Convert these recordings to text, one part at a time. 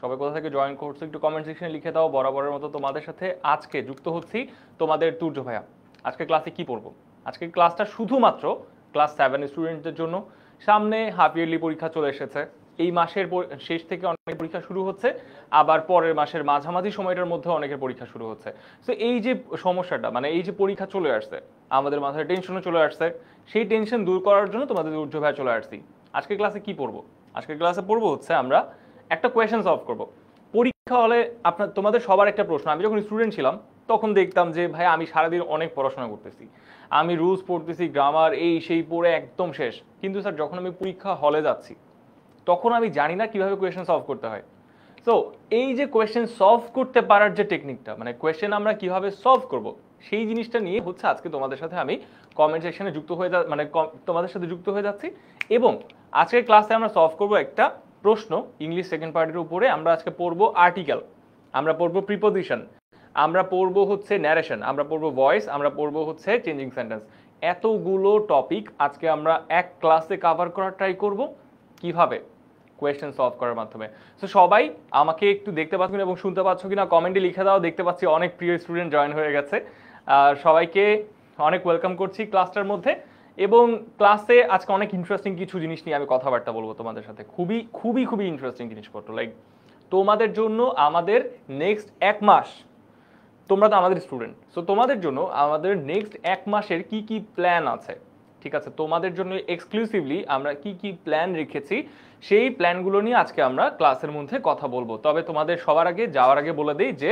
সবাই কোথা থেকে জয়েন করছো একটু কমেন্ট সেকশনে লিখে দাও। বরাবরের মতো তোমাদের সাথে আজকে যুক্ত হচ্ছি তোমাদের তুর্য ভাইয়া। আজকে ক্লাসে কি পড়বো? আজকে ক্লাসটা শুধুমাত্র ক্লাস 7 স্টুডেন্টদের জন্য। সামনে হাফ ইয়ারলি পরীক্ষা চলে এসেছে। এই মাসের শেষ থেকে অনেক পরীক্ষা শুরু হচ্ছে, আবার পরের মাসের মাঝামাঝি সময়টার মধ্যে অনেকের পরীক্ষা শুরু হচ্ছে। তো এই যে সমস্যাটা, মানে এই যে পরীক্ষা চলে আসছে, আমাদের মাথায় টেনশনও চলে আসছে, সেই টেনশন দূর করার জন্য তোমাদের তুর্য ভাইয়া চলে আসছি। আজকে ক্লাসে কি পড়বো? আজকে ক্লাসে পড়বো হচ্ছে আমরা একটা কোয়েশ্চেন সলভ করব। পরীক্ষা হলে তোমাদের সবার একটা প্রশ্ন, আমি যখন স্টুডেন্ট ছিলাম তখন দেখতাম যে ভাই আমি সারাদিন অনেক পড়াশোনা করতেছি, আমি রুলস পড়তেছি, গ্রামার এই সেই পড়ে একদম শেষ, কিন্তু স্যার যখন আমি পরীক্ষা হলে যাচ্ছি তখন আমি জানি না কিভাবে কোয়েশ্চেন সলভ করতে হয়। সো এই যে কোয়েশ্চেন সলভ করতে পারার যে টেকনিকটা, মানে কোয়েশ্চেন আমরা কিভাবে সলভ করব, সেই জিনিসটা নিয়ে হচ্ছে আজকে তোমাদের সাথে আমি কমেন্ট সেকশনে যুক্ত হয়ে তোমাদের সাথে যুক্ত হয়ে যাচ্ছি। এবং আজকের ক্লাসে আমরা সলভ করব একটা প্রশ্ন ইংলিশ সেকেন্ড পার্টের উপরে। আমরা আজকে পড়বো আর্টিকেল, আমরা পড়বো প্রিপোজিশন, আমরা পড়বো হচ্ছে ন্যারেশন, আমরা পড়বো ভয়েস, আমরা পড়বো হচ্ছে চেঞ্জিং সেন্টেন্স। এতগুলো টপিক আজকে আমরা এক ক্লাসে কভার করার ট্রাই করব কিভাবে কোয়েশ্চেন সলভ করার মাধ্যমে। সো সবাই আমাকে একটু দেখতে পাচ্ছ এবং শুনতে পাচ্ছ কিনা কমেন্টে লিখে দাও। দেখতে পাচ্ছি অনেক প্রিয় স্টুডেন্ট জয়েন হয়ে গেছে। সবাইকে অনেক ওয়েলকাম করছি ক্লাসটার মধ্যে। এবং ক্লাসে আজকে অনেক ইন্টারেস্টিং কিছু জিনিস নিয়ে আমি কথাবার্তা বলবো তোমাদের সাথে, খুবই খুবই খুবই ইন্টারেস্টিং জিনিসপত্র। লাইক তোমাদের জন্য আমাদের নেক্সট 1 মাস, তোমরা তো আমাদের স্টুডেন্ট, সো তোমাদের জন্য আমাদের নেক্সট 1 মাসের কি কি প্ল্যান আছে, ঠিক আছে, তোমাদের জন্য এক্সক্লুসিভলি আমরা কি কি প্ল্যান রেখেছি সেই প্ল্যানগুলো নিয়ে আজকে আমরা ক্লাসের মধ্যে কথা বলবো। তবে তোমাদের সবার আগে যাওয়ার আগে বলে দেই যে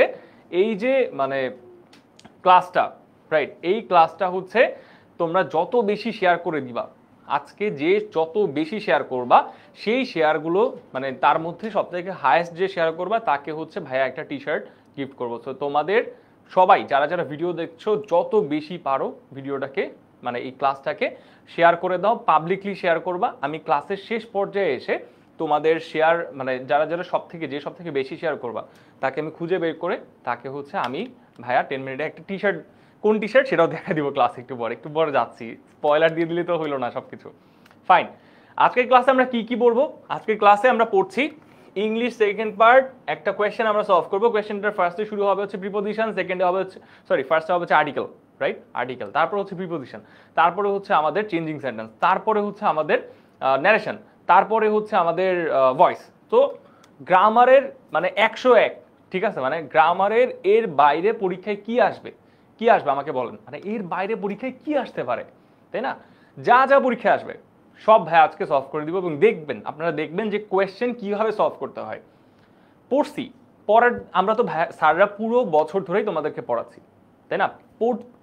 এই যে মানে ক্লাসটা, রাইট, এই ক্লাসটা হচ্ছে তোমরা যত বেশি শেয়ার করে দিবা, আজকে যে যত বেশি শেয়ার করবা সেই শেয়ারগুলো, মানে তার মধ্যে সবথেকে হায়েস্ট যে শেয়ার করবা তাকে হচ্ছে ভাইয়া একটা টি শার্ট গিফট করবো। তো তোমাদের সবাই যারা যারা ভিডিও দেখছো যত বেশি পারো ভিডিওটাকে, মানে এই ক্লাসটাকে শেয়ার করে দাও, পাবলিকলি শেয়ার করবা। আমি ক্লাসের শেষ পর্যায়ে এসে তোমাদের শেয়ার, মানে যারা যারা সব থেকে বেশি শেয়ার করবা তাকে আমি খুঁজে বের করে তাকে হচ্ছে আমি ভাইয়া 10 মিনিটে একটা টি শার্ট, কোন টি শার্ট সেটাও দেখা দিব ক্লাস একটু পরে যাচ্ছি, স্পয়লার দিয়ে দিলে তো হইলো না সবকিছু। ফাইন, আজকের ক্লাসে আমরা কি কি পড়বো? আজকের ক্লাসে আমরা পড়ছি ইংলিশ সেকেন্ড পার্ট, একটা কোয়েশ্চেন আমরা সলভ করবো। কোয়েশ্চেনটার ফার্স্টে শুরু হবে হচ্ছে প্রিপোজিশন, সেকেন্ডে হবে হচ্ছে ফার্স্টে হবে হচ্ছে আর্টিকেল, রাইট, আর্টিকেল, তারপর হচ্ছে প্রিপোজিশন, তারপরে হচ্ছে আমাদের চেঞ্জিং সেন্টেন্স, তারপরে হচ্ছে আমাদের ন্যারেশন, তারপরে হচ্ছে আমাদের ভয়েস। তো গ্রামারের মানে 101, ঠিক আছে, মানে গ্রামারের এর বাইরে পরীক্ষায় কি আসবে, কি আসবে আমাকে বলেন, মানে এর বাইরে পরীক্ষায় কি আসতে পারে, তাই না? যা যা পরীক্ষায় আসবে সব ভাই আজকে সলভ করে দিব। এবং দেখবেন, আপনারা দেখবেন যে কোয়েশ্চেন কিভাবে সলভ করতে হয়। পড়ছি, পড়ার আমরা তো স্যাররা পুরো বছর ধরেই তোমাদেরকে পড়াচ্ছি, তাই না?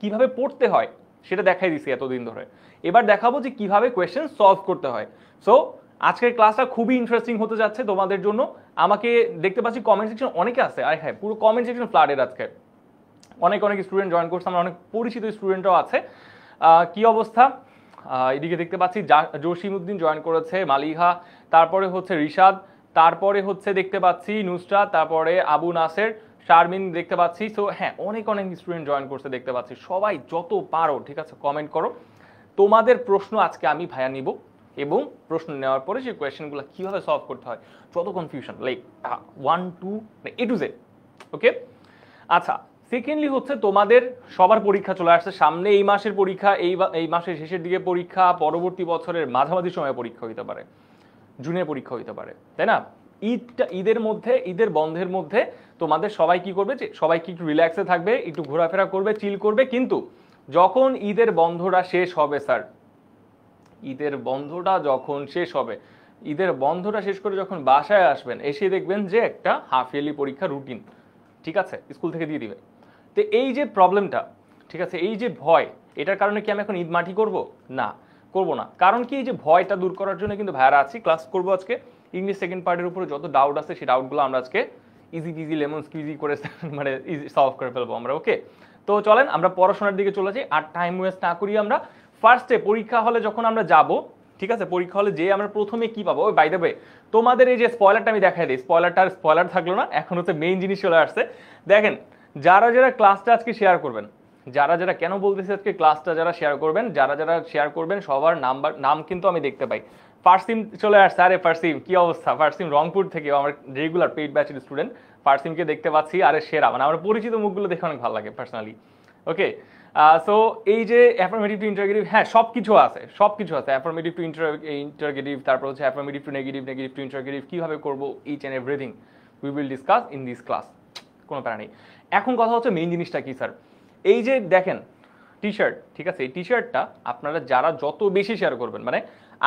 কিভাবে পড়তে হয় সেটা দেখাই দিছি এতদিন ধরে। এবার দেখাবো যে কিভাবে কোয়েশ্চেন সলভ করতে হয়। সো আজকের ক্লাসটা খুবই ইন্টারেস্টিং হতে যাচ্ছে তোমাদের জন্য। আমাকে দেখতে পাচ্ছি কমেন্ট সেকশন অনেকে আছে, আর হ্যাঁ, পুরো কমেন্ট সেকশন ফ্লাডেড আজকে, অনেক অনেক স্টুডেন্ট জয়েন করছে, আমার অনেক পরিচিত স্টুডেন্টও আছে। কি অবস্থা? এদিকে দেখতে পাচ্ছি জসিমউদ্দিন জয়েন করেছে, মালিহা, তারপরে হচ্ছে রিশাদ, তারপরে হচ্ছে দেখতে পাচ্ছি নুসরাত, তারপরে আবু নাসের, শারমিন দেখতে পাচ্ছি। সো হ্যাঁ, অনেক অনেক স্টুডেন্ট জয়েন করছে দেখতে পাচ্ছি। সবাই যত পারো, ঠিক আছে, কমেন্ট করো। তোমাদের প্রশ্ন আজকে আমি ভাইয়া নিব এবং প্রশ্ন নেওয়ার পরে সেই কোয়েশ্চেনগুলো কীভাবে সলভ করতে হয়, যত confusion, like 1 2 A to Z, ওকে? আচ্ছা, সেকেন্ডলি হচ্ছে তোমাদের সবার পরীক্ষা চলে আসছে সামনে। এই মাসের পরীক্ষা, এই মাসের শেষের দিকে পরীক্ষা, পরবর্তী বছরের মাঝামাঝি সময়ে পরীক্ষা হইতে পারে, জুনে পরীক্ষা হইতে পারে, তাই না? ঈদের মধ্যে, ঈদের বন্ধের মধ্যে তোমাদের সবাই কি করবে, যে সবাই কি একটু রিল্যাক্সে থাকবে, একটু ঘোরাফেরা করবে, চিল করবে। কিন্তু যখন ঈদের বন্ধটা শেষ হবে স্যার, ঈদের বন্ধটা যখন শেষ হবে, ঈদের বন্ধটা শেষ করে যখন বাসায় আসবেন, এসে দেখবেন যে একটা হাফ ইয়ারলি পরীক্ষা রুটিন, ঠিক আছে, স্কুল থেকে দিয়ে দিবে। তো এই যে প্রবলেমটা, ঠিক আছে, এই যে ভয়, এটার কারণে কি আমি এখন ঈদ মাটি করব? না, করব না। কারণ কি, এই যে ভয়টা দূর করার জন্য কিন্তু ভাইয়ারা আছি, ক্লাস করবো আজকে ইংলিশ সেকেন্ড পার্টের উপরে। যত ডাউট আছে সেই ডাউটগুলো আমরা আজকে ইজি পিজি লেমন স্কুইজি করে মানে সলভ করে ফেলবো আমরা, ওকে? তো চলেন আমরা পড়াশোনার দিকে চলে যাই, আর টাইম ওয়েস্ট না করি। আমরা ফার্স্টে পরীক্ষা হলে যখন আমরা যাব, ঠিক আছে, পরীক্ষা হলে যে আমরা প্রথমে কি পাবো, ওই বাই দ্য ওয়ে তোমাদের এই যে স্পয়লারটা আমি দেখাই দিই, স্পয়লার থাকলো না, এখন হচ্ছে মেইন জিনিস চলে আসছে। দেখেন, যারা যারা ক্লাসটা আজকে শেয়ার করবেন, যারা যারা, কেন বলতেছি আজকে ক্লাসটা যারা শেয়ার করবেন, যারা যারা শেয়ার করবেন সবার নাম কিন্তু আমি দেখতে পাই। ফারসিম চলে আসছে। আরে ফারসিম কি অবস্থা? ফারসিম রংপুর থেকে আমার রেগুলার পেইড ব্যাচের স্টুডেন্ট। ফারসিমকে দেখতে পাচ্ছি, আরে সেরা, মানে আমার পরিচিত মুখগুলো দেখে অনেক ভালো লাগে পার্সোনালি। ওকে, সো এই যে অ্যাফার্মেটিভ টু ইন্টারোগেটিভ, হ্যাঁ সব কিছু আছে, সব কিছু আছে। অ্যাফার্মেটিভ টু ইন্টারোগেটিভ, তারপর হচ্ছে affirmative to negative, negative to interrogative কীভাবে করবো, each and everything we will discuss in this class. কোনো প্যারা নেই। এখন কথা হচ্ছে মেইন জিনিসটা কি স্যার? এই যে দেখেন টি শার্ট, ঠিক আছে, এই টি শার্টটা আপনারা যারা যত বেশি শেয়ার করবেন, মানে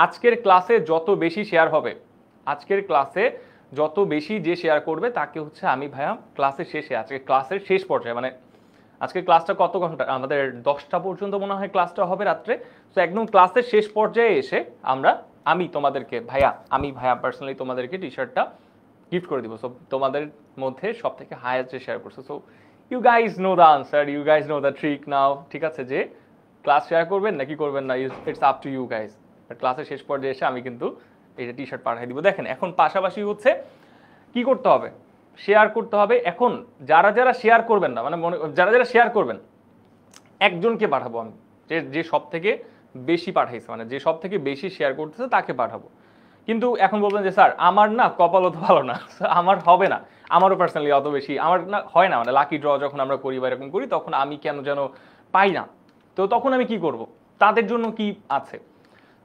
আজকের ক্লাসে যত বেশি শেয়ার হবে, আজকের ক্লাসে যত বেশি যে শেয়ার করবে তাকে হচ্ছে আমি ভাইয়া ক্লাসের শেষে, আজকে ক্লাসের শেষ পর্যায়ে, মানে আজকে ক্লাসটা কত ঘন্টা, আমাদের 10টা পর্যন্ত মনে হয় ক্লাসটা হবে রাত্রে। তো একদম ক্লাসের শেষ পর্যায়ে এসে আমি তোমাদেরকে আমি ভাইয়া পার্সোনালি তোমাদেরকে টি শার্টটা গিফট করে দিব। সো তোমাদের মধ্যে সব থেকে হাইয়েস্ট যে শেয়ার করছে, so you guys know the answer, you guys know the trick now, ঠিক আছে, যে ক্লাস শেয়ার করবেন নাকি করবেন না, it's up to you guys. ক্লাসের শেষ পর্যায়ে এসে আমি কিন্তু এইটা টি শার্ট পাঠিয়ে দিব। দেখেন এখন পাশাপাশি হচ্ছে কি করতে হবে, শেয়ার করতে হবে। এখন যারা যারা শেয়ার করবেন না, মানে যারা যারা শেয়ার করবেন, একজনকে পাঠাবো আমি, যে সব থেকে বেশি পাঠাইছে, মানে যে সব থেকে বেশি শেয়ার করতেছে তাকে পাঠাবো। কিন্তু এখন বলবেন যে স্যার আমার না কপাল অত ভালো না, আমার হবে না, আমারও পার্সোনালি অত বেশি আমার না হয় না, মানে লাকি ড্র যখন আমরা করি বা এরকম করি তখন আমি কেন যেন পাই না। তো তখন আমি কি করব? তাদের জন্য কি আছে?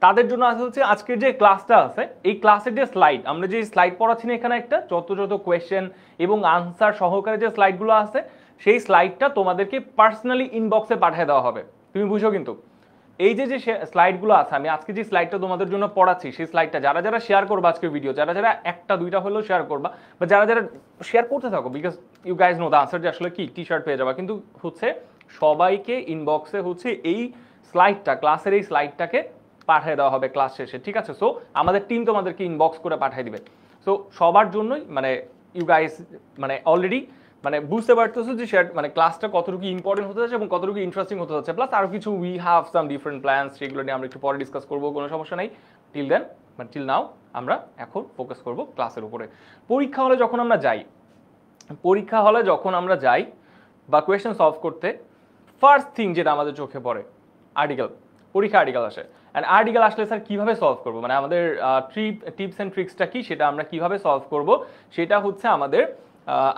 তাদের জন্য আছে হচ্ছে আজকের যে ক্লাসটা আছে, এই ক্লাসের যে স্লাইড, আমরা যে স্লাইড পড়াচ্ছি না এখানে একটা যত কোয়েশ্চেন এবং আনসার সহকারে যে স্লাইডগুলো আছে, সেই স্লাইডটা তোমাদেরকে পার্সোনালি ইনবক্সে পাঠিয়ে দেওয়া হবে। তুমি বুঝো কিন্তু এই যে স্লাইডগুলো আছে, আমি আজকে যে স্লাইডটা তোমাদের জন্য পড়াচ্ছি, সেই স্লাইডটা যারা যারা শেয়ার করবা আজকের ভিডিও, যারা যারা একটা দুইটা হলেও শেয়ার করবা, বা যারা যারা শেয়ার করতে থাকো, because you guys know the answer যে আসলে কি টি শার্ট পেয়ে যাবা, কিন্তু হচ্ছে সবাইকে ইনবক্সে হচ্ছে এই স্লাইডটা, ক্লাসের এই স্লাইডটাকে পাঠিয়ে দেওয়া হবে ক্লাস শেষে, ঠিক আছে? সো আমাদের টিম তোমাদেরকে ইনবক্স করে পাঠিয়ে দিবে। সো সবার জন্যই মানে ইউ গাইজ মানে অলরেডি মানে বুঝতে পারতেছো যে মানে ক্লাসটা কতটুকু ইম্পর্টেন্ট হতে যাচ্ছে এবং কতটুকু ইন্টারেস্টিং হতে যাচ্ছে, প্লাস আরও কিছু we have some different plans, সেগুলো নিয়ে আমরা একটু পরে ডিসকাস করবো, কোনো সমস্যা নেই। টিল দেন মানে টিল নাও আমরা এখন ফোকাস করব ক্লাসের উপরে। পরীক্ষা হলে যখন আমরা যাই বা কোয়েশ্চেন সলভ করতে, ফার্স্ট থিং যেটা আমাদের চোখে পড়ে আর্টিকেল, পরীক্ষা আর্টিকেল আসে। অ্যান্ড আর্টিকেল আসলে স্যার কীভাবে সলভ করবো, মানে আমাদের টিপস অ্যান্ড ট্রিক্সটা কি, সেটা আমরা কীভাবে সলভ করব, সেটা হচ্ছে আমাদের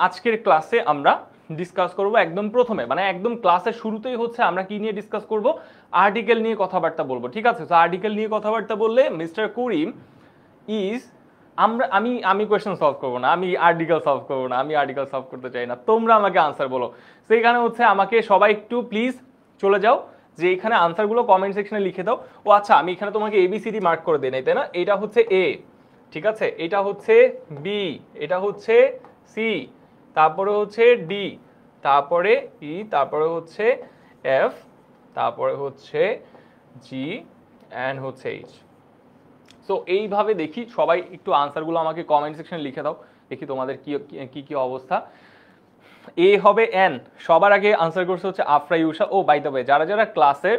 আজকের ক্লাসে আমরা ডিসকাস করব। একদম প্রথমে মানে একদম ক্লাসের শুরুতেই হচ্ছে আমরা কি নিয়ে ডিসকাস করব, আর্টিকেল নিয়ে কথাবার্তা বলবো, ঠিক আছে? তো আর্টিকেল নিয়ে কথাবার্তা বললে মিস্টার করিম ইজ আমি কোয়েশ্চেন সলভ করবো না, আমি আর্টিকেল সলভ করবো না, আমি আর্টিকেল সলভ করতে চাই না, তোমরা আমাকে আনসার বলো। সেইখানে হচ্ছে আমাকে সবাই একটু প্লিজ চলে যাও যে এখানে আনসারগুলো কমেন্ট সেকশনে লিখে দাও। ও আচ্ছা, আমি এখানে তোমাকে এবিসিডি মার্ক করে দিই নাই, তাই না? এটা হচ্ছে এ, ঠিক আছে, এটা হচ্ছে বি, এটা হচ্ছে সি, তারপরে হচ্ছে ডি, তারপরে ই, তারপরে হচ্ছে এফ, তারপরে হচ্ছে জি অ্যান্ড হচ্ছে এইচ। সো এইভাবে দেখি সবাই একটু আনসারগুলো আমাকে কমেন্ট সেকশনে লিখে দাও, দেখি তোমাদের কি কি অবস্থা। এ হবে এন, সবার আগে আনসার করছে হচ্ছে আফরা ইউসা। ও বাই দ্য ওয়ে, যারা যারা ক্লাসে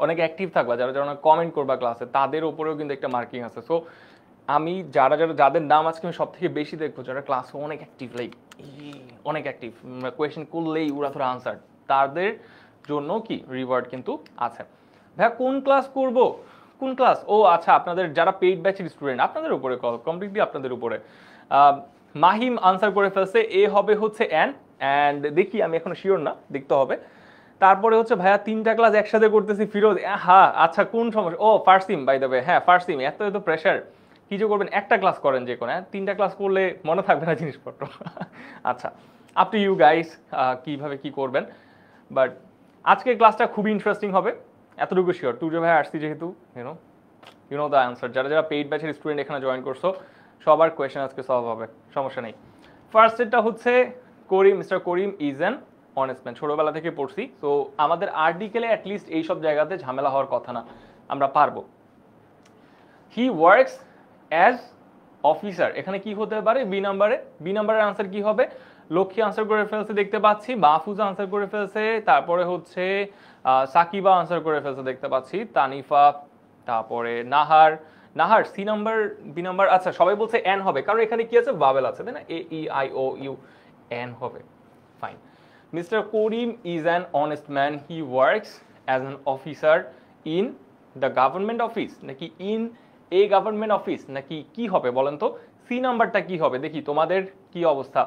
অনেক অ্যাক্টিভ থাকবা, যারা যারা কমেন্ট করবা ক্লাসে, তাদের উপরেও কিন্তু একটা মার্কিং আছে। সো আমি যাদের নাম আজকে আমি সব থেকে বেশি দেখবো, যারা ক্লাসে অনেক অ্যাক্টিভ, লাইক অনেক অ্যাক্টিভ, কোয়েশ্চেন করলেই উড়াধুরা আনসার, তাদের জন্য কি রিওয়ার্ড কিন্তু আছে। ভাইয়া কোন ক্লাস করব, কোন ক্লাস? ও আচ্ছা, আপনাদের যারা পেইড ব্যাচের স্টুডেন্ট, আপনাদের উপরে কল, কমপ্লিটলি আপনাদের উপরে। মাহিম আনসার করে ফেলছে, এ হবে হচ্ছে এন, অ্যান্ড দেখি আমি এখনো শিওর না, দেখতে হবে। তারপরে হচ্ছে ভাইয়া 3টা ক্লাস একসাথে করতেছি ফিরোজ, হ্যাঁ আচ্ছা কোন সমস্যা? ও ফারসিম বাই দ্য ওয়ে, হ্যাঁ ফারসিম, এত প্রেশার, কিছু করবেন একটা ক্লাস করেন যে কোনো, 3টা ক্লাস করলে মনে থাকবে না জিনিসপত্র। আচ্ছা, আপ টু ইউ গাইস কীভাবে কি করবেন, বাট আজকের ক্লাসটা খুবই ইন্টারেস্টিং হবে, এতটুকু শিওর। তুর্য ভাই আসছি যেহেতু, ইউ নো দ্য আনসার। যারা যারা পেইড ব্যাচের স্টুডেন্ট এখানে জয়েন করছো, সবার কোয়েশ্চেন আজকে সলভ হবে, সমস্যা নেই। ফার্স্ট সেটটা হচ্ছে Karim, mister Karim is an honest man, ছোটোবেলা থেকে পড়ছি। তো আমাদের আর্টিকেলে অ্যাটলিস্ট এইসব জায়গাতে ঝামেলা হওয়ার কথা না, আমরা পারবো। হি ওয়ার্কস অ্যাজ অফিসার, এখানে কি হতে পারে? বি নাম্বারের আনসার কি হবে? লক্ষ্মী আনসার করে ফেলছে দেখতে পাচ্ছি, মাহফুজা আনসার করে ফেলছে, তারপরে হচ্ছে সাকিবা আনসার করে ফেলছে দেখতে পাচ্ছি, তানিফা, তারপরে Nahar C number, B number. আচ্ছা, সবাই বলছে এন হবে, কারণ এখানে কি আছে? ভাবেল আছে, তাই না? A E I O U, N হবে, fine. Mister Karim is an honest man, he works as an officer in the government office, নাকি ইন এ গভর্নমেন্ট অফিস নাকি কি হবে বলেন তো? সি নাম্বারটা কি হবে দেখি তোমাদের কি অবস্থা।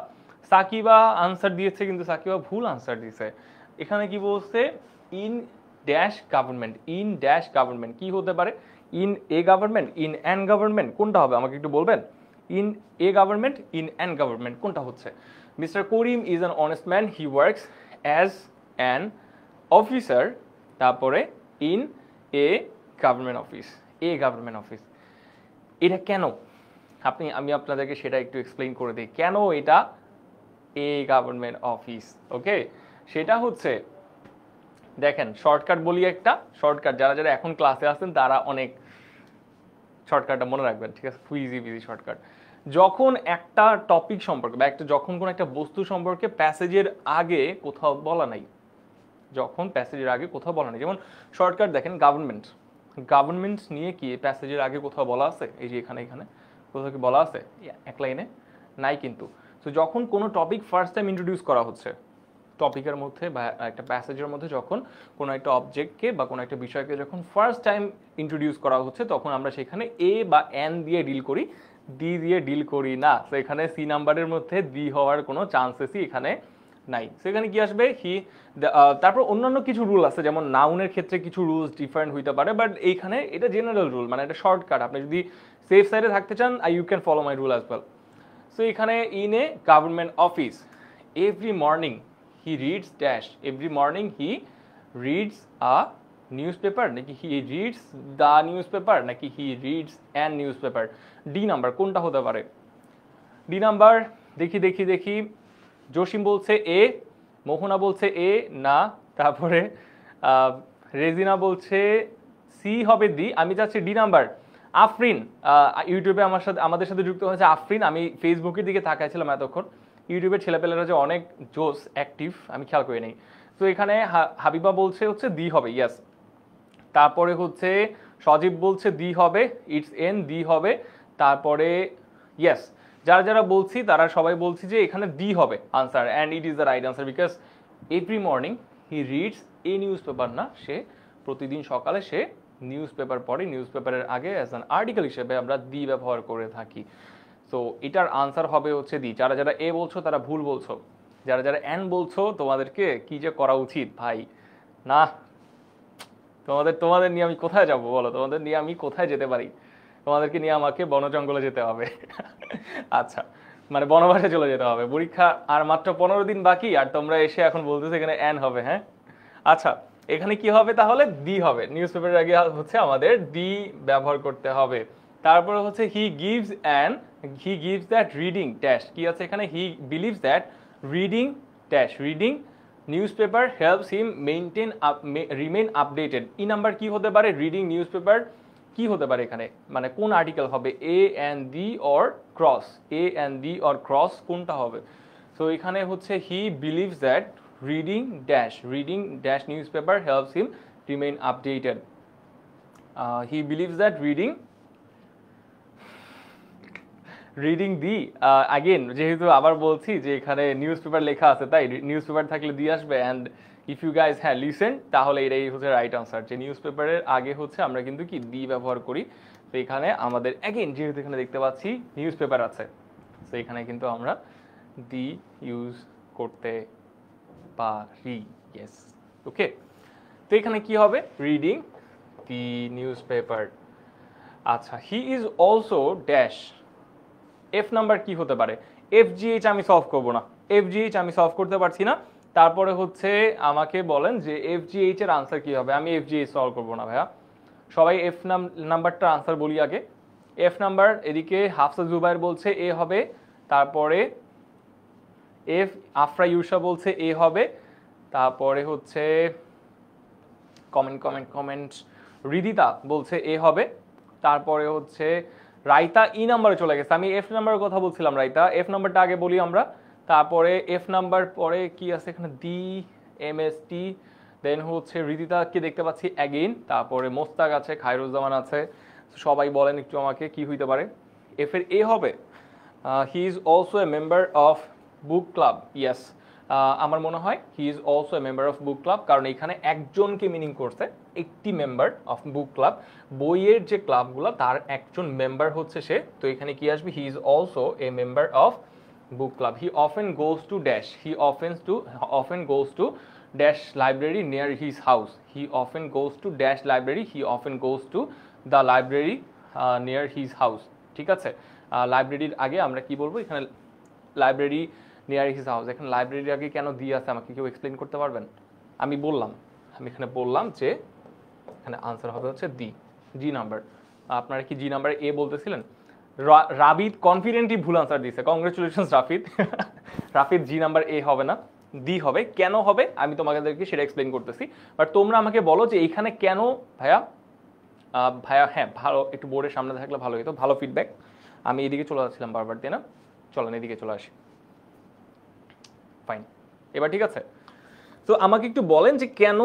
সাকিবা আনসার দিয়েছে কিন্তু সাকিবা ভুল আনসার দিয়েছে। এখানে কি বলছে? In dash government, in dash government কি হতে পারে? In a government, in an government, কোনটা হবে আমাকে একটু বলবেন? In a government, in an government কোনটা হচ্ছে? Mister Karim is an honest man, he works as an officer, তারপরে in a government office, a government office. এটা কেন? আমি আপনাদেরকে সেটা একটু এক্সপ্লেইন করে দিই কেন এটা এ গভর্নমেন্ট অফিস। ওকে, সেটা হচ্ছে দেখেন শর্টকাট বলি একটা, শর্টকাট যারা যারা এখন ক্লাসে আসছেন তারা অনেক শর্টকাটটা মনে রাখবেন, ঠিক আছে? খুব ইজি ইজি শর্টকাট। যখন একটা টপিক সম্পর্কে বা যখন কোনো একটা বস্তু সম্পর্কে প্যাসেজের আগে কোথাও বলা নাই, যখন প্যাসেজের আগে কোথাও বলা নেই, যেমন শর্টকাট দেখেন গভর্নমেন্ট, গভর্নমেন্ট নিয়ে কি প্যাসেজের আগে কোথাও বলা আছে? এই যে এখানে এখানে কোথাও কি বলা আছে এক লাইনে? নাই কিন্তু। তো যখন কোনো টপিক ফার্স্ট টাইম ইন্ট্রোডিউস করা হচ্ছে টপিকের মধ্যে বা একটা প্যাসেজের মধ্যে, যখন কোনো একটা অবজেক্টকে বা কোনো একটা বিষয়কে যখন ফার্স্ট টাইম ইন্ট্রোডিউস করা হচ্ছে তখন আমরা সেখানে এ বা এন দিয়ে ডিল করি, ডি দিয়ে ডিল করি না। তো এখানে সি নাম্বারের মধ্যে ডি হওয়ার কোনো চান্সেসই এখানে নাই। সেখানে কি আসবে? হি। তারপর অন্যান্য কিছু রুল আছে, যেমন নাউনের ক্ষেত্রে কিছু রুলস ডিফারেন্ট হইতে পারে, বাট এইখানে এটা জেনারেল রুল, মানে এটা শর্টকাট। আপনি যদি সেফ সাইডে থাকতে চান you can follow my rule as well. So এখানে in a government office every morning he reads dash, every morning he reads a newspaper, নাকি he reads the newspaper, নাকি he reads an newspaper? D number কোনটা হতে পারে? D number দেখি দেখি দেখি। জসিম বলছে এ, মোহনা বলছে এ না, তারপরে রেজিনা বলছে সি হবে ডি। আমি চাচ্ছি ডি নাম্বার। আফরিন ইউটিউবে আমাদের সাথে যুক্ত হয়েছে আফরিন। আমি ফেসবুকের দিকে তাকাইছিলাম এতক্ষণ, ইউটিউবের ছেলেপেলেরা যে অনেক জোস অ্যাক্টিভ আমি খেয়াল করি নাই। তো এখানে হাবিবা বলছে হচ্ছে ডি হবে, ইয়াস। তারপরে হচ্ছে সজীব বলছে ডি হবে, ইটস এন ডি হবে। তারপরে ইয়েস, যারা যারা বলছি তারা সবাই বলছি যে এখানে ডি হবে answer, and it is the right answer because every morning he reads a news paper না, সে প্রতিদিন সকালে সে নিউজ পেপার পড়ে। নিউজ পেপারের আগে অ্যাজ অ্যান আর্টিকেল হিসেবে আমরা দি ব্যবহার করে থাকি। সো এটার আনসার হবে হচ্ছে দি। যারা যারা এ বলছো তারা ভুল বলছো, যারা যারা অ্যান বলছো তোমাদেরকে কি যে করা উচিত ভাই। না, তোমাদের নিয়ে আমি কোথায় যাব বলো? তোমাদের নিয়ে আমি কোথায় যেতে পারি? তোমাদেরকে নিয়ে আমাকে বন জঙ্গলে যেতে হবে। আচ্ছা, মানে বনবাসে চলে যেতে হবে। পরীক্ষা আর মাত্র 15 দিন বাকি, আর তোমরা এসে এখন বলতেছো এখানে অ্যান হবে। হ্যাঁ, আচ্ছা, এখানে কি হবে তাহলে? ডি হবে। নিউজ পেপারের আগে হচ্ছে আমাদের ডি ব্যবহার করতে হবে। তারপরে হচ্ছে he gives that reading dash, কি আছে এখানে? হি believes that reading dash, reading news paper helps him remain updated. E number কি হতে পারে? রিডিং নিউজ পেপার কি হতে পারে এখানে, মানে কোন আর্টিকেল হবে? A and the or cross, a and the or cross কোনটা হবে? সো এখানে হচ্ছে he believes that reading dash newspaper helps him remain updated. He believes that reading the again, যেহেতু আবার বলছি যে এখানে নিউজ পেপার লেখা আছে তাই নিউজ পেপার থাকলে দিয়ে আসবে। অ্যান্ড ইফ ইউ গাইজ হ্যাঁ লিসেন, তাহলে এটাই হচ্ছে রাইট আনসার, যে নিউজ পেপারের আগে হচ্ছে আমরা কিন্তু কি দি ব্যবহার করি। তো এখানে আমাদের অ্যাগেন যেহেতু এখানে দেখতে পাচ্ছি নিউজ পেপার আছে, তো এখানে কিন্তু আমরা দি ইউজ করতে পারি। Yes, okay. তো এখানে কি হবে? Reading the newspaper. আচ্ছা, he is also dash, F number কি হতে পারে? এফজিএইচ আমি সলভ করব না, এফজিএইচ আমি সলভ করতে পারছি না। তারপরে হচ্ছে আমাকে বলেন যে এফজিএইচ এর আনসার কি হবে? আমি এফজিএইচ সলভ করব না ভাইয়া, সবাই এফ নাম্বারটার আনসার বলি আগে। এফ নাম্বার এদিকে হাফসা জুবাইর বলছে এ হবে, তারপরে এফ আফরা ইউসা বলছে এ হবে, তারপরে হচ্ছে কমেন্ট রিদিতা বলছে এ হবে, তারপরে হচ্ছে রাইতা ই নাম্বারে চলে গেছে। আমি এফ নাম্বারের কথা বলছিলাম, রাইতা এফ নাম্বারটা আগে বলি আমরা। তারপরে এফ নাম্বার পরে কি আছে এখানে? ডি এম এস টি, দেন হচ্ছে রিদিতাকে দেখতে পাচ্ছি অ্যাগেইন, তারপরে মোস্তাক আছে, খায়রুজ্জামান আছে। সবাই বলেন একটু আমাকে কি হইতে পারে? এফ এর এ হবে। হি is also a member of book club. Yes, আমার মনে হয় হি is also a member of book club, কারণ এখানে একজনকে মিনিং করছে, একটি মেম্বার অফ বুক ক্লাব, বইয়ের যে ক্লাবগুলো তার একজন মেম্বার হচ্ছে সে। তো এখানে কি আসবে, হি is also a member of book club. He often goes to dash. He often goes to dash library near his house. He often goes to dash library. He often goes to the library near his house. ঠিক আছে, লাইব্রেরির আগে আমরা কি বলবো, এখানে library near his house, এখানে লাইব্রেরির আগে কেন দিয়ে আছে আমাকে কেউ এক্সপ্লেন করতে পারবেন? আমি এখানে বললাম যে এখানে আনসার হবে হচ্ছে জি নাম্বার। আপনারা কি জি নাম্বার এ বলতেছিলেন? রাবিদ কনফিডেন্টলি ভুল আনসার দিয়েছে, congratulations Rafid. Rafid G number A হবে না, ডি হবে। কেন হবে আমি তোমাদেরকে সেটা এক্সপ্লেন করতেছি, বাট তোমরা আমাকে বলো যে এইখানে কেন ভাইয়া। হ্যাঁ ভালো, একটু বোর্ডের সামনে থাকলে ভালো হতো, ভালো ফিডব্যাক। আমি এদিকে চলে যাচ্ছিলাম বারবার দিয়ে না, চলেন এদিকে চলে আসি, ফাইন এবার ঠিক আছে। তো আমাকে একটু বলেন যে কেন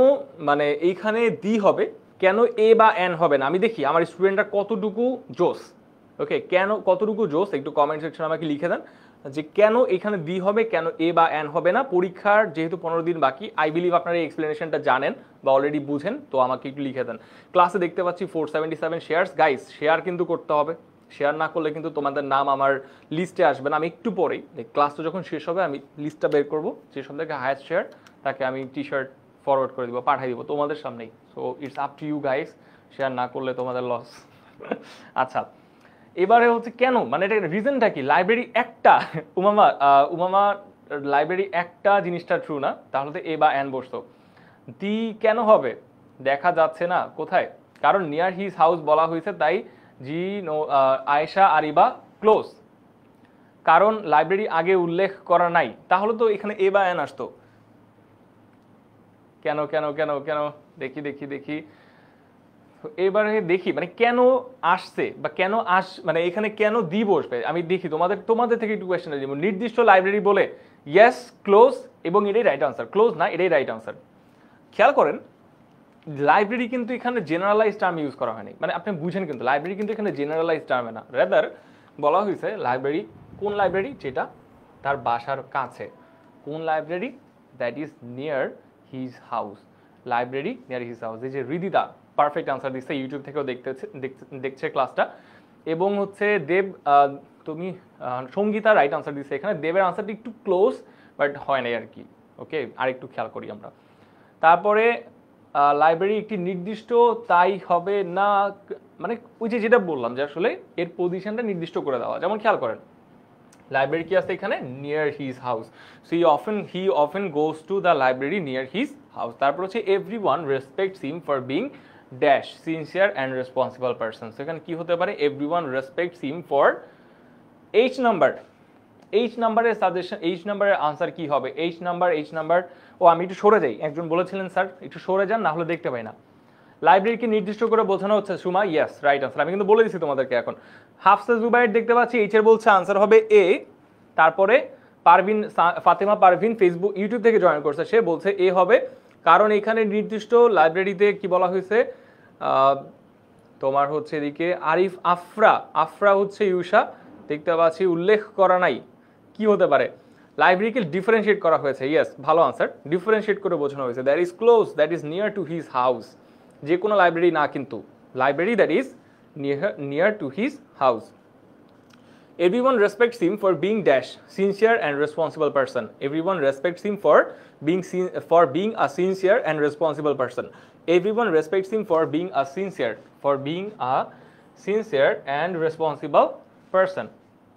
মানে এইখানে ডি হবে, কেন এ বা এন হবে না। আমি দেখি আমার স্টুডেন্টরা কতটুকু জোস, ওকে কেন কতটুকু জোস একটু কমেন্ট সেকশনে আমাকে লিখে দেন যে কেন এখানে ডি হবে, কেন এ বা এন হবে না। পরীক্ষার যেহেতু 15 দিন বাকি, আই বিলিভ আপনারা এই এক্সপ্লেনেশনটা জানেন বা অলরেডি বুঝেন, তো আমাকে একটু লিখে দেন। ক্লাসে দেখতে পাচ্ছি 477 শেয়ার্স, গাইস শেয়ার কিন্তু করতে হবে, শেয়ার না করলে কিন্তু তোমাদের নাম আমার লিস্টে আসবে না। আমি একটু পরেই ক্লাসটা যখন শেষ হবে আমি লিস্টটা বের করবো, যে সব থেকে হায়েস্ট শেয়ার তাকে আমি টি শার্ট ফরওয়ার্ড করে দিব, পাঠিয়ে দিব তোমাদের সামনেই। So it's up to you guys, share না করলে তোমাদের লস। আচ্ছা এবারে হচ্ছে কেন, মানে এটা রিজনটা কি? লাইব্রেরি একটা, উমামা লাইব্রেরি একটা জিনিসটা ট্রু না, তাহলে তো এ বা এন বসতো। ডি কেন হবে দেখা যাচ্ছে না কোথায়, কারণ নিয়ার হিজ হাউস বলা হয়েছে, তাই জি আয়েশা আরিবা ক্লোজ, কারণ লাইব্রেরি আগে উল্লেখ করা নাই, তাহলে তো এখানে এ বা এন আসতো। কেন কেন কেন কেন দেখি দেখি দেখি এবারে দেখি মানে কেন আসছে বা কেন মানে এখানে কেন দি বসবে। আমি দেখি তোমাদের থেকে একটু কোয়েশ্চেন দিব। নির্দিষ্ট লাইব্রেরি বলে ইয়েস ক্লোজ, এবং এটাই রাইট আনসার, ক্লোজ না এটাই রাইট আনসার। খেয়াল করেন লাইব্রেরি কিন্তু এখানে জেনারেলাইজ টার্ম ইউজ করা হয়নি, মানে আপনি বুঝেন কিন্তু লাইব্রেরি কিন্তু এখানে জেনারেলাইজ টার্মে না, রেদার বলা হয়েছে লাইব্রেরি কোন লাইব্রেরি, যেটা তার বাসার কাছে। কোন library? That is near his house, library near his house. এই যে হৃদিতা পারফেক্ট আনসার দিচ্ছে, ইউটিউব থেকেও দেখছে ক্লাসটা। এবং হচ্ছে দেব তুমি সঙ্গীতা রাইট আনসার দিচ্ছে। এখানে দেবের আনসারটা একটু ক্লোজ বাট হয় নাই আর কি, ওকে আর একটু খেয়াল করি আমরা। তারপরে লাইব্রেরি একটি নির্দিষ্ট, তাই হবে না, মানে ওই যে যেটা বললাম যে আসলে এর পজিশনটা নির্দিষ্ট করে দেওয়া। যেমন খেয়াল করেন লাইব্রেরি কি আছে এখানে, near his house, so he often goes to the library near his house. তারপর হচ্ছে everyone respects him for being dash sincere and responsible person. এখানে কি হতে পারে, everyone respects him for H number. H নাম্বারের সাজেশন, এইচ নাম্বারের answer কি হবে? এইচ নাম্বার ও আমি একটু সরে যাই, একজন বলেছিলেন স্যার একটু সরে যান না হলে দেখতে পাই না। লাইব্রেরিকে নির্দিষ্ট করে বোঝানো হচ্ছে, সুমা ইয়েস রাইট আনসার, আমি কিন্তু বলে দিচ্ছি তোমাদেরকে। এখন হাফসা জুবাইর দেখতে পাচ্ছি এইচ এর বলছে আনসার হবে এ। তারপরে পারভিন, ফাতেমা পারভিন ফেসবুক ইউটিউব থেকে জয়েন করছে, সে বলছে এ হবে, কারণ এখানে নির্দিষ্ট লাইব্রেরিতে কি বলা হয়েছে তোমার হচ্ছে এদিকে আরিফ আফরা হচ্ছে ইউসা দেখতে পাচ্ছি উল্লেখ করা নাই। কি হতে পারে? লাইব্রেরিকে ডিফারেন্সিয়েট করা হয়েছে, ইয়েস ভালো আনসার, ডিফারেন্সিয়েট করে বোঝানো হয়েছে। That is close, that is near to his house, যে কোনো লাইব্রেরি না কিন্তু, library that is near to his house. Everyone respects him for being dash sincere and responsible person. Everyone respects him for being a sincere and responsible person. Everyone respects him for being a sincere and responsible person.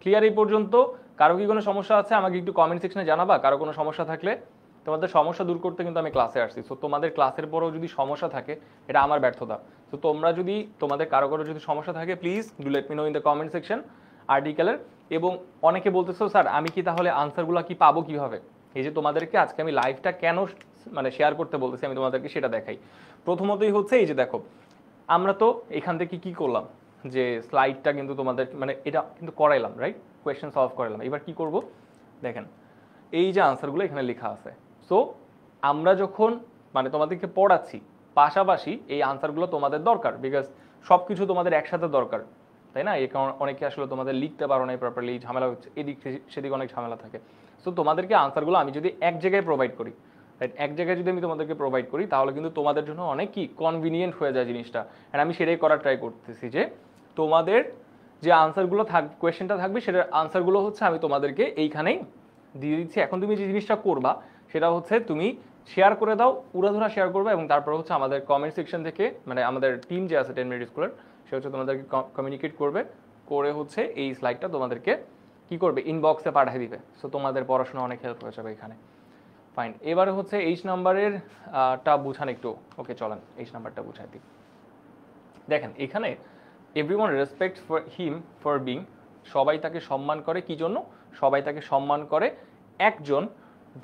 Clear এই পর্যন্ত? কারো কি কোনো সমস্যা আছে আমাকে একটু comment সেকশনে জানাবা, কারো কোনো সমস্যা থাকলে। তোমাদের সমস্যা দূর করতে কিন্তু আমি ক্লাসে আসছি, সো তোমাদের ক্লাসের পরেও যদি সমস্যা থাকে এটা আমার ব্যর্থতা। তো তোমরা যদি তোমাদের কারো যদি সমস্যা থাকে please do let me know in the comment section আর্টিকেলের। এবং অনেকে বলতেছো স্যার আমি কি তাহলে আনসারগুলো কি পাবো কিভাবে? এই যে তোমাদেরকে আজকে আমি লাইভটা কেন মানে শেয়ার করতে বলতেছি আমি তোমাদেরকে সেটা দেখাই। প্রথমতই হচ্ছে এই যে দেখো আমরা তো এখান থেকে কি করলাম, যে স্লাইডটা কিন্তু তোমাদের মানে এটা কিন্তু করাইলাম, রাইট, কোয়েশ্চেন সলভ করাইলাম। এবার কি করব দেখেন, এই যে আনসারগুলো এখানে লেখা আছে, সো আমরা যখন মানে তোমাদেরকে পড়াচ্ছি পাশাপাশি এই আনসারগুলো তোমাদের দরকার, বিকজ সব কিছু তোমাদের একসাথে দরকার, তাই না? এই কারণে অনেকে আসলে তোমাদের লিখতে পারো না প্রপারলি, ঝামেলা হচ্ছে, এদিক সেদিক অনেক ঝামেলা থাকে। সো তোমাদেরকে আনসারগুলো আমি যদি এক জায়গায় প্রোভাইড করি, রাইট? এক জায়গায় যদি আমি তোমাদেরকে প্রোভাইড করি তাহলে কিন্তু তোমাদের জন্য অনেক কি কনভিনিয়েন্ট হয়ে যায় জিনিসটা। অ্যান্ড আমি সেটাই করার ট্রাই করতেছি যে তোমাদের যে আনসারগুলো কোয়েশ্চেনটা থাকবে সেটার আনসারগুলো হচ্ছে আমি তোমাদেরকে এইখানেই দিয়ে দিচ্ছি। এখন তুমি যে জিনিসটা করবা সেটা হচ্ছে তুমি শেয়ার করে দাও, উড়াধুরা শেয়ার করবে, এবং তারপর হচ্ছে আমাদের কমেন্ট সেকশন থেকে মানে আমাদের টিম যে আছে 10 মিনিট স্কুলের সে হচ্ছে তোমাদেরকে কমিউনিকেট করবে, করে হচ্ছে এই স্লাইডটা তোমাদেরকে কি করবে ইনবক্সে পাঠিয়ে দিবে। সো তোমাদের পড়াশোনা অনেক হেল্প হয়ে যাবে এখানে। ফাইন, এবারে হচ্ছে এইচ নাম্বারের টা বুঝান একটু। ওকে চলেন এইচ নাম্বারটা বুঝাই দিই। দেখেন এখানে everyone respect for him for being, সবাই তাকে সম্মান করে কি জন্য? সবাই তাকে সম্মান করে একজন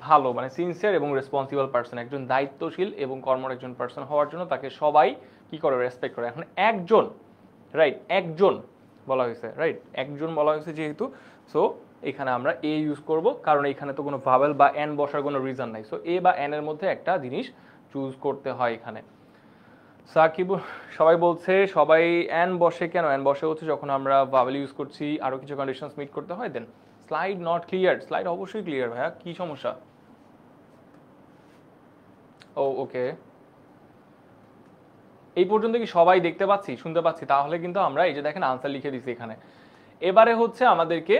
ভালো মানে সিনসিয়ার এবং রেসপন্সিবল পার্সন, একজন দায়িত্বশীল এবং কর্মঠ একজন পার্সন হওয়ার জন্য তাকে সবাই কি করে রেসপেক্ট করে। এখন একজন, রাইট, একজন বলা হয়েছে, রাইট, একজন বলা হয়েছে যেহেতু, সো এখানে আমরা এ ইউজ করব, কারণ এখানে তো কোনো ভাওয়েল বা এন বসার কোনো রিজন নাই। সো এ বা এন এর মধ্যে একটা জিনিস চুজ করতে হয় এখানে। সাকিব সবাই বলছে সবাই এন বসে কেন? এন বসে হচ্ছে যখন আমরা ভাওয়েল ইউজ করছি, আরও কিছু কন্ডিশনস মিট করতে হয়। দেন স্লাইড নট ক্লিয়ার, স্লাইড অবশ্যই ক্লিয়ার ভাইয়া, কি সমস্যা? ও ওকে, এই পর্যন্ত কি সবাই দেখতে পাচ্ছি, শুনতে পাচ্ছি? তাহলে কিন্তু আমরা এই যে দেখেন আনসার লিখে দিচ্ছি এখানে। এবারে হচ্ছে আমাদেরকে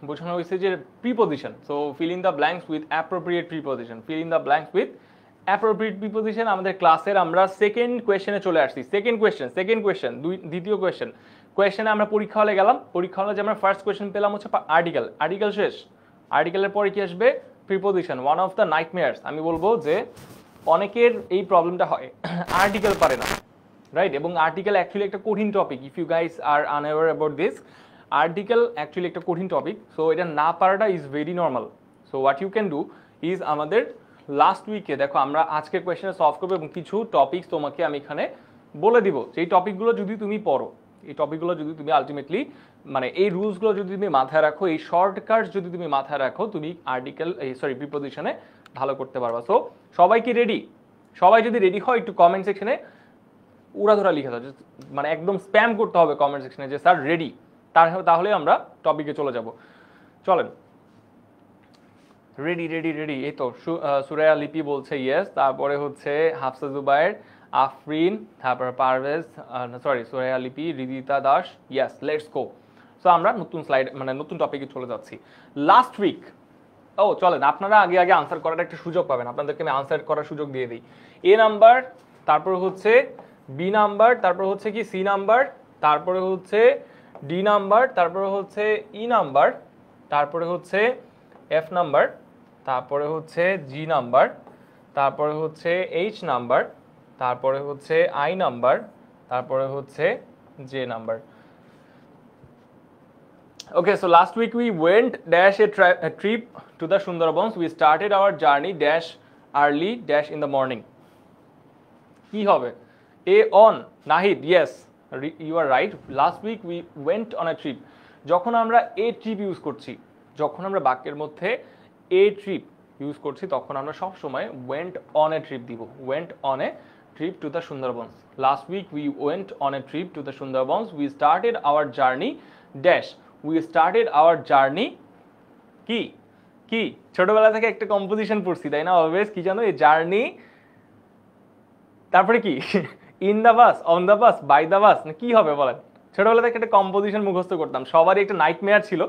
বোঝানো হয়েছে যে preposition. So fill in the blanks with appropriate preposition, fill in the blanks with appropriate preposition. আমাদের ক্লাসের আমরা সেকেন্ড কোয়েশ্চেনে চলে আসছি। সেকেন্ড কোয়েশ্চেন দ্বিতীয় কোয়েশ্চেনে আমরা পরীক্ষা হলে গেলাম। পরীক্ষা হলে যে আমরা ফার্স্ট কোয়েশ্চেন পেলাম হচ্ছে আর্টিকেল শেষ, আর্টিকেলের পরে কি আসবে? Preposition. One of the nightmares, আমি বলবো যে অনেকের এই প্রবলেমটা হয়, আর্টিকেল পারে না, রাইট? এবং আর্টিকেল অ্যাকচুয়ালি একটা কঠিন topic. If you guys are unaware about this, article actually একটা কঠিন টপিক। সো এটা না পারাটা is very normal. So what you can do is, আমাদের লাস্ট উইকে দেখো আমরা আজকের কোয়েশ্চেনে সলভ করবো এবং কিছু টপিকস তোমাকে আমি এখানে বলে দিব। সেই টপিকগুলো যদি তুমি পড়ো, এই টপিকগুলো যদি তুমি আলটিমেটলি মানে এই রুলসগুলো যদি তুমি মাথায় রাখো, এই শর্টকাটস যদি তুমি মাথায় রাখো, তুমি প্রিপোজিশনে ভালো করতে পারবা। সো সবাই কি রেডি? সবাই যদি রেডি হয় একটু কমেন্ট সেকশনে উড়াধরা লিখে দাও, মানে একদম স্প্যাম করতে হবে কমেন্ট সেকশনে যে স্যার রেডি, তাহলে আমরা টপিকে চলে যাব। চলেন, রেডি রেডি রেডি, এই তো সুরায়া লিপি বলছে ইয়েস, তারপরে হচ্ছে হাফসা জুবায়ের, আফরিন, তারপর পারভেজ, সুরায়া লিপি, Ridita Das, yes, let's go. So আমরা নতুন স্লাইড মানে নতুন টপিকে চলে যাচ্ছি। লাস্ট উইক, চলেন আপনারা আগে আনসার করার একটা সুযোগ পাবেন, আপনাদেরকে আমি আনসার করার সুযোগ দিয়ে দিই। এ নাম্বার, তারপর হচ্ছে বি নাম্বার, তারপর হচ্ছে কি সি নাম্বার, তারপরে হচ্ছে ডি নাম্বার, তারপরে হচ্ছে ই নাম্বার, তারপরে হচ্ছে এফ নাম্বার, তারপরে হচ্ছে জি নাম্বার, তারপরে হচ্ছে এইচ নাম্বার, তারপরে হচ্ছে আই নাম্বার, তারপরে হচ্ছে J number. Okay, so last week we went a trip to the Sundarbans. We started our journey early in the morning. কি হবে? A on Nahid, yes, you are right. Last week we went on a trip. যখন আমরা a trip use করছি, যখন আমরা বাক্যের মধ্যে a trip use করছি, তখন আমরা সব সময় went on a trip দিব। went on a trip to the Sundarbans. Last week we went on a trip to the Sundarbans. We started our journey we started our journey কি কি ছোটবেলা থেকে একটা কম্পোজিশন পড়ছি তাই না? অলওয়েজ কি জানো, এই জার্নি, তারপরে কি in the bus, on the bus, by the bus, না কি হবে বলেন? ছোটবেলা থেকে একটা কম্পোজিশন মুখস্থ করতাম, সবারই একটা নাইটমেয়ার ছিল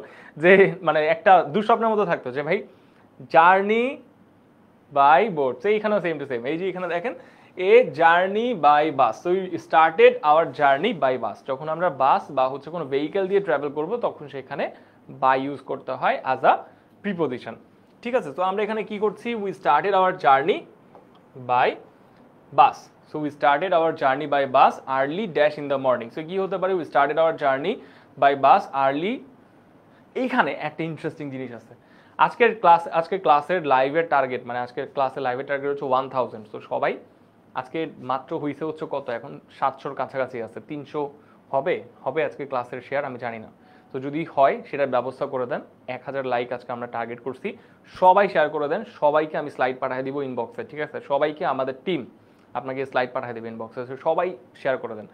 যে মানে একটা দুঃস্বপ্নের মতো থাকতো যে ভাই জার্নি বাই বোট। এইখানেও সেম টু সেম, এই যে এখানে দেখেন a journey by bus. So we started our journey by bus. যখন আমরা বাস বা হচ্ছে কোনো ভেহিকেল দিয়ে ট্রাভেল করব তখন সেখানে বাই ইউজ করতে হয় অ্যাজ আ প্রিপোজিশন। ঠিক আছে, তো আমরা এখানে কি করছি? We started our journey by bus. So we started our journey by bus early in the morning. So কি হতে পারে? We started our journey by bus early. এইখানে একটা ইন্টারেস্টিং জিনিস আছে। আজকের ক্লাসের লাইভের টার্গেট, মানে আজকের ক্লাসের লাইভের টার্গেট হচ্ছে 1000। তো সবাই আজকে মাত্র হয়েছে হচ্ছে কত, এখন 700-র কাছাকাছি আছে, 300 হবে আজকে ক্লাসের শেয়ার, আমি জানি না। তো যদি হয় সেটার ব্যবস্থা করে দেন। 1000 লাইক আজকে আমরা টার্গেট করছি, সবাই শেয়ার করে দেন। সবাইকে আমি স্লাইড পাঠিয়ে দিব ইনবক্সে, ঠিক আছে? সবাইকে আমাদের টিম আপনাকে স্লাইড পাঠিয়ে দেবে ইনবক্সে, সবাই শেয়ার করে দেন।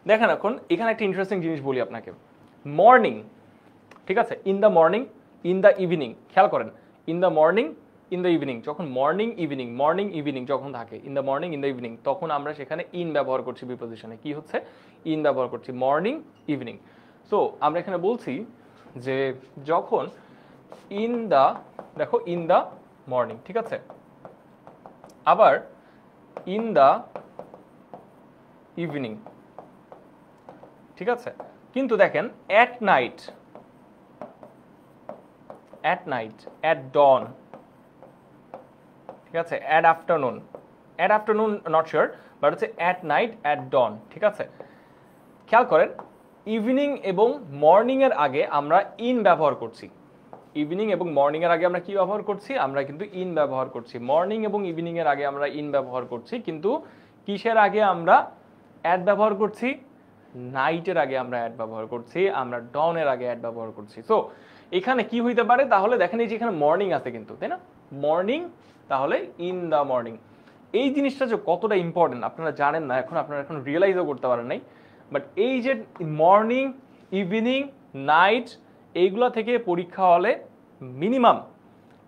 দেখেন এখন এখানে একটা ইন্টারেস্টিং জিনিস বলি আপনাকে। মর্নিং, ঠিক আছে, in the morning, in the evening, খেয়াল করেন, in the morning, in the evening, যখন মর্নিং ইভিনিং যখন থাকে, in the morning in the evening, তখন আমরা সেখানে ইন ব্যবহার করছি প্রিপোজিশনে। কি হচ্ছে? ইন ব্যবহার করছি, মর্নিং ইভিনিং। সো আমরা এখানে বলছি যে যখন ইন দ্য, দেখো ইন দ্য মর্নিং, ঠিক আছে, আবার ইন দ্য ইভিনিং, ঠিক আছে, কিন্তু দেখেন অ্যাট নাইট, অ্যাট ডন, ঠিক আছে, at afternoon not sure, but হচ্ছে অ্যাট নাইট, অ্যাট ডন, ঠিক আছে। খেয়াল করেন ইভিনিং এবং মর্নিং এর আগে আমরা ইন ব্যবহার করছি, ইভিনিং এবং মর্নিং এর আগে আমরা কি ব্যবহার করছি? আমরা কিন্তু ইন ব্যবহার করছি। মর্নিং এবং ইভিনিং এর আগে আমরা ইন ব্যবহার করছি, কিন্তু কিসের আগে আমরা অ্যাট ব্যবহার করছি? নাইটের আগে আমরা অ্যাট ব্যবহার করছি, আমরা ডনের আগে অ্যাট ব্যবহার করছি। সো এখানে কি হইতে পারে? তাহলে দেখেন এই যে এখানে মর্নিং আছে কিন্তু, তাই না? মর্নিং, তাহলে ইন দ্য মর্নিং। এই জিনিসটা যে কতটা ইম্পর্টেন্ট আপনারা জানেন না, আপনারা এখন রিয়েলাইজও করতে পারেন নাই, বাট এই যে মর্নিং, ইভিনিং, নাইট, এইগুলো থেকে পরীক্ষা হলে মিনিমাম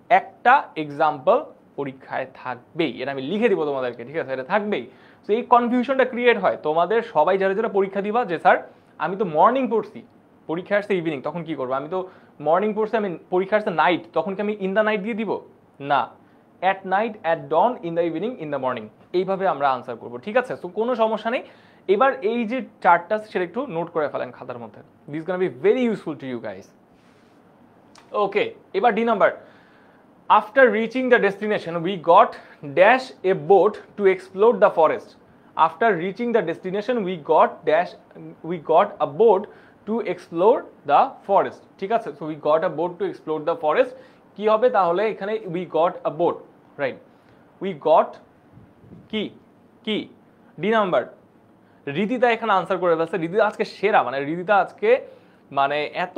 একটা এক্সাম্পল পরীক্ষায় থাকবেই। এটা আমি লিখে দিব তোমাদেরকে, ঠিক আছে, এটা থাকবেই। তো এই কনফিউশনটা ক্রিয়েট হয় তোমাদের সবাই যারা যারা পরীক্ষা দিবা, যে স্যার আমি তো মর্নিং পড়ছি, পরীক্ষা আসছে ইভিনিং, তখন কি করবো? আমি তো মর্নিং পড়ছি, আমি পরীক্ষা আসছে নাইট, তখন কি আমি ইন দ্য নাইট দিয়ে দিব? না, at night, at dawn, in the evening, in the morning, এইভাবে আমরা আনসার করবো, ঠিক আছে। তো কোনো সমস্যা নেই। এবার এই যে চার্টটা সেটা একটু নোট করে ফেলেন খাতার মধ্যে। This gonna be very useful to you guys. Okay, এবার D number. After reaching the destination, we got dash a boat to explore the forest. After reaching the destination, we got a boat to explore the forest. ঠিক আছে, so we got a boat to explore the forest. কি হবে তাহলে এখানে? we got a boat, right? we got কি D number. Ridita এখানে answer করে ফেলছে। রিদিতা আজকে সেরা, মানে রিদিতা আজকে মানে এত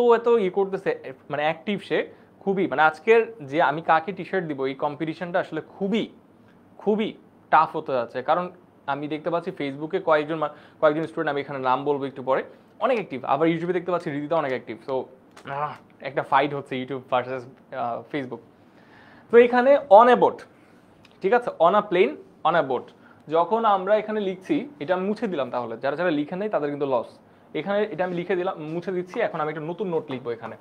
করতেছে, মানে অ্যাক্টিভ সে খুবই, মানে আজকের যে আমি কাকে টি শার্ট দিব এই কম্পিটিশনটা আসলে খুবই টাফ হতে যাচ্ছে। কারণ আমি দেখতে পাচ্ছি ফেসবুকে কয়েকজন স্টুডেন্ট, আমি এখানে নাম বলবো একটু পরে, অনেক অ্যাক্টিভ। আবার ইউটিউবে দেখতে পাচ্ছি রিদিতা অনেক অ্যাক্টিভ। সো একটা ফাইট হচ্ছে ইউটিউব ভার্সেস ফেসবুক। তো এখানে অন এ বোট, ঠিক আছে, on a plane, on a boat. যখন আমরা এখানে লিখছি, এটা আমি মুছে দিলাম, তাহলে যারা যারা লিখে নেই তাদের কিন্তু লস। এখানে এটা আমি লিখে দিলাম, মুছে দিচ্ছি। এখন আমি একটা নতুন নোট লিখবো এখানে।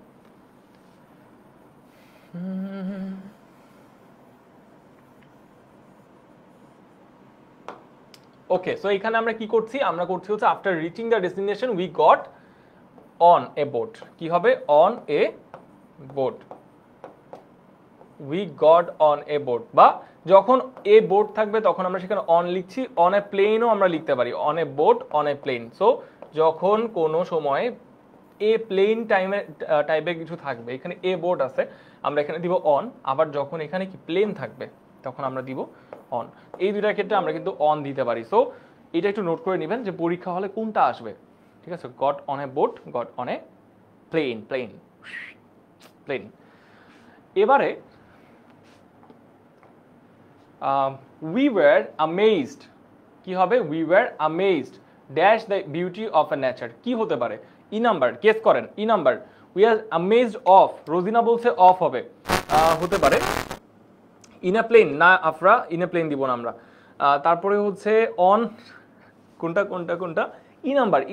ওকে, সো এখানে আমরা কি করছি? আমরা করছি হচ্ছে after reaching the destination we got on a boat. কি হবে? On a boat, we got on a boat. বা যখন এ বোট থাকবে তখন আমরা সেখানে অন লিখছি। অন এ প্লেনও আমরা লিখতে পারি, on a boat, on a plane. So যখন কোনো সময় এ প্লেন টাইপের কিছু থাকবে, এখানে এ বোট আছে, আমরা এখানে দিব অন। আবার যখন এখানে কি প্লেন থাকবে তখন আমরা দিব অন। এই দুইটার ক্ষেত্রে আমরা কিন্তু অন দিতে পারি। সো এটা একটু নোট করে নেবেন যে পরীক্ষা হলে কোনটা আসবে, ঠিক আছে। Got on a boat, got on a plane. এবারে we were amazed, কি হবে? we were amazed dash the beauty of a nature। কি হতে পারে? ই নাম্বার, গেস করেন। E number, we are amazed of, Rozina বলছে অফ হবে, হতে পারে ইন এ প্লেন, না আফরা ইন এ প্লেন দিব না আমরা। তারপরে হচ্ছে অন, কোনটা ই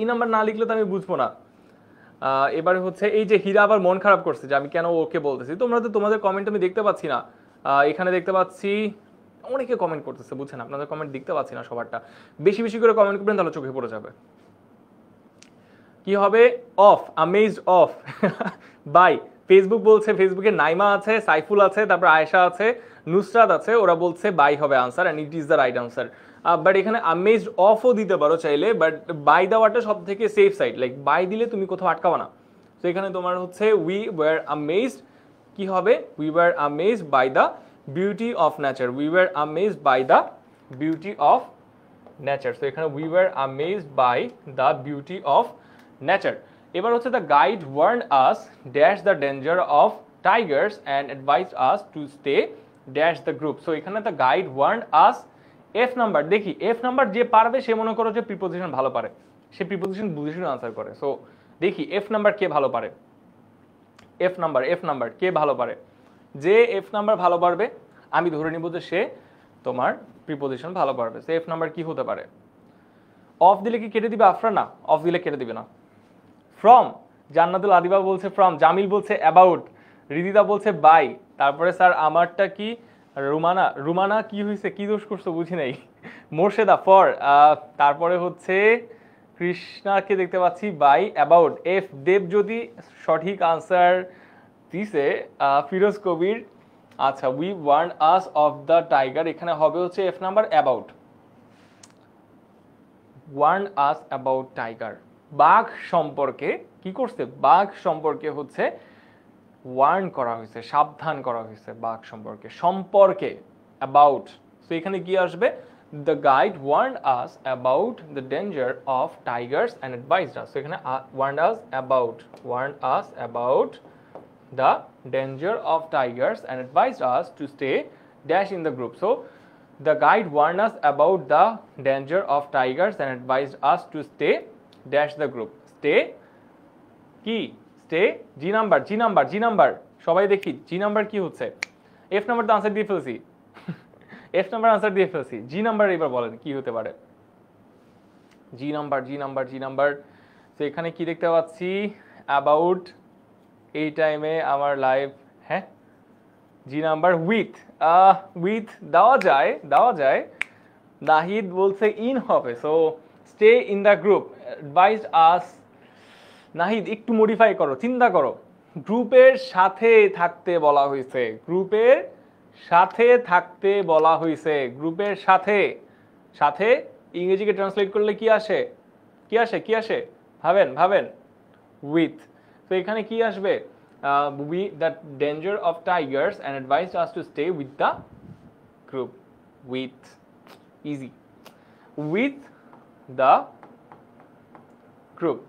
নাম্বার না লিখলে তো আমি বুঝবো না। এবারে হচ্ছে এই যে হীরা আবার মন খারাপ করছে যে আমি কেন ওকে বলতেছি। তোমরা তো তোমাদের কমেন্ট আমি দেখতে পাচ্ছি না। এখানে দেখতে পাচ্ছি অনেকে কমেন্ট করতেছে, বুঝছেন, আপনাদের কমেন্ট দেখতে পাচ্ছি না সবারটা। বেশি করে কমেন্ট করবেন, তাহলে চোখে পড়ে যাবে। কি হবে? Of, amazed of by. Facebook বলছে, ফেসবুকে নাইমা আছে, সাইফুল আছে, তারপর আয়েশা আছে, নুসরাত আছে, ওরা বলছে বাই হবে answer, and it is the right answer. But এখানে আমেজড অফও দিতে পারো চাইলে, বাট বাই দেওয়াটা সব থেকে সেফ সাইড। লাইক বাই দিলে তুমি কোথাও আটকাবা না। তো এখানে তোমার হচ্ছে উই ওয়ার আমেজড, কি হবে? We were amazed by the beauty of nature, we were amazed by the beauty of nature. তো এখানে we were amazed by the beauty of nature. এবার হচ্ছে the guide warned us dash the danger of tigers and advise us to stay dash the group. So এখানে the guide warned us, F number. দেখি F number যে পারবে সে মনে করো যে preposition ভালো পারে, সে প্রিপোজিশন বুঝে শুনে আনসার করে। সো দেখি এফ নাম্বার কে ভালো পারে, এফ নাম্বার কে ভালো পারে? যে এফ নাম্বার ভালো পারবে আমি ধরে নিব যে সে তোমার প্রিপোজিশন ভালো পারবে। সো এফ নাম্বার কি হতে পারে? অফ দিলে কি কেটে দিবে আফরা? না, অফ দিলে কেটে দিবে না। ফ্রম, জান্নাতুল আদিবা বলছে ফ্রম, জামিল বলছে অ্যাবাউট, রিদিতা বলছে বাই, তারপরে স্যার আমারটা কি রুমানা, রুমানা কি হয়েছে, কি দোষ করছো বুঝি নাই, মোর্শেদা ফর, তারপরে হচ্ছে কৃষ্ণাকে দেখতে পাচ্ছি বাই, অ্যাবাউট। এফ দেব যদি সঠিক আনসার দিছে, ফিরোজ কবির, আচ্ছা we warn us of the tiger, এখানে হবে হচ্ছে of number about, warn us about tiger, বাঘ সম্পর্কে কি করছে, বাঘ সম্পর্কে হচ্ছে ওয়ার্ন করা হয়েছে, সাবধান করা হয়েছে বাঘ সম্পর্কে, সম্পর্কে অ্যাবাউট। সো এখানে কি আসবে, the guide warned us about the danger of tigers and advised us. So এখানে warned us about the danger of tigers and advised us to stay dash in the group. So the guide warned us about the danger of tigers and advised us to stay dash the group. Stay কি, stay G number সবাই দেখি G number কি হচ্ছে, of number তো answer দিয়ে ফেলছি, F number answer দিয়ে ফেলছি, জি নাম্বার এবার বলেন কি হতে পারে, জি নাম্বার। তো এখানে কি দেখতে পাচ্ছি, অ্যাবাউট, এই টাইমে আমার লাইভ, হ্যাঁ জি নাম্বার উইথ, উইথ দেওয়া যায়, নাহিদ বলছে ইন হবে, so stay in the group, advised us, Nahid একটু মডিফাই করো, চিন্তা করো, গ্রুপের সাথে থাকতে বলা হয়েছে, গ্রুপের সাথে থাকতে বলা হয়েছে, গ্রুপের সাথে, সাথে ইংরেজিকে ট্রান্সলেট করলে কি আসে, ভাবেন উইথ। তো এখানে কি আসবে, the danger of tigers and advised us to stay with the group, with, easy, with the group,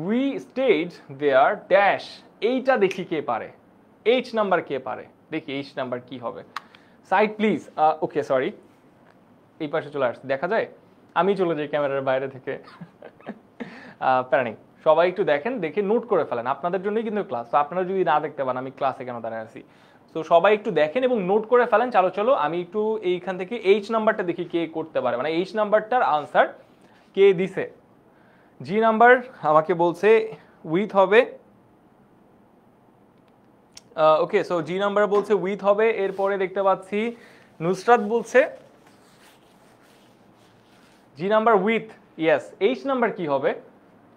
we stayed there dash, এইটা দেখি কে পারে, এইচ নাম্বার কে পারে, দেখি এইচ নাম্বার কি হবে, সাইড প্লিজ, ওকে সরি এই পাশে চলে আসছে, দেখা যায়, আমি চলে যাই ক্যামেরার বাইরে থেকে, প্যারানিং, সবাই একটু দেখেন, দেখে নোট করে ফেলেন, আপনাদের জন্যই কিন্তু ক্লাস, তো আপনারা যদি না দেখতে পান আমি ক্লাসে কেন দাঁড়ায় আছি, তো সবাই একটু দেখেন এবং নোট করে ফেলেন। চলো আমি একটু এইখান থেকে এইচ নাম্বারটা দেখি কে করতে পারে, মানে এইচ নাম্বারটার আনসার কে দিছে। জি নাম্বার আমাকে বলছে উইথ হবে, ওকে, সো জি নাম্বার বলছে উইথ হবে, এরপরে দেখতে পাচ্ছি নুসরাত বলছে G number with, yes. H number কি হবে,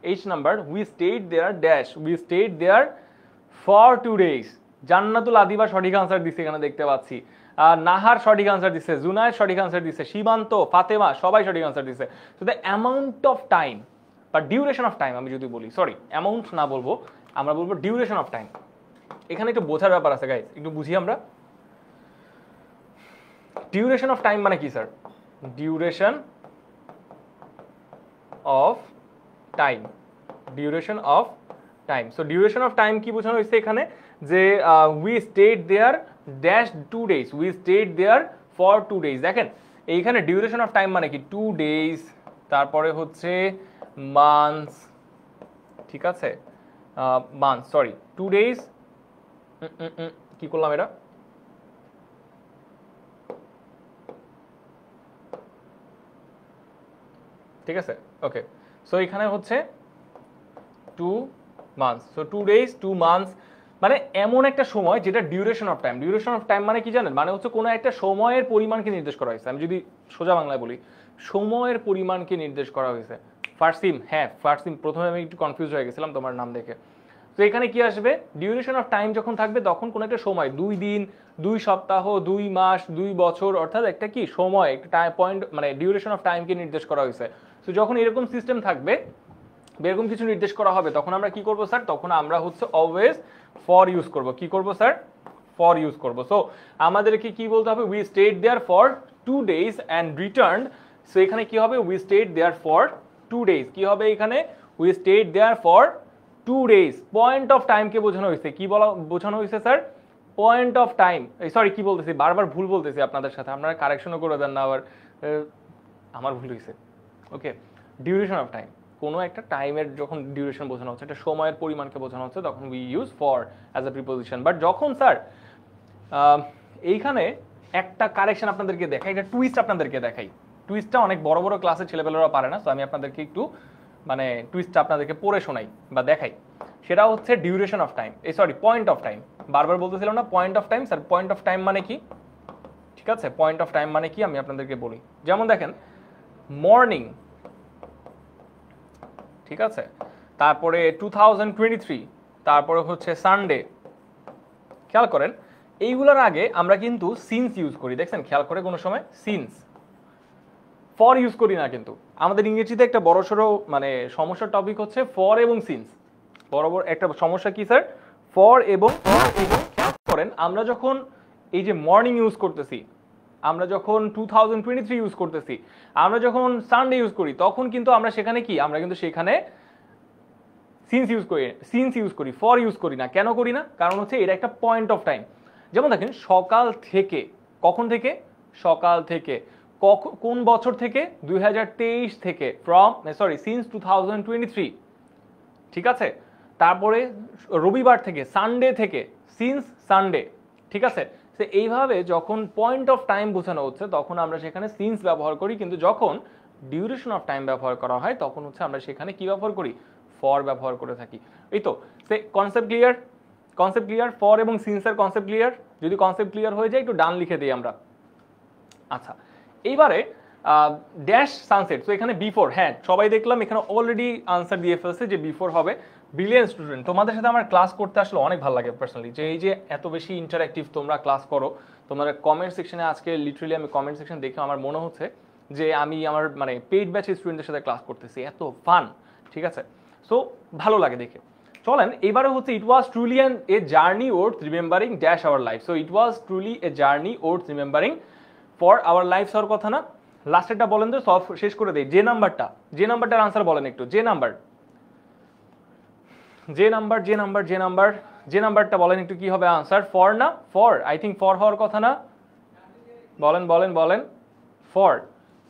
H number we stayed there dash, we stayed there for 2 days, Jannatul Adiba সঠিক আনসার দিচ্ছে এখানে দেখতে পাচ্ছি, নাহার সঠিক আনসার দিচ্ছে, জুনায়েদ সঠিক আনসার দিচ্ছে, সীমান্ত, ফাতেমা সবাই সঠিক আনসার দিচ্ছে। So the amount of time বা ডিউরেশন অফ টাইম আমি যদি বলি, সরি অ্যামাউন্ট না বলবো, আমরা বলবো ডিউরেশন অফ টাইম। এখানে একটু বোঝার ব্যাপার আছে গাইজ, একটু বুঝি আমরা, ডিউরেশন অফ টাইম মানে কি sir, duration of time, duration of time. So duration of time কি বোঝানো হয়েছে এখানে, যে we stayed there dash 2 days, we stayed there for 2 days। দেখেন এইখানে ডিউরেশন অফ টাইম মানে কি 2 days, তারপরে হচ্ছে মান্থস, ঠিক আছে, মান্থ, সরি 2 days, কি করলাম এটা, ঠিক আছে, ওকে। সো এখানে হচ্ছে 2 months, সো 2 days 2 months, মানে এমন একটা সময় যেটা duration of time. Duration of time মানে কি জানেন, মানে হচ্ছে কোনো একটা সময়ের পরিমাণকে নির্দেশ করা হয়েছে। আমি যদি সোজা বাংলায় বলি, সময়ের পরিমাণকে নির্দেশ করা হয়েছে। ফারসিম, হ্যাঁ ফারসিম, প্রথমে আমি একটু কনফিউজ হয়ে গেছিলাম তোমার নাম দেখে। তো এখানে কি আসবে, ডিউরেশন অফ টাইম যখন থাকবে তখন কোনো একটা সময়, 2 দিন, 2 সপ্তাহ, 2 মাস, 2 বছর, অর্থাৎ একটা কি সময়, একটা টাইম পয়েন্ট, মানে ডিউরেশন অফ টাইমকে নির্দেশ করা হয়েছে। তো যখন এরকম সিস্টেম থাকবে, এরকম কিছু নির্দেশ করা হবে, তখন আমরা কি করব স্যার, তখন আমরা হচ্ছে অলওয়েজ ফর ইউজ করব। কি করব স্যার, ফর ইউজ করব। সো আমাদেরকে কি বলতে হবে, we stayed there for 2 days and returned. So এখানে কি হবে, we stayed there for 2 days, কি হবে এখানে, we stayed there for 2 days। Point of টাইমকে বোঝানো হয়েছে, কি বোঝানো হয়েছে স্যার, পয়েন্ট অফ টাইম, সরি কি বলতেছি, বারবার ভুল বলতেছি আপনাদের সাথে, আপনারা কারেকশনও করে দেন না আবার, আমার ভুল হয়েছে। ওকে, ডিউরেশন অফ টাইম, কোনো একটা টাইমের যখন ডিউরেশন বোঝানো হচ্ছে, একটা সময়ের পরিমাণকে বোঝানো হচ্ছে, তখন we use for as a preposition. But যখন স্যার এইখানে একটা কারেকশন আপনাদেরকে দেখাই, এটা টুইস্ট আপনাদেরকে দেখাই। টুইস্টটা অনেক বড় বড় ক্লাসের ছেলেপেলেরা পারে না, তো আমি আপনাদেরকে একটু মানে টুইস্টটা আপনাদেরকে পড়ে শোনাই বা দেখাই। সেটা হচ্ছে duration of time, sorry point of time, বারবার বলতেছিলাম না point of time, sir point of time মানে কি? ঠিক আছে, পয়েন্ট অফ টাইম মানে কি আমি আপনাদেরকে বলি। যেমন দেখেন মর্নিং, ঠিক আছে, তারপরে 2023, তারপরে হচ্ছে সানডে। খেয়াল করেন এইগুলোর আগে আমরা কিন্তু সিন্স ইউজ করি, দেখছেন খেয়াল করে কোনো সময় সিন্স, ফর ইউজ করি না। কিন্তু আমাদের ইংরেজিতে একটা বড়সড় মানে সমস্যার টপিক হচ্ছে ফর এবং সিন্স। বরাবর একটা সমস্যা কি স্যার? ফর এবং খেয়াল করেন আমরা যখন এই যে মর্নিং ইউজ করতেছি, আমরা যখন 2023 ইউজ করতেছি, আমরা যখন সানডে ইউজ করি, তখন কিন্তু আমরা সেখানে কি, আমরা কিন্তু সেখানে সিন্স ইউজ করি, ফর ইউজ করি না। কেন করি না? কারণ হচ্ছে এটা একটা পয়েন্ট অফ টাইম। যেমন দেখেন সকাল থেকে, কখন থেকে? সকাল থেকে। কোন বছর থেকে? 2023 থেকে, সিন্স 2023, ঠিক আছে। তারপরে রবিবার থেকে, সানডে থেকে, সিন্স সানডে, ঠিক আছে। তো এইভাবে যখন পয়েন্ট অফ টাইম বোঝানো হচ্ছে তখন আমরা সেখানে সিন্স ব্যবহার করি, কিন্তু যখন ডিউরেশন অফ টাইম ব্যবহার করা হয় তখন হচ্ছে আমরা সেখানে কি ব্যবহার করি? ফর ব্যবহার করে থাকি। এই তো সে concept clear? Concept clear? For এবং সিন্সের কনসেপ্ট ক্লিয়ার? যদি কনসেপ্ট ক্লিয়ার হয়ে যায় একটু ডান লিখে দিই আমরা। আচ্ছা, এইবারে ড্যাশ সানসেট, তো এখানে বিফোর, হ্যাঁ সবাই দেখলাম এখানে অলরেডি আনসার দিয়ে ফেলছে যে বিফোর হবে। ব্রিলিয়ান্ট স্টুডেন্ট, তোমাদের সাথে আমার ক্লাস করতে আসলে অনেক ভালো লাগে পার্সোনালি, যে এই যে এত বেশি ইন্টারঅ্যাক্টিভ তোমরা ক্লাস করো। তোমাদের কমেন্ট সেকশনে আজকে লিটারালি আমি কমেন্ট সেকশন দেখে আমার মনে হচ্ছে যে আমি আমার মানে পেইড ব্যাচের স্টুডেন্টদের সাথে ক্লাস করতেছি, এত ফান, ঠিক আছে। সো ভালো লাগে দেখে। চলেন এবারে হচ্ছে it was truly a journey worth remembering dash our life. So it was truly a journey worth remembering for our life হওয়ার কথা না? লাস্টেরটা বলেন তো, সব শেষ করে দেই। যে নাম্বারটার আনসার বলেন একটু। যে নাম্বারটা বলেন একটু, কি হবে আনসার? ফর না? ফর, আই থিঙ্ক ফর হওয়ার কথা না? বলেন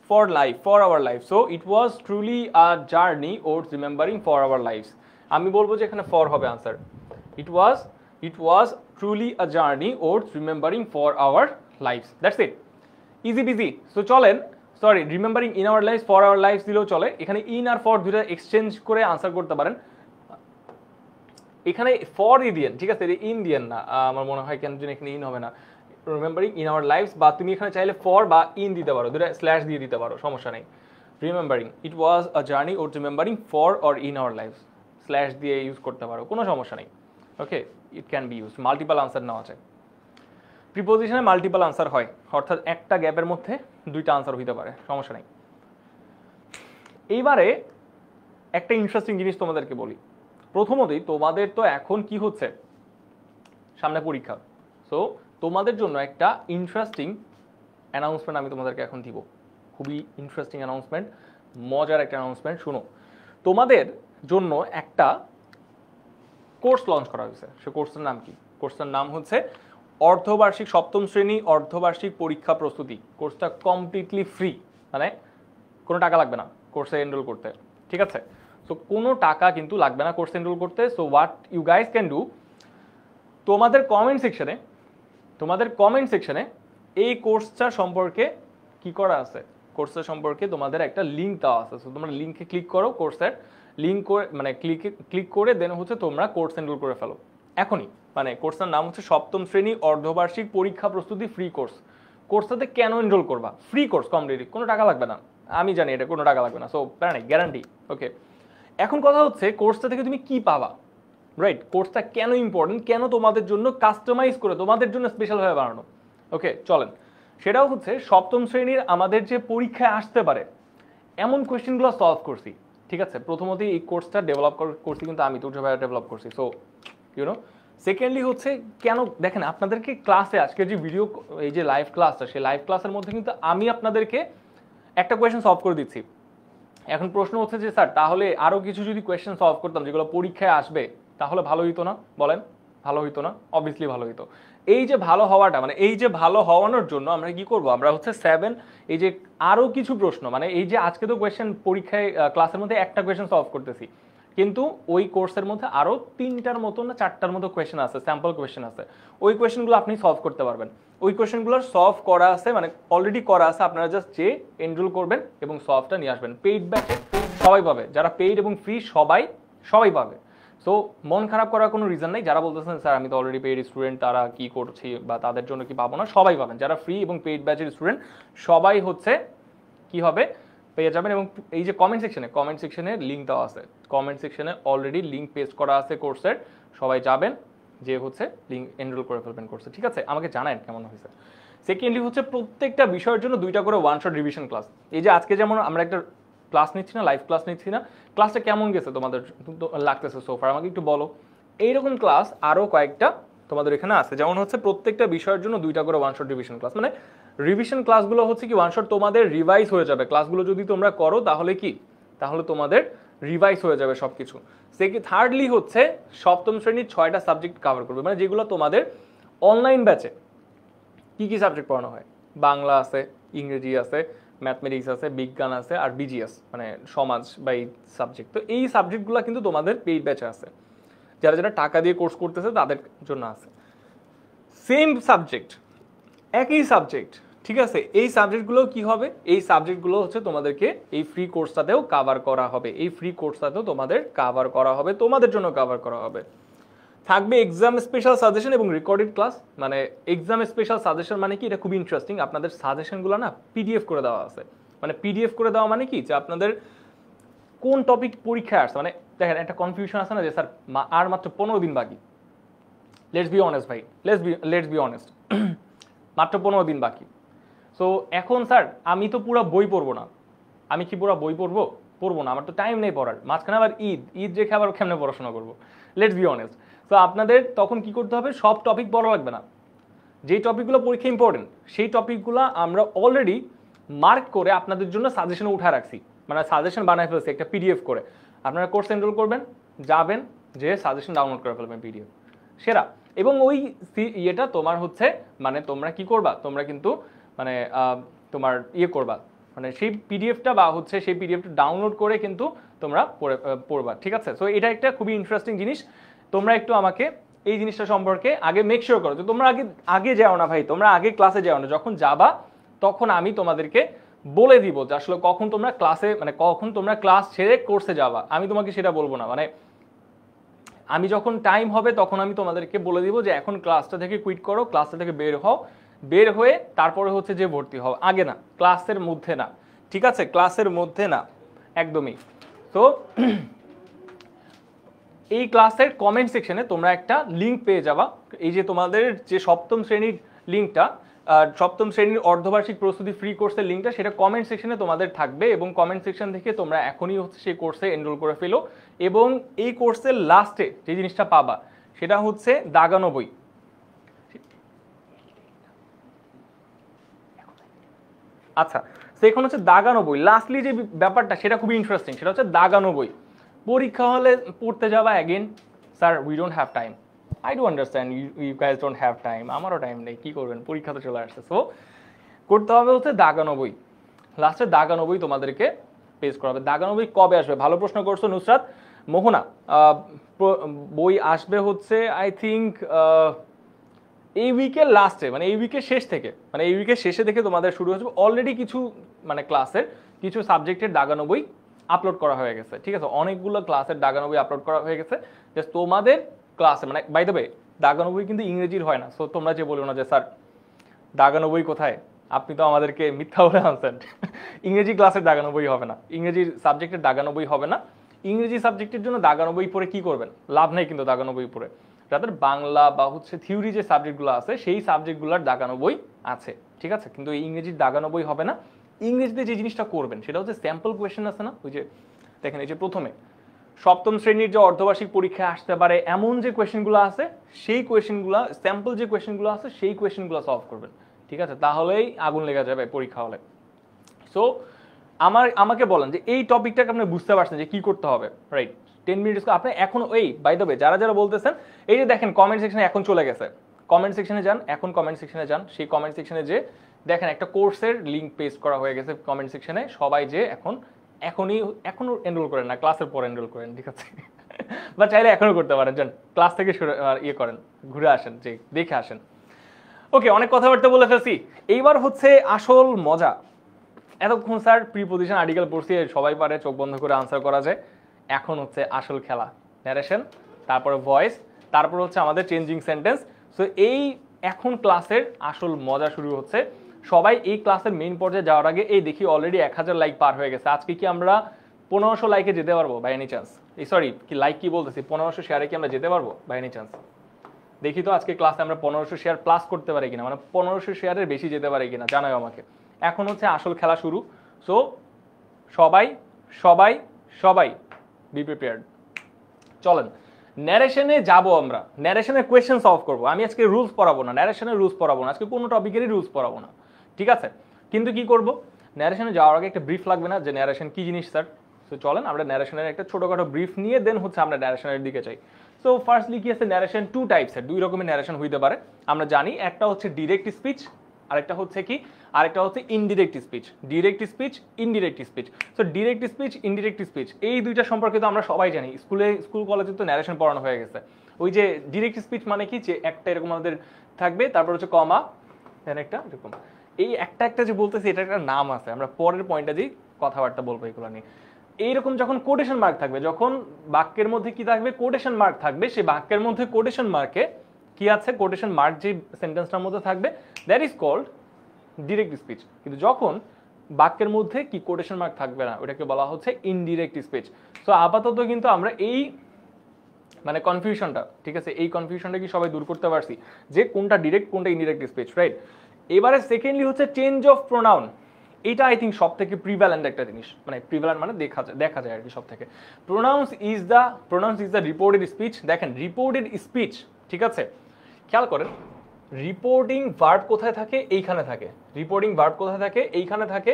for life, for our life. So it was truly a journey worth remembering for our life. আমি বলবো যে এখানে ফর হবে answer. It was truly a journey worth remembering for our life. That's it, easy busy. So চলেন, sorry remembering in our life, for our life দিলেও চলে। এখানে in আর ফর দুইটা এক্সচেঞ্জ করে আনসার করতে পারেন। এখানে ফর দিয়েন, ঠিক আছে, ইন দিয়েন না, আমার মনে হয় কেন এখানে ইন হবে না। রিমেম্বারিং ইন আওয়ার লাইফ, বা তুমি এখানে চাইলে ফর বা ইন দিতে পারো, দুটা স্ল্যাশ দিয়ে দিতে পারো, সমস্যা নেই। Remembering, it was a journey or remembering for or in our life, slash দিয়ে ইউজ করতে পারো, কোনো সমস্যা নেই। Okay, it can be use, multiple answer নেওয়া যায়। প্রিপোজিশনে মাল্টিপল আনসার হয়, অর্থাৎ একটা গ্যাপের মধ্যে দুইটা আনসার হইতে পারে, সমস্যা নেই। এইবারে একটা ইন্টারেস্টিং জিনিস তোমাদেরকে বলি। প্রথমতই তোমাদের তো এখন কি হচ্ছে, সামনে পরীক্ষা। সো তোমাদের জন্য একটা ইন্টারেস্টিং অ্যানাউন্সমেন্ট আমি তোমাদেরকে এখন দিব, খুবই ইন্টারেস্টিং অ্যানাউন্সমেন্ট, মজার একটা অ্যানাউন্সমেন্ট। শুনো, তোমাদের জন্য একটা কোর্স লঞ্চ করা হয়েছে। সে কোর্সের নাম কি? কোর্সের নাম হচ্ছে অর্ধবার্ষিক সপ্তম শ্রেণী অর্ধবার্ষিক পরীক্ষা প্রস্তুতি। কোর্সটা কমপ্লিটলি ফ্রি, মানে কোনো টাকা লাগবে না কোর্সে এনরোল করতে, ঠিক আছে। সো কোনো টাকা কিন্তু লাগবে না কোর্সে এনরোল করতে। So what you guys can do, তোমাদের কমেন্ট সেকশনে এই কোর্সটা সম্পর্কে কি করা আছে, কোর্সের সম্পর্কে তোমাদের একটা লিঙ্ক দেওয়া আছে। সো তোমরা লিঙ্কে ক্লিক করো, কোর্সের লিঙ্ক করে মানে ক্লিক করে দেন হচ্ছে তোমরা কোর্স এনরোল করে ফেলো এখনই। মানে কোর্সের নাম হচ্ছে সপ্তম শ্রেণী অর্ধবার্ষিক পরীক্ষা প্রস্তুতি ফ্রি কোর্স। কোর্সটাতে কেন এনরোল করবা? ফ্রি কোর্স, কমপ্লিটলি কোনো টাকা লাগবে না, আমি জানি এটা কোনো টাকা লাগবে না। সো প্যারা নেই, গ্যারান্টি। ওকে, এখন কথা হচ্ছে কোর্সটা থেকে তুমি কি পাবা, রাইট? কোর্সটা কেন ইম্পর্টেন্ট, কেন তোমাদের জন্য কাস্টমাইজ করে তোমাদের জন্য স্পেশালভাবে বানানো। ওকে চলেন, সেটাও হচ্ছে সপ্তম শ্রেণীর আমাদের যে পরীক্ষায় আসতে পারে এমন কোয়েশ্চেনগুলো সলভ করছি, ঠিক আছে। প্রথমতই এই কোর্সটা ডেভেলপ করছি কিন্তু আমি, তুর্য ভাইয়া ডেভেলপ করছি। সো ইউনো, সেকেন্ডলি হচ্ছে কেন দেখেন আপনাদেরকে ক্লাসে আজকে যে ভিডিও, এই যে লাইভ ক্লাসটা, সেই লাইভ ক্লাসের মধ্যে কিন্তু আমি আপনাদেরকে একটা কোয়েশ্চেন সলভ করে দিচ্ছি। এখন প্রশ্ন হচ্ছে যে স্যার তাহলে আরও কিছু যদি কোয়েশ্চেন সলভ করতাম যেগুলো পরীক্ষায় আসবে তাহলে ভালো হইতো না? বলেন, ভালো হইতো না? অবভিয়াসলি ভালো হইতো। এই যে ভালো হওয়াটা, মানে এই যে ভালো হওয়ানোর জন্য আমরা কি করব, আমরা হচ্ছে 7 এই যে আরও কিছু প্রশ্ন, মানে এই যে আজকে তো কোয়েশ্চেন পরীক্ষায় ক্লাসের মধ্যে একটা কোয়েশ্চেন সলভ করতেছি, কিন্তু ওই কোর্সের মধ্যে আরও 3টার মতো না 4টার মতো কোয়েশ্চেন আছে, স্যাম্পল কোয়েশ্চেন আছে। ওই কোয়েশ্চেনগুলো আপনি সলভ করতে পারবেন। ওই কোয়েশ্চেনগুলোর সলভ করা আছে, মানে অলরেডি করা আছে, আপনারা জাস্ট যে এনরোল করবেন এবং সলভটা নিয়ে আসবেন। পেইড ব্যাচে সবাই পাবে, যারা পেইড এবং ফ্রি সবাই পাবে। সো মন খারাপ করার কোনো রিজন নেই। যারা বলতেছেন স্যার আমি তো অলরেডি পেইড স্টুডেন্ট, তারা কি করছি বা তাদের জন্য কি পাবো না, সবাই পাবেন। যারা ফ্রি এবং পেইড ব্যাচের স্টুডেন্ট সবাই হচ্ছে কি হবে পেয়ে যাবেন। এবং এই যে কমেন্ট সেকশনে লিঙ্ক দেওয়া আছে, কমেন্ট সেকশনে অলরেডি লিঙ্ক পেস্ট করা আছে কোর্সের, সবাই যাবেন, যে হচ্ছে লিঙ্ক এনরোল করে ফেলবেন কোর্সে। ঠিক আছে, আমাকে জানান কেমন হয়েছে। সেকেন্ডলি হচ্ছে প্রত্যেকটা বিষয়ের জন্য 2টা করে ওয়ান শট রিভিশন ক্লাস। এই যে আজকে যেমন আমরা একটা ক্লাস নিচ্ছি না, লাইভ ক্লাস নিচ্ছি না, ক্লাসটা কেমন গেছে তোমাদের লাগতেছে সোফার, আমাকে একটু বলো। এইরকম ক্লাস আরও কয়েকটা তোমাদের এখানে আছে, যেমন হচ্ছে প্রত্যেকটা বিষয়ের জন্য 2টা করে ওয়ান শট রিভিশন ক্লাস। মানে রিভিশন ক্লাসগুলো হচ্ছে কি ওয়ান শট তোমাদের রিভাইজ হয়ে যাবে। ক্লাসগুলো যদি তোমরা করো তাহলে কি, তাহলে তোমাদের রিভাইজ হয়ে যাবে সব কিছু। থার্ডলি হচ্ছে সপ্তম শ্রেণীর 6টা সাবজেক্ট কভার করবে, মানে যেগুলো তোমাদের অনলাইন ব্যাচে কি কি সাবজেক্ট পড়ানো হয়। বাংলা আছে, ইংরেজি আছে, ম্যাথমেটিক্স আছে, বিজ্ঞান আছে, আর বিজিএস মানে সমাজ বা এই সাবজেক্ট। তো এই সাবজেক্টগুলো কিন্তু তোমাদের পেইড ব্যাচে আছে, যারা যারা টাকা দিয়ে কোর্স করতেছে তাদের জন্য আছে। সেম সাবজেক্ট, একই সাবজেক্ট, ঠিক আছে। এই সাবজেক্টগুলো কি হবে, এই সাবজেক্টগুলো হচ্ছে তোমাদেরকে এই ফ্রি কোর্সটাতেও কাভার করা হবে। এই ফ্রি কোর্সটাতেও তোমাদের কাভার করা হবে, তোমাদের জন্য কাভার করা হবে। থাকবে এক্সাম স্পেশাল সাজেশন এবং রেকর্ডেড ক্লাস। মানে এক্সাম স্পেশাল সাজেশন মানে কি, এটা খুবই ইন্টারেস্টিং। আপনাদের সাজেশনগুলো না পিডিএফ করে দেওয়া আছে। মানে পিডিএফ করে দেওয়া মানে কি, যে আপনাদের কোন টপিক পরীক্ষায় আসছে। মানে দেখেন একটা কনফিউশন আছে না যে স্যার আর মাত্র 15 দিন বাকি। লেটস বি অনেস্ট ভাই, লেটস বি অনেস্ট, মাত্র 15 দিন বাকি। সো এখন স্যার আমি তো পুরো বই পড়বো না। আমি কি পুরো বই পড়বো না, আমার তো টাইম নেই পড়ার। মাঝখানে আবার ঈদ রেখে আবার কেমনে পড়াশোনা করবো, লেটস বি অনেস্ট। তো আপনাদের তখন কি করতে হবে, সব টপিক পড়া লাগবে না। যেই টপিকগুলো পরীক্ষা ইম্পর্টেন্ট সেই টপিকগুলো আমরা অলরেডি মার্ক করে আপনাদের জন্য সাজেশনে উঠা রাখছি। মানে সাজেশন বানায় ফেলছি একটা পিডিএফ করে। আপনারা কোর্স এনরোল করবেন, যাবেন, যে সাজেশন ডাউনলোড করে ফেলবেন পিডিএফ সেরা। এবং ওই ইয়েটা তোমার হচ্ছে মানে তোমরা কি করবা, তোমরা কিন্তু মানে তোমার করবা, মানে সেই পিডিএফটা বা হচ্ছে সেই পিডিএফটা ডাউনলোড করে কিন্তু তোমরা পড়বা। ঠিক আছে, সো এটা একটা খুবই ইন্টারেস্টিং জিনিস। তোমরা একটু আমাকে এই জিনিসটা সম্পর্কে আগে মেক শিওর করো যে তোমরা আগে যাও না ভাই, তোমরা আগে ক্লাসে যাও না। যখন যাবা তখন আমি তোমাদেরকে বলে দিব যে আসলে কখন তোমরা ক্লাসে, মানে কখন তোমরা ক্লাস ছেড়ে কোর্সে যাবা, আমি তোমাকে সেটা বলবো না। মানে আমি যখন টাইম হবে তখন আমি তোমাদেরকে বলে দিব যে এখন ক্লাসটা থেকে কুইট করো, ক্লাসটা থেকে বের হও, বের হয়ে তারপরে হচ্ছে যে ভর্তি হও, আগে না, ক্লাসের মধ্যে না। ঠিক আছে, ক্লাসের মধ্যে না একদমই। তো এই ক্লাসের কমেন্ট সেকশনে তোমরা একটা লিঙ্ক পেয়ে যাবা। এই যে তোমাদের যে সপ্তম শ্রেণীর লিঙ্কটা, সপ্তম শ্রেণীর অর্ধবার্ষিক প্রস্তুতি ফ্রি কোর্সের লিঙ্কটা, সেটা কমেন্ট সেকশনে তোমাদের থাকবে। এবং কমেন্ট সেকশন থেকে তোমরা এখনই হচ্ছে সেই কোর্সে এনরোল করে ফেলো। এবং এই কোর্সের লাস্টে যে জিনিসটা পাবা সেটা হচ্ছে দাগানো বই। আচ্ছা, তো এখন হচ্ছে দাগানো বই, লাস্টলি যে ব্যাপারটা সেটা খুবই ইন্টারেস্টিং। সেটা হচ্ছে দাগানো বই। পরীক্ষা হলে পড়তে যাবা again, sir we don't have time. I do understand you guys don't have time, আমারও টাইম নেই, কী করবেন, পরীক্ষা তো চলে আসছে। সো করতে হবে হচ্ছে দাগানো বই। লাস্টে দাগানো বই তোমাদেরকে পেজ করা হবে। দাগানো বই কবে আসবে, ভালো প্রশ্ন করছো নুসরাত মোহনা। বই আসবে হচ্ছে আই থিঙ্ক এই উইকের লাস্টে, মানে এই উইকের শেষ থেকে, মানে এই উইকের শেষে থেকে তোমাদের শুরু হচ্ছে। অলরেডি কিছু মানে ক্লাসের কিছু সাবজেক্টের দাগানো বই আপলোড করা হয়ে গেছে। ঠিক আছে, অনেকগুলো ক্লাসের দাগানো বই আপলোড করা হয়ে গেছে। জাস্ট তোমাদের ক্লাসে, মানে বাই দ্য ওয়ে দাগানো বই কিন্তু ইংরেজির হয় না। সো তোমরা যে বলো না যে স্যার দাগানো বই কোথায়, আপনি তো আমাদেরকে মিথ্যা বলে আনছেন। ইংরেজি ক্লাসের দাগানো বই হবে না, ইংরেজি সাবজেক্টের দাগানো বই হবে না। ইংরেজি সাবজেক্টের জন্য দাগানো বই পড়ে কি করবেন, লাভ নেই কিন্তু দাগানো বই পড়ে। যাদের বাংলা বা হচ্ছে থিওরি যে সাবজেক্টগুলো আছে সেই সাবজেক্টগুলোর দাগানো বই আছে। ঠিক আছে, কিন্তু এই ইংরেজির দাগানো বই হবে না। ইংরেজিতে যে জিনিসটা করবেন সেটা হচ্ছে স্যাম্পল কোয়েশ্চেন আছে না, ওই যে দেখেন এই যে প্রথমে সপ্তম শ্রেণীর যে অর্ধবার্ষিক পরীক্ষায় আসতে পারে এমন যে কোয়েশ্চেনগুলো আছে সেই কোয়েশ্চেনগুলো, স্যাম্পল যে কোয়েশ্চেনগুলো আছে সেই কোয়েশ্চেনগুলো সলভ করবেন। ঠিক আছে, তাহলেই আগুন লেগে যাবে পরীক্ষা হলে। সো আমাকে বলেন যে এই টপিকটাকে আপনি বুঝতে পারছেন যে কি করতে হবে, রাইট? 10 মিনিটস আপনি এখন এই বাই দ্য ওয়ে যারা যারা বলতেছেন, এই যে দেখেন কমেন্ট সেকশনে এখন চলে গেছে, কমেন্ট সেকশনে যান, এখন কমেন্ট সেকশনে যান। সেই কমেন্ট সেকশনে যে দেখেন একটা কোর্সের লিঙ্ক পেস্ট করা হয়ে গেছে কমেন্ট সেকশনে, সবাই যে এখন এখনো এনরোল করেন না, ক্লাসের পর এনরোল করেন, ঠিক আছে? বা চাইলে এখনো করতে পারেন, যান ক্লাস থেকে ইয়ে করেন, ঘুরে আসেন, যে দেখে আসেন। ওকে, অনেক কথাবার্তা বলে ফেলছি, এইবার হচ্ছে আসল মজা। এতক্ষণ স্যার প্রিপোজিশন আর্টিকেল পড়ছি, সবাই পারে, চোখ বন্ধ করে আনসার করা যায়। এখন হচ্ছে আসল খেলা, ন্যারেশন, তারপরে ভয়েস, তারপর হচ্ছে আমাদের চেঞ্জিং সেন্টেন্স। সো এই এখন ক্লাসের আসল মজা শুরু হচ্ছে। সবাই এই ক্লাসের মেইন পর্যায়ে যাওয়ার আগে, এই দেখি অলরেডি 1000 লাইক পার হয়ে গেছে। আজকে কি আমরা 1500 লাইকে যেতে পারবো বাই এনি চান্স? সরি, কি লাইক কি বলতেছি, 1500 শেয়ারে কি আমরা যেতে পারবো বাই এনি চান্স? দেখি তো আজকে ক্লাসে আমরা 1500 শেয়ার প্লাস করতে পারি কিনা, মানে 1500 শেয়ারের বেশি যেতে পারি কিনা, জানাও আমাকে। এখন হচ্ছে আসল খেলা শুরু। সো সবাই সবাই সবাই বি প্রিপেয়ার্ড। চলেন ন্যারেশনে যাব, আমরা ন্যারেশনের কোয়েশ্চেন সলভ করবো। আমি আজকে রুলস পড়াবো না, ন্যারেশনের রুলস পড়াবো না, আজকে কোনো টপিকেরই রুলস পড়াবো না, ঠিক আছে? কিন্তু কি করব, ন্যারেশনে যাওয়ার আগে একটা ব্রিফ লাগবে না, যে ন্যারেশন কি জিনিস স্যার? সো চলেন আমরা ন্যারেশনের একটা ছোটখাটো ব্রিফ নিয়ে দেন হচ্ছে আমরা ন্যারেশনের দিকে চাই। সো ফার্স্টলি কি আছে, ন্যারেশন টু টাইপসের, দুই রকমের ন্যারেশন হইতে পারে আমরা জানি। একটা হচ্ছে ডিরেক্ট স্পিচ, আরেকটা হচ্ছে কি, আরেকটা হচ্ছে indirect speech. Direct speech, indirect speech. So direct speech, indirect speech, এই দুইটা সম্পর্কে তো আমরা সবাই জানি, স্কুল কলেজে তো ন্যারেশন পড়ানো হয়ে গেছে। ওই যে ডিরেক্ট স্পিচ মানে কি, যে একটা এরকম আমাদের থাকবে, তারপর হচ্ছে কমা, দেন একটা এরকম, এই একটা একটা যে বলতেছি এটা একটা নাম আছে, আমরা পরের পয়েন্টে যেই কথাবার্তা বলবো এগুলো নিয়ে। এইরকম যখন কোটেশন মার্ক থাকবে, যখন বাক্যের মধ্যে কি থাকবে, কোটেশন মার্ক থাকবে, সেই বাক্যের মধ্যে কোটেশন মার্কে কি আছে, কোটেশন মার্ক যে সেন্টেন্সটার মধ্যে থাকবে, that is called direct speech. কিন্তু যখন বাক্যের মধ্যে কি কোটেশন মার্ক থাকবে না, ওটাকে বলা হচ্ছে ইনডিরেক্ট স্পিচ। সো আপাতত কিন্তু আমরা এই মানে কনফিউশনটা, ঠিক আছে, এই কনফিউশনটা কি সবাই দূর করতে পারছি, যে কোনটা ডিরেক্ট কোনটা ইনডিরেক্ট স্পিচ, রাইট? এবারে সেকেন্ডলি হচ্ছে চেঞ্জ অফ প্রোনাউন। এটা আই থিঙ্ক সব থেকে প্রিভ্যালেন্ট একটা জিনিস, মানে প্রিভ্যালেন্ট মানে দেখা যায় আর কি সব থেকে। Pronounce is the reported speech. দেখেন রিপোর্টেড স্পিচ, ঠিক আছে, খেয়াল করেন রিপোর্টিং ভার্ব কোথায় থাকে, এইখানে থাকে। রিপোর্টিং ভার্ব কোথায় থাকে, এইখানে থাকে।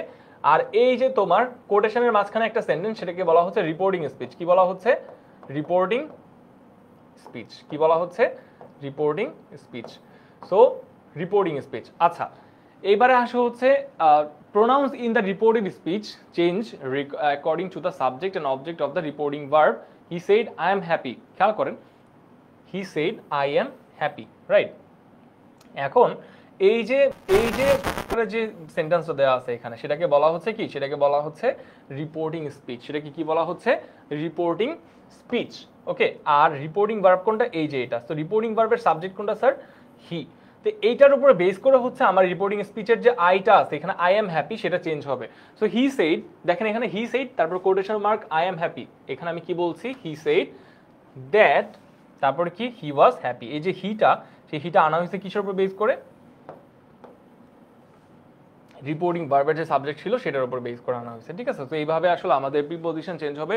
আর এই যে তোমার কোটেশনের মাঝখানে একটা সেন্টেন্স, সেটাকে বলা হচ্ছে রিপোর্টিং স্পিচ। কি বলা হচ্ছে? Reporting speech. কি বলা হচ্ছে? Reporting speech. So reporting speech. আচ্ছা, এইবারে আসা হচ্ছে pronounce in the reported speech change according to the subject and object of the reporting verb. He said I am happy. খেয়াল করেন, হি said I am happy, right? এখন এই যে যে সেন্টেন্সটা দেওয়া আছে এখানে, সেটাকে বলা হচ্ছে কি, সেটাকে বলা হচ্ছে রিপোর্টিং স্পিচ। সেটাকে কি বলা হচ্ছে? Reporting speech. ওকে, আর রিপোর্টিং ভার্ব কোনটা? এই যে এটা। তো রিপোর্টিং ভার্বের সাবজেক্ট কোনটা স্যার? হি। তো এইটার উপরে বেস করে হচ্ছে আমার রিপোর্টিং স্পিচের যে আইটা আছে এখানে, আই এম হ্যাপি, সেটা চেঞ্জ হবে। সো হি সেইড, দেখেন এখানে হি সেইড, তারপর quotation mark I am happy. এখানে আমি কি বলছি? হি সেইড দ্যাট, তারপর কি, হি ওয়াজ হ্যাপি। এই যে হিটা, সেই হিটা আনা হয়েছে কিসের উপর বেস করে? রিপোর্টিং ভার্বের যে সাবজেক্ট ছিল সেটার উপর বেস করে আনা হয়েছে, ঠিক আছে? তো এইভাবে আসলে আমাদের প্রিপোজিশন চেঞ্জ হবে,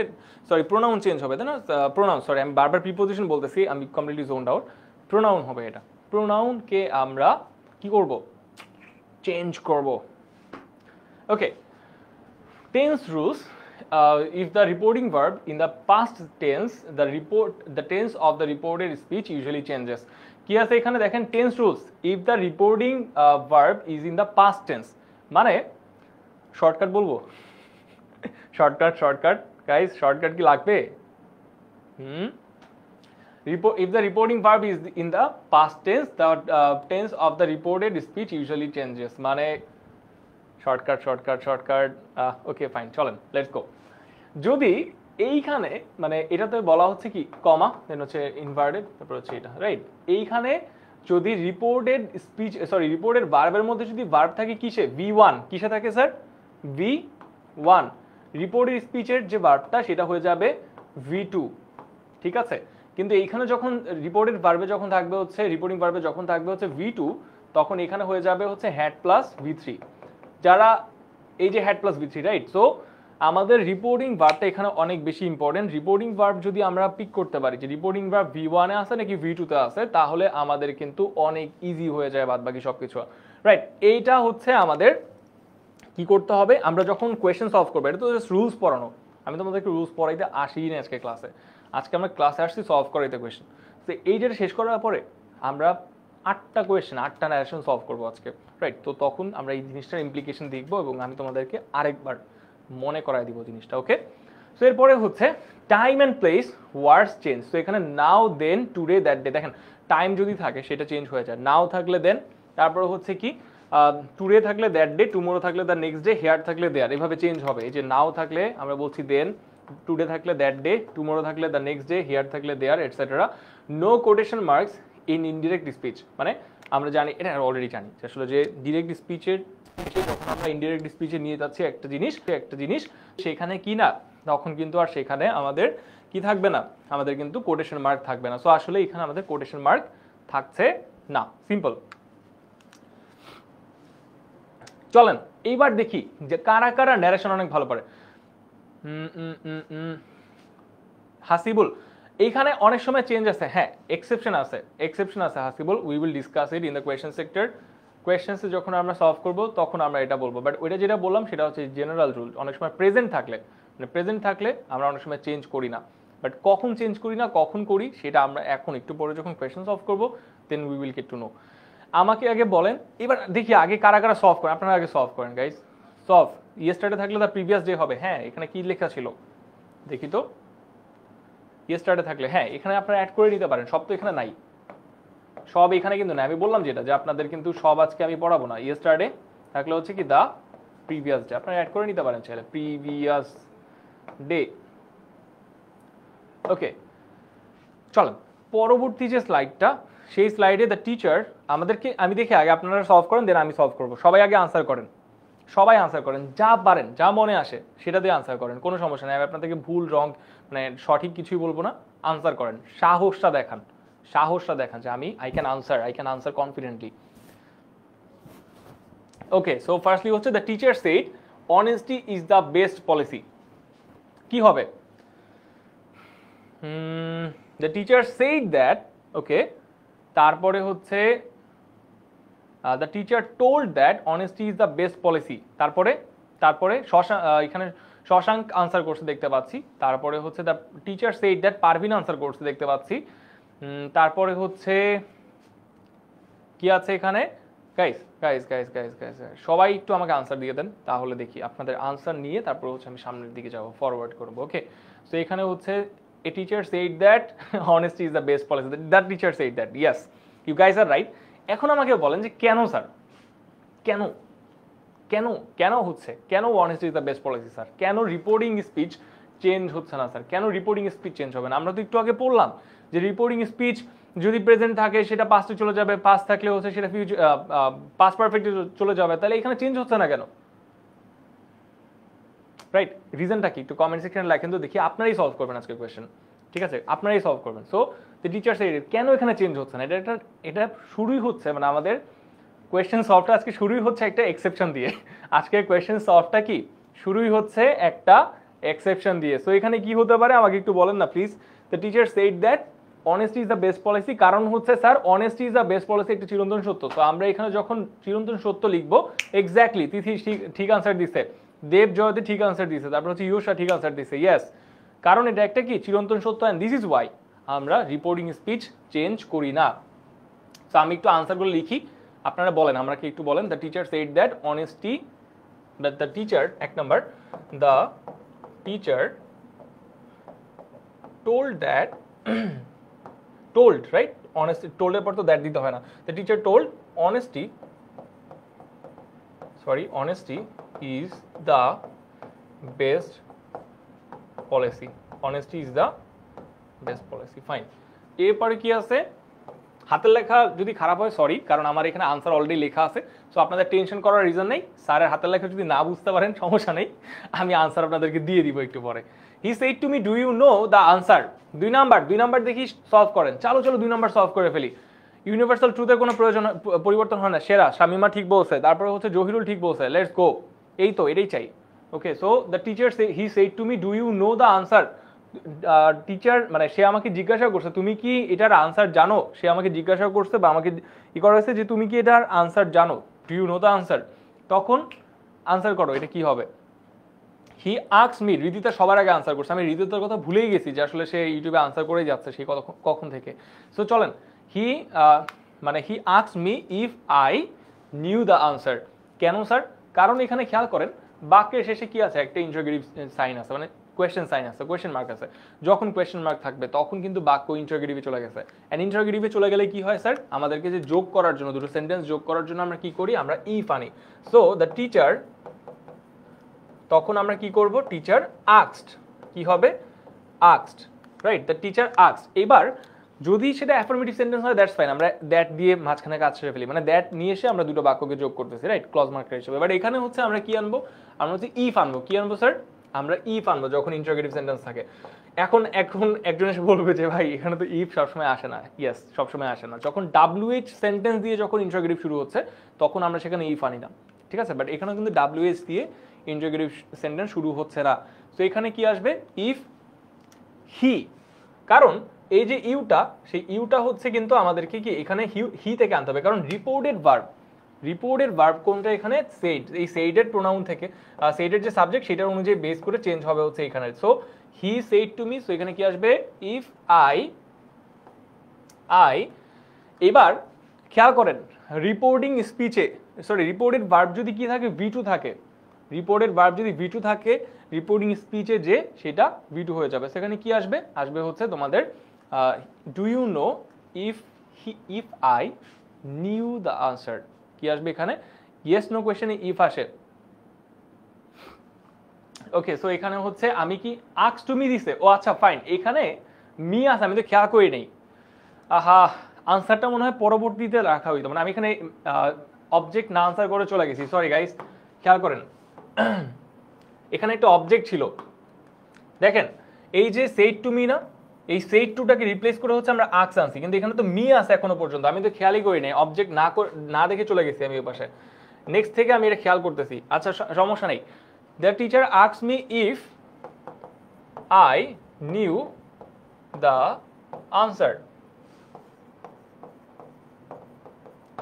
সরি প্রোনাউন চেঞ্জ হবে, তাই না? প্রোনাউন, সরি আমি বারবার প্রিপোজিশন বলতেছি, আমি কমপ্লিটলি জোনড আউট। প্রোনাউন হবে এটা। প্রোনাউনকে আমরা কি করব? চেঞ্জ করব। Okay, tense rules. If the reporting verb in the past tense, the tense of the reported speech usually changes. কি আছে এখানে দেখেন, tense rules. If the reporting verb is in the past tense, মানে shortcut বলবো, shortcut guys, shortcut key লাগবে? If the reporting verb is in the past tense, the tense of the reported speech usually changes. মানে shortcut. Okay fine, চলেন let's go. যদি এইখানে মানে এটাতে বলা হচ্ছে কি কমা, দেন হচ্ছে ইনভার্টেড, তারপর হচ্ছে এটা, রাইট? এইখানে যদি রিপোর্টেড স্পিচ, সরি রিপোর্টেড ভার্বের মধ্যে যদি ভার্ব থাকে কিসে? V1। কিসে থাকে স্যার? V1। রিপোর্টেড স্পিচের যে ভার্বটা সেটা হয়ে যাবে V2, ঠিক আছে? কিন্তু এইখানে যখন রিপোর্টেড ভার্বে যখন থাকবে হচ্ছে, রিপোর্টিং ভার্বে যখন থাকবে হচ্ছে V2, তখন এখানে হয়ে যাবে হচ্ছে হ্যাড প্লাস V3। যারা এই যে had plus V3, right? So আমাদের রিপোর্টিং ভার্বটা এখানে অনেক বেশি ইম্পর্টেন্ট। রিপোর্টিং ভার্ব যদি আমরা পিক করতে পারি যে রিপোর্টিং ভার্ব V1 এ আছে নাকি V2 তে আছে, তাহলে আমাদের কিন্তু অনেক ইজি হয়ে যায় বাদ বাকি সবকিছু, রাইট? এইটা হচ্ছে আমাদের কি করতে হবে আমরা যখন কোয়েশ্চেন সলভ করবো। এটা তো জাস্ট রুলস পড়ানো, আমি তোমাদেরকে রুলস পড়াইতে আসিই না আজকে ক্লাসে। আজকে আমরা ক্লাসে আসছি সলভ করাইতে কোয়েশ্চেন। তো এই যেটা শেষ করার পরে আমরা 8টা কোয়েশ্চেন, 8টা ন্যারেশন সলভ করবো আজকে, রাইট? তো তখন আমরা এই জিনিসটার ইমপ্লিকেশন দেখবো এবং আমি তোমাদেরকে আরেকবার মনে করায় দিব জিনিসটা। ওকে, সো এরপরে হচ্ছে time and place words change. তো এখানে নাও দেন টুডে দ্যাট ডে, দেখেন টাইম যদি থাকে সেটা চেঞ্জ হয়ে যায়, নাও থাকলে দেন, তারপরে হচ্ছে কি টুডে থাকলে দ্যাট ডে, টুমোরো থাকলে দ্য নেক্সট ডে, হেয়ার থাকলে দেয়ার, এভাবে চেঞ্জ হবে। এই যে নাও থাকলে আমরা বলছি দেন, টুডে থাকলে দ্যাট ডে, টুমোরো থাকলে দ্য নেক্সট ডে, হেয়ার থাকলে there, etcetera. No quotation marks in indirect speech, মানে আমরা জানি, এটা অলরেডি জানি যে আসলে যে ডিরেক্ট স্পিচের যখন আমরা ইনডিরেক্ট স্পিচে নিয়ে যাচ্ছি একটা জিনিস সেখানে কি না, তখন কিন্তু আর সেখানে আমাদের কি থাকবে না, আমাদের কিন্তু কোটেশন মার্ক থাকবে না। সো আসলে এখানে আমাদের কোটেশন মার্ক থাকছে না, সিম্পল। চলেন এইবার দেখি যে কারা কারা ন্যারেশন অনেক ভালো পারে। হাসিবুল, এইখানে অনেক সময় চেঞ্জ আছে, হ্যাঁ এক্সেপশন আছে Hasibul, we will discuss it in the question sector. কোয়েশ্চেন্সে যখন আমরা সলভ করব তখন আমরা এটা বলবো, বাট ওইটা যেটা বললাম সেটা হচ্ছে জেনারেল রুল। অনেক সময় প্রেজেন্ট থাকলে আমরা অনেক সময় চেঞ্জ করি না, বাট কখন চেঞ্জ করি না কখন করি সেটা আমরা এখন একটু পরে যখন কোয়েশ্চেন সলভ করবো then we will get to know. আমাকে আগে বলেন, এবার দেখি আগে কারা কারা সলভ করেন, আপনারা আগে সলভ করেন গাইস। সলভ, ইয়েস্টারডে থাকলে তার প্রিভিয়াস ডে হবে, হ্যাঁ এখানে কি লেখা ছিল দেখি তো, ইয়েস্টারডে থাকলে হ্যাঁ এখানে আপনারা অ্যাড করে নিতে পারেন, সব তো এখানে নাই, সব এখানে কিন্তু না। আমি বললাম যেটা যে আপনাদের কিন্তু সব আজকে আমি পড়াবো না, ইয়েস্টারডে থাকলে হচ্ছে কি দা প্রিভিয়াস ডে, আপনারা অ্যাড করে নিতে পারেন চাইলে প্রিভিয়াস ডে। ওকে চলেন পরবর্তী যে স্লাইডটা, সেই স্লাইডে দ্য টিচার আমাদেরকে, আমি দেখি আগে আপনারা সলভ করেন দেন আমি সলভ করবো। সবাই আগে আনসার করেন, যা পারেন যা মনে আসে সেটা দিয়ে আনসার করেন, কোনো সমস্যা নেই। আমি আপনাদেরকে ভুল রং মানে সঠিক কিছুই বলবো না, আনসার করেন, সাহসটা দেখান যে আমি I can answer confidently. Okay, so firstly হচ্ছে the teacher said honesty is the best policy. কি হবে? The teacher said that, okay, তারপরে হচ্ছে the teacher told that honesty is the best policy, তারপরে এখানে শশাঙ্ক আনসার করছে দেখতে পাচ্ছি, তারপরে হচ্ছে the teacher said that Parvin answer করছে দেখতে পাচ্ছি, তারপরে হচ্ছে কি আছে এখানে, গাইস সবাই একটু আমাকে আনসার দিয়ে দেন, তাহলে দেখি আপনাদের আনসার নিয়ে তারপর হচ্ছে আমি সামনের দিকে যাব, ফরওয়ার্ড করবো। ওকে, সো এখানে হচ্ছে a teacher said that honesty is the best policy, that teacher said that, yes you guys are right। এখন আমাকে বলেন যে কেন স্যার, কেন হচ্ছে, কেন honesty is the best policy sir, কেন রিপোর্টিং স্পিচ চেঞ্জ হচ্ছে না স্যার, কেন রিপোর্টিং স্পিচ চেঞ্জ হবে না? আমরা তো একটু আগে পড়লাম যে রিপোর্টিং স্পিচ যদি প্রেজেন্ট থাকে সেটা পাস্টে চলে যাবে, পাস্ট থাকলে হচ্ছে সেটা ফিউচার পাস্ট পারফেক্টে চলে যাবে, তাহলে এখানে চেঞ্জ হচ্ছে না কেন? রাইট, রিজনটা কি একটু কমেন্ট সেকশনে লেখেন তো দেখি, আপনারাই সলভ করবেন আজকের কোয়েশ্চেন, ঠিক আছে আপনারাই সলভ করবেন। সো দ্য টিচার সেড, কেন এখানে চেঞ্জ হচ্ছে না? এটা শুরুই হচ্ছে, মানে আমাদের কোয়েশ্চেন সলভটা আজকে শুরুই হচ্ছে একটা এক্সেপশন দিয়ে। আজকের কোয়েশ্চেন সলভটা কি শুরুই হচ্ছে একটা এক্সেপশন দিয়ে। সো এখানে কি হতে পারে আমাকে একটু বলেন না please. The teacher said that honesty is the best policy, কারণ হচ্ছে sir honesty is the best policy একটা চিরন্তন সত্য। তো আমরা এখানে যখন চিরন্তন সত্য লিখবো, এক্স্যাক্টলি তিথি ঠিক আনসার দিচ্ছে, দেব জয়তে ঠিক আনসার দিছে, তারপর হচ্ছে ইয়োশা ঠিক আনসার দিছে, ইয়েস, কারণ এটা একটা কি চিরন্তন সত্য, এন্ড দিস ইজ ওয়াই আমরা রিপোর্টিং স্পিচ চেঞ্জ করি না। সো আমি একটু আনসারগুলো লিখি, আপনারা বলেন, আমরা কি একটু বলেন। The teacher said that honesty, the teacher, এক নম্বর, the teacher told that, told right, honesty টোল্ডের পর তো দ্যাট দিতে হয় না। The teacher told honesty is the best policy, honesty is the best policy, fine। এরপরে কি আছে, হাতের লেখা যদি খারাপ হয় সরি, কারণ আমার এখানে আনসার অলরেডি লেখা আছে, সো আপনাদের টেনশন করার রিজন নেই। স্যারের হাতের লেখা যদি না বুঝতে পারেন সমস্যা নেই, আমি আনসার আপনাদেরকে দিয়ে দিব একটু পরে। He said to me do you know the answer, 2 number দেখি সলভ করেন, চলো 2 নাম্বার সলভ করে ফেলি। ইউনিভার্সাল ট্রুথের কোনো পরিবর্তন হয় না, সেরা শামিমা ঠিক বলছে, তারপরে হচ্ছে জহিরুল ঠিক বলছে, লেটস গো, এই তো এটাই চাই। Okay, so the teacher he said to me do you know the answer, teacher মানে সে আমাকে জিজ্ঞাসা করছে তুমি কি এটার আনসার জানো, সে আমাকে জিজ্ঞাসা করছে বা আমাকে ই করা হয়েছে যে তুমি কি এটার আনসার জানো, do you know the answer, তখন আনসার করো, এটা কি হবে? হি আস্কস মি, রিদিতা সবার আগে আনসার করছে, আমি রিদিতার কথা ভুলেই গেছি যে আসলে সে ইউটিউবে আনসার করেই যাচ্ছে সেই কখন থেকে। সো চলেন, he asks me if I knew the answer, কেন স্যার? কারণ এখানে খেয়াল করেন বাক্যের শেষে কি আছে, একটা ইন্টারোগেটিভ সাইন আছে, মানে কোয়েশ্চেন সাইন আছে, কোয়েশ্চেন মার্ক আছে। যখন কোয়েশ্চেন মার্ক থাকবে তখন কিন্তু বাক্য ইন্টারোগেটিভে চলে গেছে। এন্ড ইন্টারোগেটিভে চলে গেলে কি হয় স্যার, আমাদেরকে যে যোগ করার জন্য, দুটো সেন্টেন্স যোগ করার জন্য আমরা কি করি, আমরা ইফ আনি। সো দ্য টিচার, তখন আমরা কি করব, টিচার আস্কড, কি হবে, asked, right, the teacher asked. এবার যদি সেটা অ্যাফার্মেটিভ সেন্টেন্স হয় দ্যাটস ফাইন, আমরা দ্যাট দিয়ে মাঝখানে কাজ সেরে ফেলি, মানে দ্যাট নিয়ে এসে আমরা দুটো বাক্যকে যোগ করতেছি, রাইট, ক্লজ মার্কার হিসেবে। এবার এখানে হচ্ছে আমরা কি আনবো, আমরা হচ্ছে ইফ আনবো। কি আনবো স্যার, আমরা ইফ আনবো যখন ইন্টারোগেটিভ সেন্টেন্স থাকে। এখন একজন এসে বলবে যে ভাই এখানে তো ইফ সবসময় আসে না। ইয়েস, সবসময় আসে না। যখন WH সেন্টেন্স দিয়ে যখন ইন্টারোগেটিভ শুরু হচ্ছে তখন আমরা সেখানে ইফ আনি না, ঠিক আছে। বাট এখানে কিন্তু WH দিয়ে ইন্টারোগেটিভ সেন্টেন্স শুরু হচ্ছে না। তো এখানে কি আসবে, ইফ হি, কারণ এই যে ইউটা, সেই ইউটা হচ্ছে কিন্তু আমাদেরকে কি এখানে হি থেকে আনতে হবে, কারণ রিপোর্টেড ভার্ব কোনটা এখানে, সেড। এই সেডের প্রোনাউন থেকে, সেডের যে সাবজেক্ট সেটার অনুযায়ী বেস করে চেঞ্জ হবে হচ্ছে এখানে। So he said to me, so এখানে কি আসবে, ইফ আই। এবার খেয়াল করেন, রিপোর্টিং স্পিচে, সরি, রিপোর্টেড ভার্ব যদি কি থাকে, V2 থাকে, রিপোর্টেড ভার্ব যদি V2 থাকে, রিপোর্টিং স্পিচে যে সেটা V2 হয়ে যাবে। সেখানে কি আসবে, আসবে হচ্ছে তোমাদের do you know if I knew the answer. কি আসবে এখানে, ইয়েস নো কোয়েশ্চেনে ইফ আসে। ওকে, সো এখানে হচ্ছে আমি কি আস্ক টু মি দিছে, ও আচ্ছা ফাইন, এখানে মি আছে, আমি তো খেয়াল করি নেই। আহা, আনসারটা মনে হয় পরবর্তীতে রাখা হইতো, মানে আমি এখানে অবজেক্ট না আনসার করে চলে গেছি, সরি গাইস, খেয়াল করেন। এখানে একটা অবজেক্ট ছিল, দেখেন এই যে সেড টু মি না, এই সেড টুটাকে রিপ্লেস করে হচ্ছে আমরা আস্ক আনছি, কিন্তু এখানে তো মি আছে এখনো পর্যন্ত, আমি তো খেয়ালই করি নাই, অবজেক্ট না দেখে চলে গেছি আমি ওই পাশে। নেক্সট থেকে আমি এটা খেয়াল করতেছি, আচ্ছা সমস্যা নেই। The teacher asked me if I knew the answer.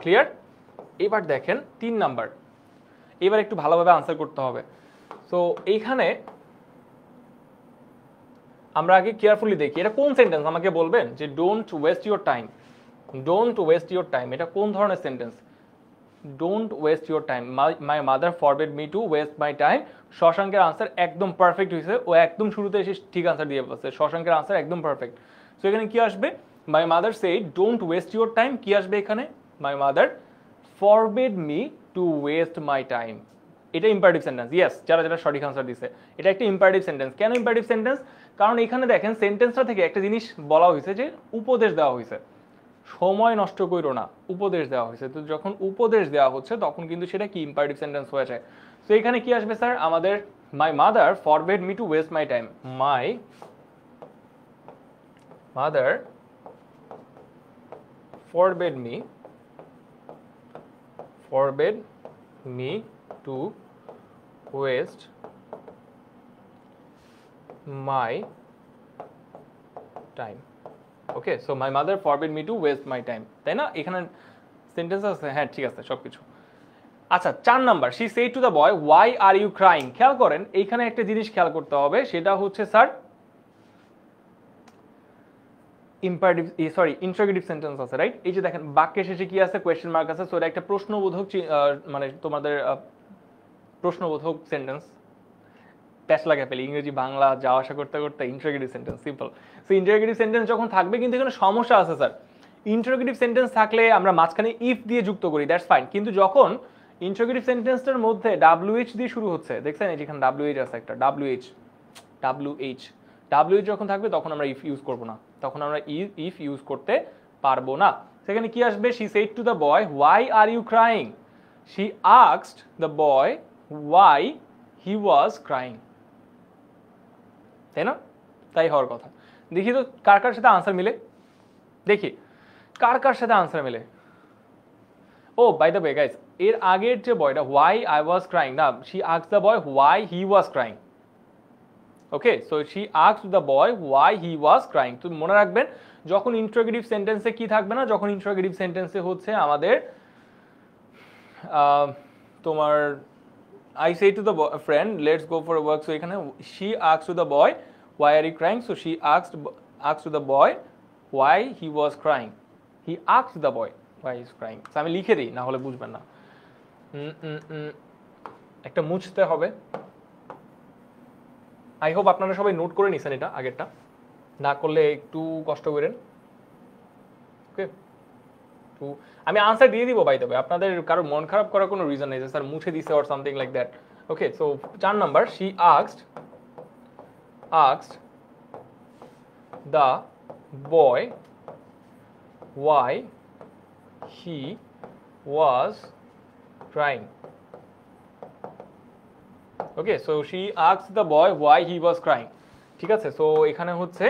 Clear? এবার দেখেন 3 নাম্বার, এবার একটু ভালোভাবে আনসার করতে হবে। সো এইখানে আমরা আগে কেয়ারফুলি দেখি এটা কোন সেন্টেন্স, আমাকে বলবেন যে don't waste your time. Don't waste your time, এটা কোন ধরনের sentence, don't waste your time, my mother forbid me to waste my time. শশাঙ্কের আনসার একদম পারফেক্ট হয়েছে, ও একদম শুরুতে এসে ঠিক আনসার দিয়ে বলছে, শশাঙ্কের আনসার একদম পারফেক্ট। সো এখানে কি আসবে, my mother said don't waste your time, কি আসবে এখানে, my mother forbid me to waste my time. এটা ইম্পারেটিভ সেন্টেন্স, ইয়েস, যারা সঠিক আনসার দিছে, এটা একটা ইম্পারেটিভ সেন্টেন্স। কেন ইম্পারেটিভ সেন্টেন্স, কারণ এখানে দেখেন সেন্টেন্সটা থেকে একটা জিনিস বলা হয়েছে যে উপদেশ দেওয়া হয়েছে, সময় নষ্ট করো না, উপদেশ দেওয়া হয়েছে। তো যখন উপদেশ দেওয়া হচ্ছে তখন কিন্তু সেটা কি ইম্পারেটিভ সেন্টেন্স হয়ে যায়। তো এখানে কি আসবে স্যার, আমাদের মাই mother forbid me to waste my time, my mother forbade me to waste my time. Okay, so my mother forbade me to waste my time, তাই না, এখানে সেন্টেন্স আছে, হ্যাঁ ঠিক আছে সবকিছু। আচ্ছা 4 number, she said to the boy why are you crying। খেয়াল করেন এইখানে একটা জিনিস খেয়াল করতে হবে, সেটা হচ্ছে sir imperative, sorry interrogative sentence আছে, রাইট। এই যে দেখেন বাক্যের শেষে কি আছে, কোয়েশ্চেন মার্ক আছে। সো এটা একটা প্রশ্নবোধক, মানে তোমাদের প্রশ্নবোধক সেন্টেন্স। প্যাচ লাগা ফেলে ইংরেজি বাংলা যাওয়া আসা করতে করতে interrogative sentence, simple. So interrogative sentence যখন থাকবে, কিন্তু এখানে সমস্যা আছে স্যার, ইন্টারোগেটিভ সেন্টেন্স থাকলে আমরা মাঝখানে ইফ দিয়ে যুক্ত করি, দ্যাটস ফাইন, কিন্তু যখন ইন্টারোগেটিভ সেন্টেন্সটার মধ্যে WH দিয়ে শুরু হচ্ছে, দেখছেন এই যেখানে WH আছে একটা, WH যখন থাকবে তখন আমরা ইফ ইউজ করব না, তখন আমরা ইফ ইউজ করতে পারবো না। সেখানে কি আসবে, she said to the boy why are you crying, she asked the boy why he was crying, তাই না, তাই হওয়ার কথা। দেখি তো কার কার সাথে আনসার মিলে, দেখি কার কার সাথে আনসার মিলে। ও বাই দ্য ওয়ে গাইস, এর আগের যে বয়টা why I was crying না, she asked the boy why he was crying। Okay, so she asked the boy why he was crying। তো মনে রাখবেন যখন ইন্টারোগেটিভ সেন্টেন্সে কি থাকবে না, যখন ইন্টারোগেটিভ সেন্টেন্সে হচ্ছে আমাদের তোমার I say to the friend let's go for a walk, so এখানে she asked to the boy why are you crying, so she asked to the boy why he was crying, he asked the boy why he is crying। আমি লিখে দিই, না হলে বুঝবেন না। একটা মুছতে হবে। আই হোপ আপনারা সবাই নোট করে নিছেন এটা আগেরটা, না করলে একটু কষ্ট করেন। ওকে, তো আমি আনসার দিয়ে দিব বাই দ্য ওয়ে, আপনাদের কারো মন খারাপ করার কোনো রিজন নেই যে স্যার মুছে দিছে or something like that. Okay, so 4 number, she asked the boy why he was crying. Okay, so she asked the boy why he was crying। ঠিক আছে, সো এখানে হচ্ছে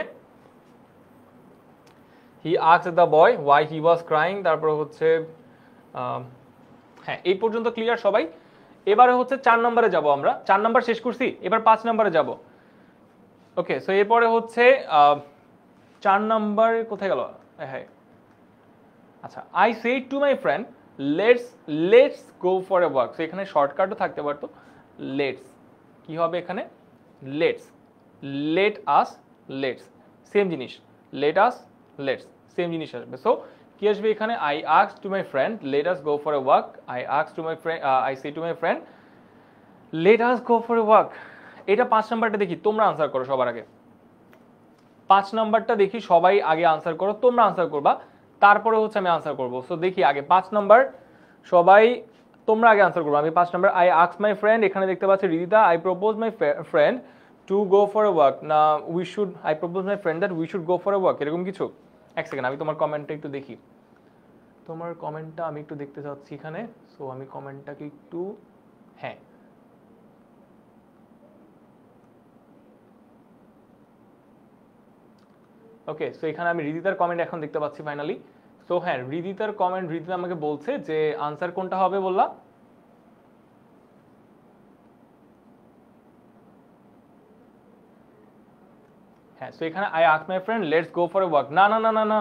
he asked the boy why he was crying, তারপর হচ্ছে হ্যাঁ এই পর্যন্ত clear সবাই। এবারে হচ্ছে 4 নম্বরে যাব আমরা, 4 নাম্বার শেষ করছি, এবার 5 নম্বরে যাব। ওকে, সো এরপরে হচ্ছে 4 নাম্বার কোথায় গেল? হ্যাঁ আচ্ছা, I said to my friend let's go for a walk. So এখানে শর্টকাটও থাকতে পারতো, লেটস কি হবে এখানে, let's, let us, let's same জিনিস, লেট আস লেটস সেম জিনিস আসবে। সো কি আসবে এখানে, I asked to my friend let us go for a walk, I asked to my friend, I say to my friend let us go for a walk. এটা 5 নাম্বারটা দেখি তোমরা answer করো সবার আগে। 5 নাম্বারটা দেখি সবাই আগে আনসার করো, তোমরা আনসার করবা, তারপরে হচ্ছে আমি আনসার করবো। সো দেখি আগে 5 নাম্বার সবাই তোমরা আগে আনসার করবো। আমি 5 number, I ask my friend, এখানে দেখতে পাচ্ছি Ridita, I propose my friend to go for a walk, না we should, I propose my friend that we should go for a walk, এরকম কিছু। এক সেকেন্ড, আমি তোমার কমেন্টটা একটু দেখি, তোমার কমেন্টটা আমি একটু দেখতে চাচ্ছি এখানে। সো আমি কমেন্টটাকে একটু, হ্যাঁ ওকে, সো এখানে আমি রিদিতার কমেন্ট এখন দেখতে পাচ্ছি ফাইনালি। সো হ্যাঁ, রিদিতার কমেন্ট, রিদিতা আমাকে বলছে যে আনসার কোনটা হবে বললা? হ্যাঁ, সো এখানে I ask my friend let's go for a walk, না না না না না,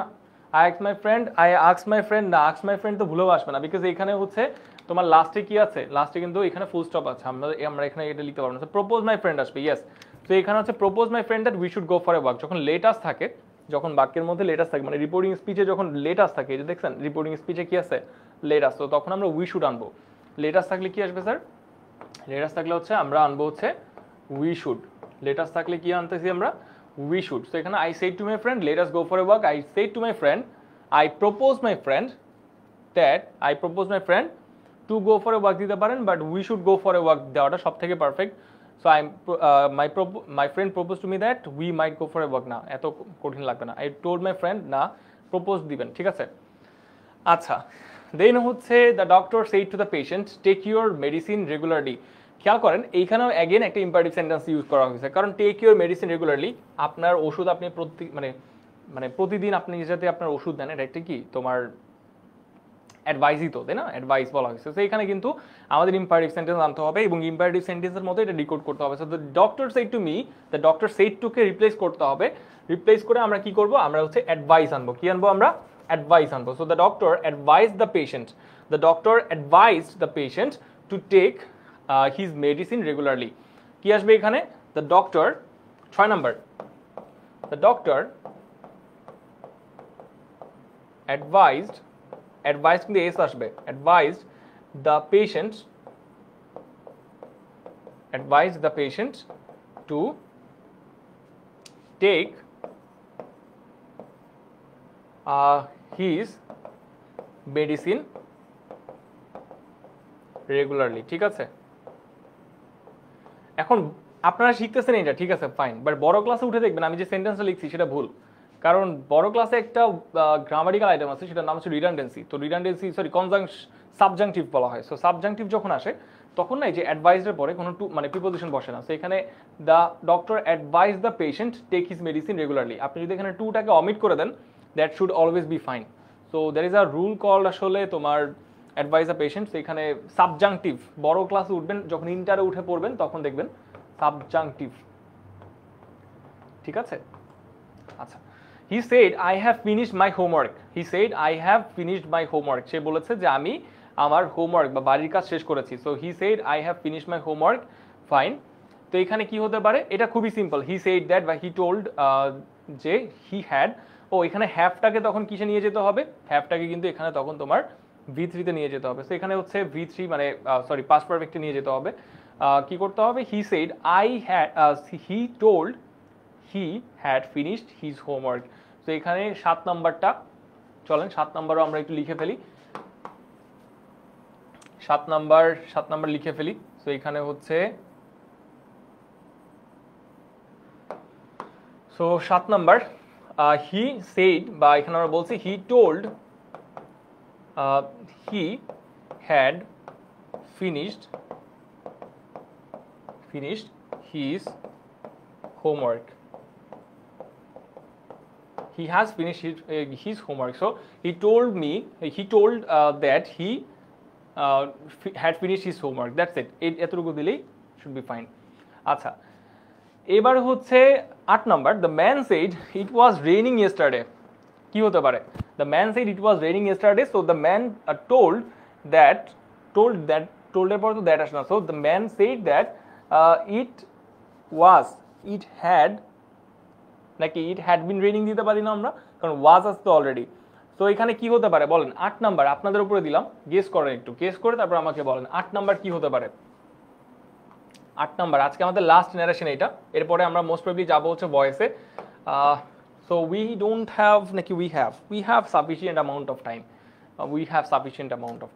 I ask my friend, I ask my friend না, আস্ক মাই ফ্রেন্ড তো ভুলেও আসবে না, বিকজ এখানে হচ্ছে তোমার লাস্টে কি আছে, লাস্টে কিন্তু এখানে ফুল স্টপ আছে, আমরা এখানে এটা লিখতে পারবো না। প্রপোজ মাই ফ্রেন্ড আসবে, ইয়েস। তো এখানে হচ্ছে propose my friend that we should go for a walk. যখন লেটাস থাকে, যখন বাক্যের মধ্যে লেটাস থাকে, মানে রিপোর্টিং স্পিচে যখন লেটাস থাকে, এই যে দেখছেন রিপোর্টিং স্পিচে কি আছে, লেটাস, তো তখন আমরা উই শুড আনবো। লেটাস থাকলে কি আসবে স্যার? লেটাস থাকলে হচ্ছে আমরা আনবো হচ্ছে উই শুড। লেটাস থাকলে কি আনতেছি আমরা? we should. So এখানে I said to my friend let us go for a walk, I said to my friend, I proposed my friend that, I proposed my friend to go for a walk দিতে পারেন, but we should go for a walk দেওয়াটা সব থেকে perfect. So my friend proposed to me that we might go for a walk, না এত কঠিন লাগবে না, I told my friend, না প্রপোজ দিবেন, ঠিক আছে। আচ্ছা, দেন হচ্ছে the doctor said to the patient take your medicine regularly। খেয়াল করেন এইখানেও অ্যাগেন একটা ইম্পারেটিভ সেন্টেন্স ইউজ করা হয়েছে, কারণ টেক ইউর মেডিসিন রেগুলারলি, আপনার ওষুধ আপনি প্রতিদিন আপনি যাতে আপনার ওষুধ দেন, এটা একটা কি তোমার অ্যাডভাইসই তো, তাই না, অ্যাডভাইস বলা হয়েছে। তো এখানে কিন্তু আমাদের ইম্পারেটিভ সেন্টেন্স আনতে হবে এবং ইম্পারেটিভ সেন্টেন্সের মধ্যে এটা ডিকোড করতে হবে। So the doctor said to me, the doctor said টুকে রিপ্লেস করতে হবে, রিপ্লেস করে আমরা কি করব, আমরা হচ্ছে অ্যাডভাইস আনবো। কি আনবো আমরা? অ্যাডভাইস আনবো। So the doctor advise the patient, the doctor advised the patient to take his medicine regularly। কি আসবে এখানে? the doctor, 6 number, the doctor advised, advised কিন্তু s আসবে, advised the patient, advised the patient to take his medicine regularly। ঠিক আছে, এখন আপনারা শিখতেছেন এটা, ঠিক আছে ফাইন, বাট বড় ক্লাসে উঠে দেখবেন আমি যে সেন্টেন্সটা লিখছি সেটা ভুল, কারণ বড় ক্লাসে একটা গ্রামারিক্যাল আইটেম আছে, সেটার নাম হচ্ছে রিডান্ডেন্সি। তো রিডান্ডেন্সি সরি সাবজাংটিভ বলা হয়। সো সাবজাংটিভ যখন আসে তখন না এই যে অ্যাডভাইসের পরে কোনো মানে প্রিপোজিশন বসে না। সো এখানে the doctor advise the patient take his medicine regularly, আপনি যদি এখানে টুটাকে অমিট করে দেন that should always be fine. So there is a rule called আসলে তোমার অ্যাডভাইস দ্য পেশেন্ট। এখানে সাবজাংটিভ বড় ক্লাসে উঠবেন, যখন ইন্টারে উঠে পড়বেন তখন দেখবেন সাবজাংটিভ, ঠিক আছে। আচ্ছা, he said I have finished my homework, he said I have finished my homework, সে বলেছে যে আমি আমার হোমওয়ার্ক বা বাড়ির কাজ শেষ করেছি। So he said I have finished my homework, fine. তো এখানে কি হতে পারে, এটা খুবই সিম্পল, হি সেড দ্যাট বা হি টোল্ড যে হি হ্যাড, ও এখানে হ্যাভটাকে তখন কিসে নিয়ে যেতে হবে, হ্যাভটাকে কিন্তু এখানে তখন তোমার V3 তে নিয়ে যেতে হবে। সো এখানে হচ্ছে V3 মানে সরি পাস্ট পারফেক্টে নিয়ে যেতে হবে। কি করতে হবে? He said he told he had finished his homework. তো এখানে 7 নাম্বারটা, চলেন 7 নাম্বারও আমরা একটু লিখে ফেলি। 7 নাম্বার লিখে ফেলি। তো এখানে হচ্ছে 7 নাম্বার, হি সেড বা এখানে আমরা বলছি he told he had finished his homework. He has finished his homework. So he told that he had finished his homework. That's it. এতটুকু দিলেই should be fine. আচ্ছা, এবার হচ্ছে 8 number, the man said it was raining yesterday. কি হতে পারে? The man said it was raining yesterday. So the man told এর পর তো that আসে না. So the man said that it had নাকি it had been raining দিতে পারি না আমরা, কারণ was আসতো অলরেডি। তো এখানে কি হতে পারে বলেন? 8 নাম্বার আপনাদের উপরে দিলাম, গেস করেন, একটু গেস করে তারপর আমাকে বলেন 8 নাম্বার কি হতে পারে। 8 নাম্বার আজকে আমাদের লাস্ট জেনারেশন এটা, এরপরে আমরা মোস্ট প্রবলি যাবো হচ্ছে ভয়েসে। সো উই ডোন্ট হ্যাভ নাকি we have sufficient amount of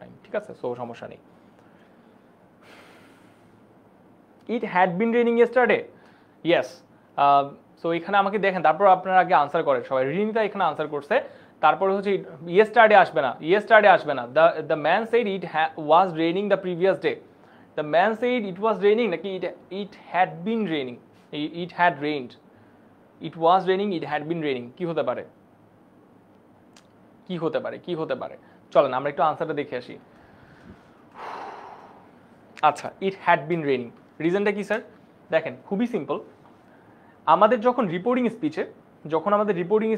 time, ঠিক আছে? সো সমস্যা নেই। It had been raining yesterday. Yes. So এখানে আমাকে দেখেন, তারপর আপনারা আগে আনসার করেন সবাই। রিনিতা এখানে আনসার করছে, তারপরে হচ্ছে yesterday আসবে না। The man said it was raining the previous day. The man said it was raining নাকি it had been raining. It had rained. It was raining, it had been raining. কি হতে পারে? চলেন আমরা একটু আনসারটা দেখে আসি। আচ্ছা, it had been raining, রিজনটা কি স্যার? দেখেন খুবই সিম্পল। আমাদের যখন রিপোর্টিং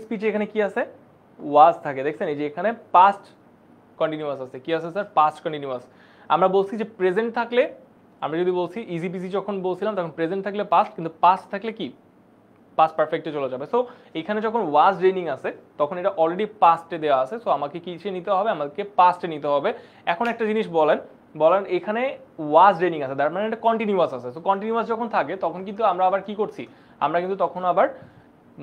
স্পিচে এখানে কি আছে? ওয়াজ থাকে, দেখছেন এই যে এখানে পাস্ট কন্টিনিউয়াস আছে। কি আছে স্যার? Past continuous. আমরা বলছি যে প্রেজেন্ট থাকলে, আমরা যদি বলছি ইজি পিজি যখন বলছিলাম তখন প্রেজেন্ট থাকলে পাস্ট, কিন্তু পাস্ট থাকলে কি পাস্ট পারফেক্টে চলে যাবে। সো এখানে যখন ওয়াজ রেনিং আছে তখন এটা অলরেডি পাস্টে দেওয়া আছে। সো আমাকে কিসে নিতে হবে? আমাকে পাস্টে নিতে হবে। এখন একটা জিনিস বলেন এখানে ওয়াজ রেনিং আছে, তার মানে এটা কন্টিনিউয়াস আছে। সো কন্টিনিউয়াস যখন থাকে তখন কিন্তু আমরা আবার কি করছি? আমরা কিন্তু তখন আবার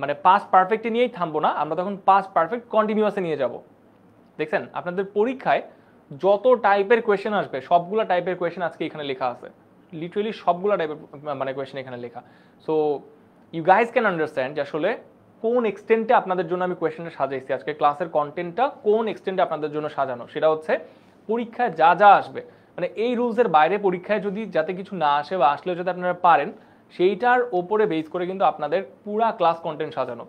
মানে পাস্ট পারফেক্টে নিয়েই থামবো না, আমরা তখন পাস্ট পারফেক্ট কন্টিনিউয়াসে নিয়ে যাব। দেখছেন আপনাদের পরীক্ষায় যত টাইপের কোয়েশ্চেন আসবে সবগুলা টাইপের কোয়েশ্চেন আজকে এখানে লেখা আছে, লিটারালি সবগুলা টাইপের মানে কোয়েশ্চেন এখানে লেখা। So you guys can understand যে আসলে কোন এক্সটেন্টে আপনাদের জন্য আমি কোয়েশ্চেনটা সাজাইছি, আজকে ক্লাসের কন্টেন্টটা কোন এক্সটেন্টে আপনাদের জন্য সাজানো, সেটা হচ্ছে পরীক্ষায় যা আসবে মানে এই রুলসের বাইরে পরীক্ষায় যদি যাতে কিছু না আসে বা আসলেও যদি আপনারা পারেন সেইটার ওপরে বেস করে কিন্তু আপনাদের পুরা ক্লাস কন্টেন্ট সাজানো।